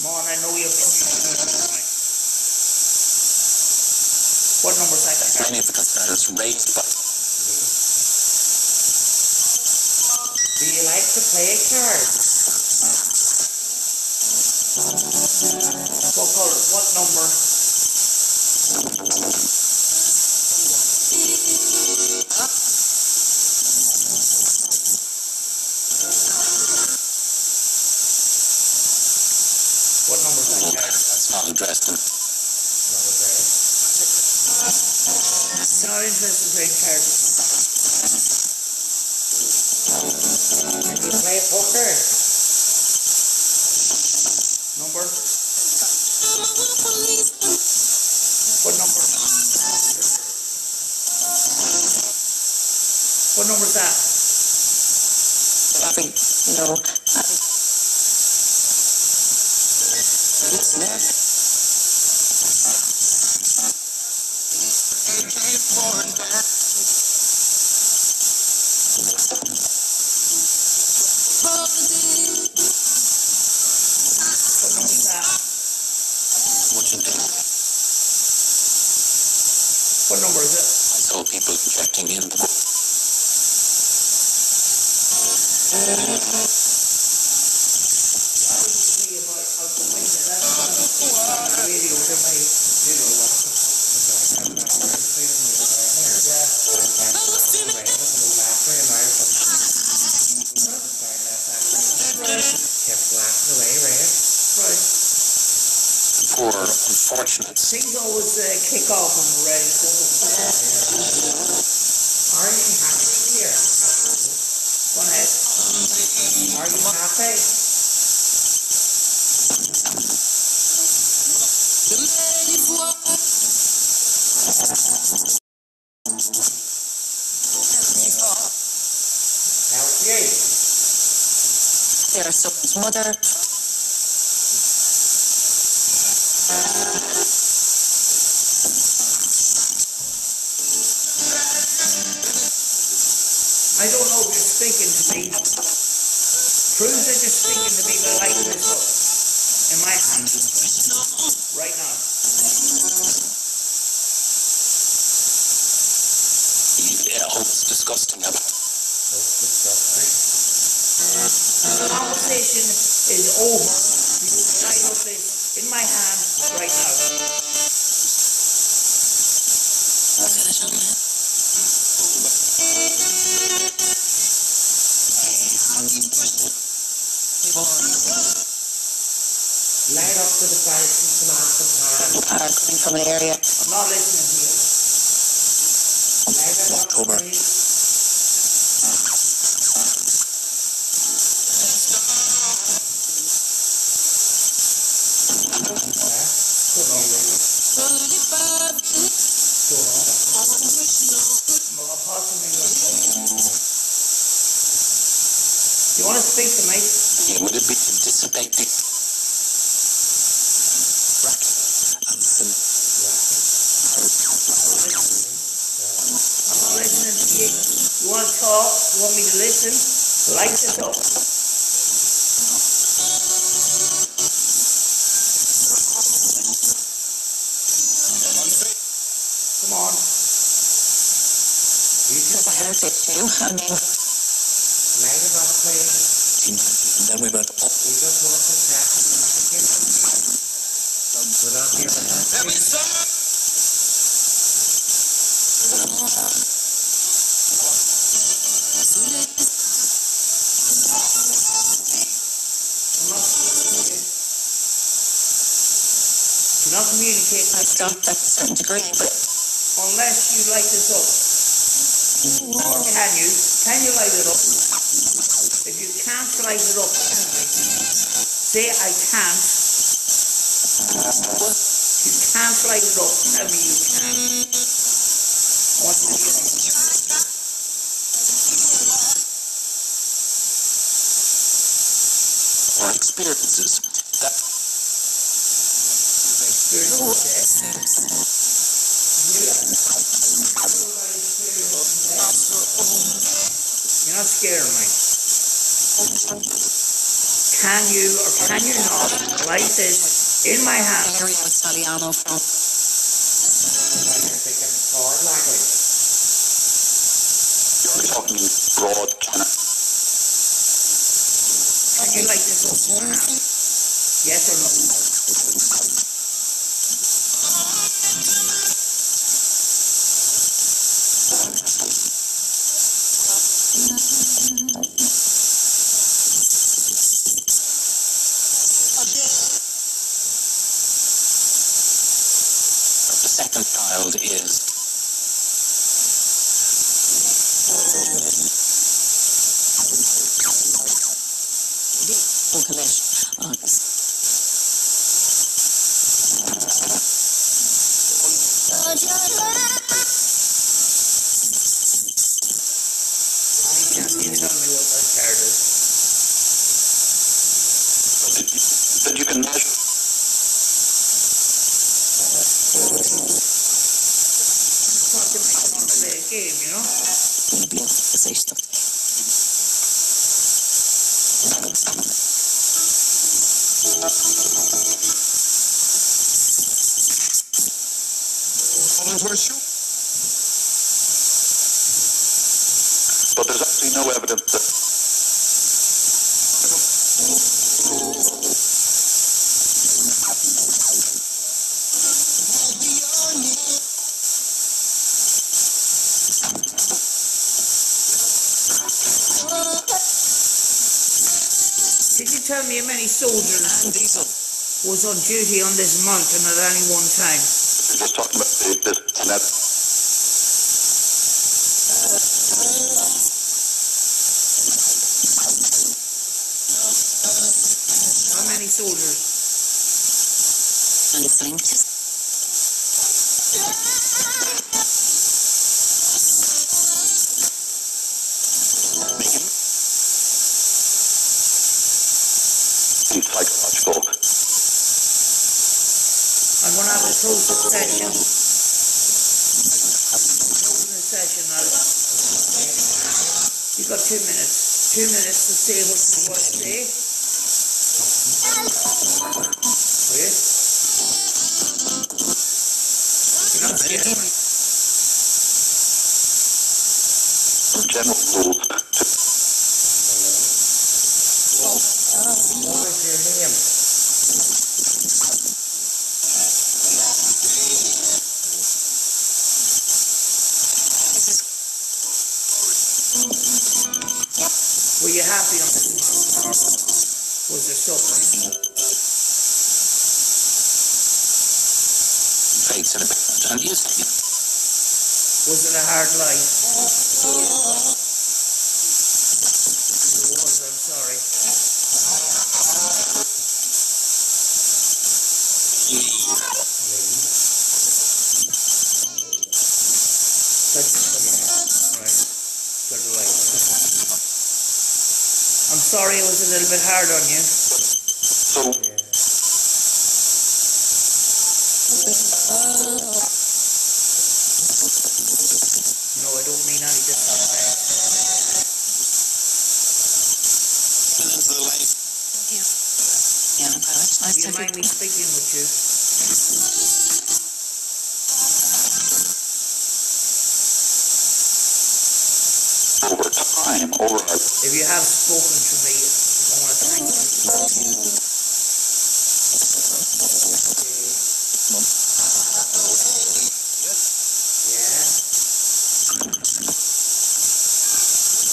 Come on, I know you're communicating. What number is that? Many of the conspirators raised by Do you like to play cards? What color? What number? What number is that card? that's not addressed in Not interested in playing cards. And you play poker? Number? What number? What number is that? Having, it's nerve. What number is that? much in depth. What number is it? I saw people injecting in the poor unfortunates. Things always kick off when we're ready to go. Are you happy here? Go ahead. Are you happy? Help you. There's someone's mother. I don't know if you're speaking to me. Prove that you're speaking to me by lighting this up in my hand right now. Almost disgusting. The conversation is over. You can light up this in my hand right now. Light up to the license and off the car. Are coming from an area. I'm not listening to you. Light it up, October. please. You want to speak to me? Yeah, would it be to dissipate the racket and sin? I'm not listening to you. You want to talk? You want me to listen? Light this up. Come on. You There's just a heritage too. I mean, light it up, please. And then we went up. We just want to tap we're not here for that. I'm not speaking to you. Do not communicate I've stopped at a certain degree, but unless you light this up. Or can you? Can you light it up? If you can't light it up, tell me. Say I can't. If you can't light it up, tell me you can. I want you to hear me. or experiences that You're not scared of me. Can you or can you not light this in my hand? area with Saliano from. you're talking broad kind of Can you light this up in my hand? Yes or no? the second child is You tell me what that card is. that you can measure. Thought you might want to play a game, you know? But there's actually no evidence that Did you tell me how many soldiers was on duty on this mountain at any one time? you're just talking about this and that. How many soldiers? And it's linked. Psychological. I'm going to have a closing session. Closing session now. You've got 2 minutes. 2 minutes to say what you want to say. Okay? You're not scared of me. General rules. What is your name? Were you happy on this mountain, or was there suffering? Fates and opinions. Was it a hard life? It was, I'm sorry. Right. Good right. I'm sorry it was a little bit hard on you. So, No, I don't mean any disrespect. Yeah, nice Do you to mind me speaking with you? over time, over our If you have spoken to me, I want to thank you. Yeah.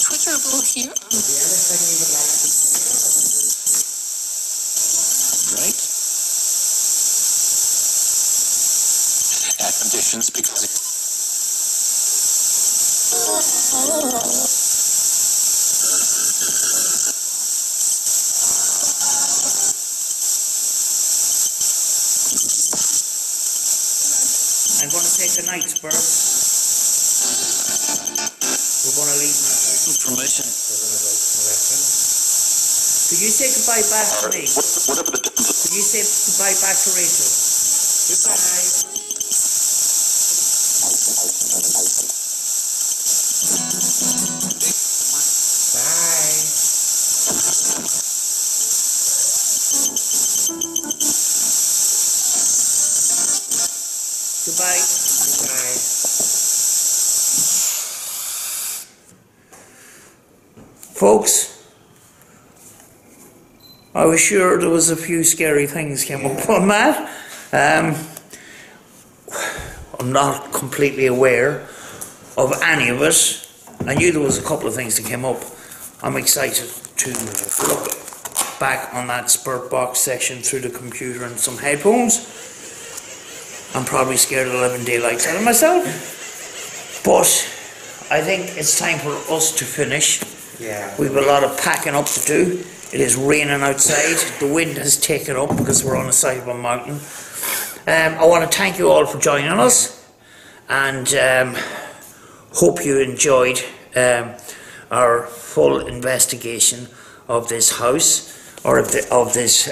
Twitterable here. Is there anything you would like to say? right conditions because it, I'm going to say goodnight, Spurs. We're going to leave now. permission. Could you say goodbye back to me? Whatever the difference Could you say goodbye back to Rachel? Goodbye. Bye. Folks, I was sure there was a few scary things came up on that. I'm not completely aware of any of it. I knew there was a couple of things that came up. I'm excited to look back on that Spirit Box session through the computer and some headphones. I'm probably scared of the living daylights out of myself. But I think it's time for us to finish. Yeah. We've a lot of packing up to do. It is raining outside. The wind has taken up because we're on the side of a mountain. I want to thank you all for joining us, and hope you enjoyed our full investigation of this house, or of this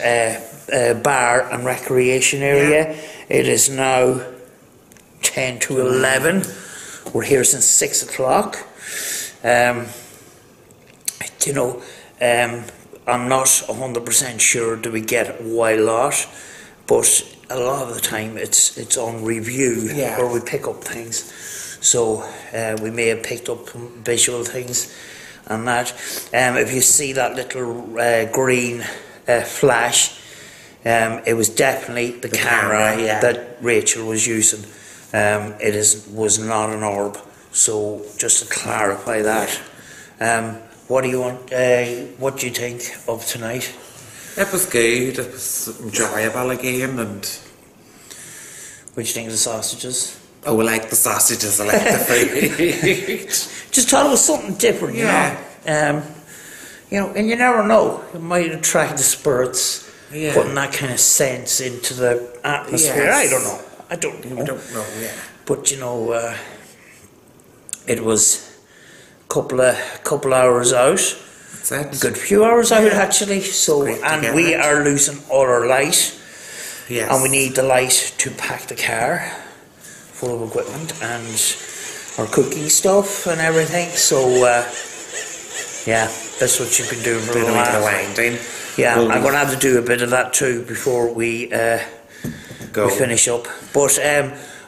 bar and recreation area. Yeah. It is now 10 to 11. We're here since 6 o'clock. You know, I'm not 100% sure do we get why lot, but a lot of the time it's on review, yeah, where we pick up things. So we may have picked up visual things and that. If you see that little green flash, it was definitely the camera yeah, that Rachel was using. It was not an orb. So just to clarify that. What do you want? What do you think of tonight? It was good. It was enjoyable again, and. What do you think of the sausages? Oh, I like the sausages. I like the food. Just thought it was something different, yeah. You know, and you never know. It might attract the spirits, yeah, putting that kind of sense into the atmosphere. Yes. I don't know. I don't know. Yeah. But you know, it was couple hours out. That's it. Good few hours out actually. So, and we are losing all our light. Yes. And we need the light to pack the car full of equipment and our cooking stuff and everything. So, yeah, that's what you've been doing for a while. Winding. Yeah, I'm going to have to do a bit of that too before we finish up. But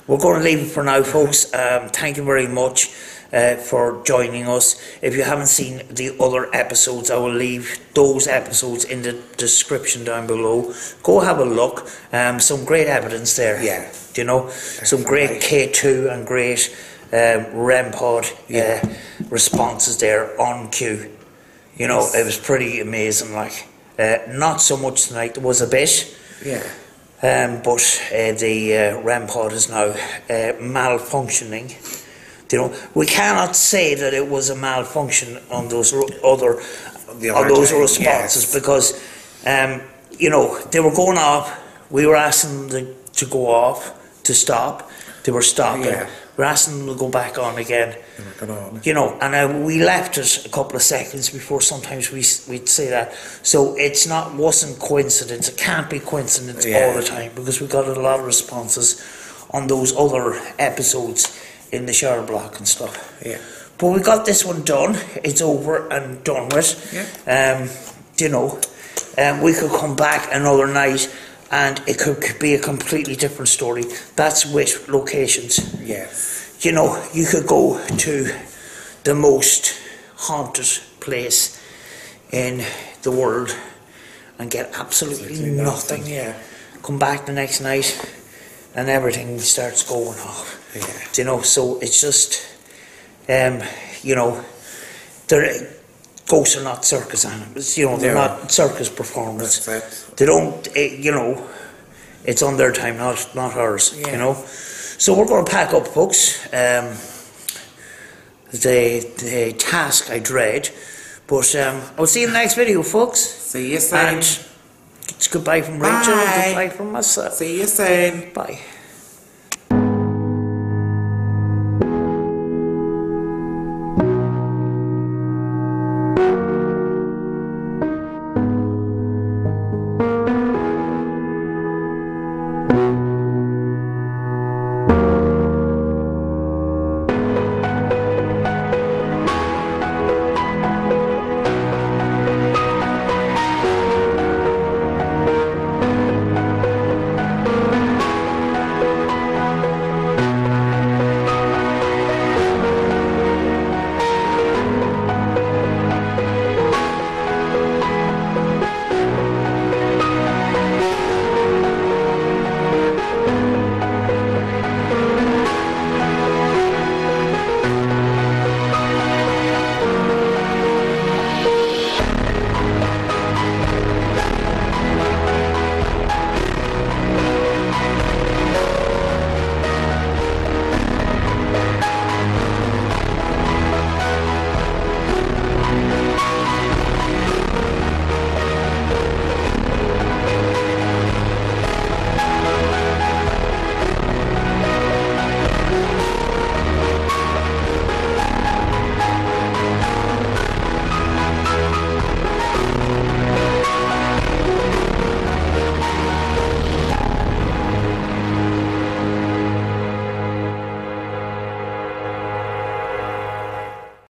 we're going to leave it for now, folks. Thank you very much for joining us. If you haven't seen the other episodes, I will leave those episodes in the description down below. Go have a look. Some great evidence there. Yeah. You know, some great K2 and great REM pod responses there on cue. You know, it was pretty amazing. Like, not so much tonight. There was a bit. Yeah. But the REM pod is now malfunctioning. You know, we cannot say that it was a malfunction on those other responses, because you know, they were going off. We were asking them to go off, to stop. They were stopping. Yeah. We're asking them to go back on again. You know, and we left it a couple of seconds before. Sometimes we'd say that. So it's wasn't coincidence. It can't be coincidence all the time, because we got a lot of responses on those other episodes in the shower block and stuff. Yeah. But we got this one done. It's over and done with. Yeah. You know, we could come back another night and it could be a completely different story. That's with locations. Yes. You know, you could go to the most haunted place in the world and get absolutely nothing. Yeah. Come back the next night and everything starts going off. Yeah. You know, so it's just, you know, ghosts are not circus animals. You know, they're not circus performers. That's it. They don't, you know, it's on their time, not ours. Yeah. You know, so we're going to pack up, folks. The task I dread, but I'll see you in the next video, folks. See you soon. And it's goodbye from Rachel. Bye. Goodbye from myself. See you soon. Bye.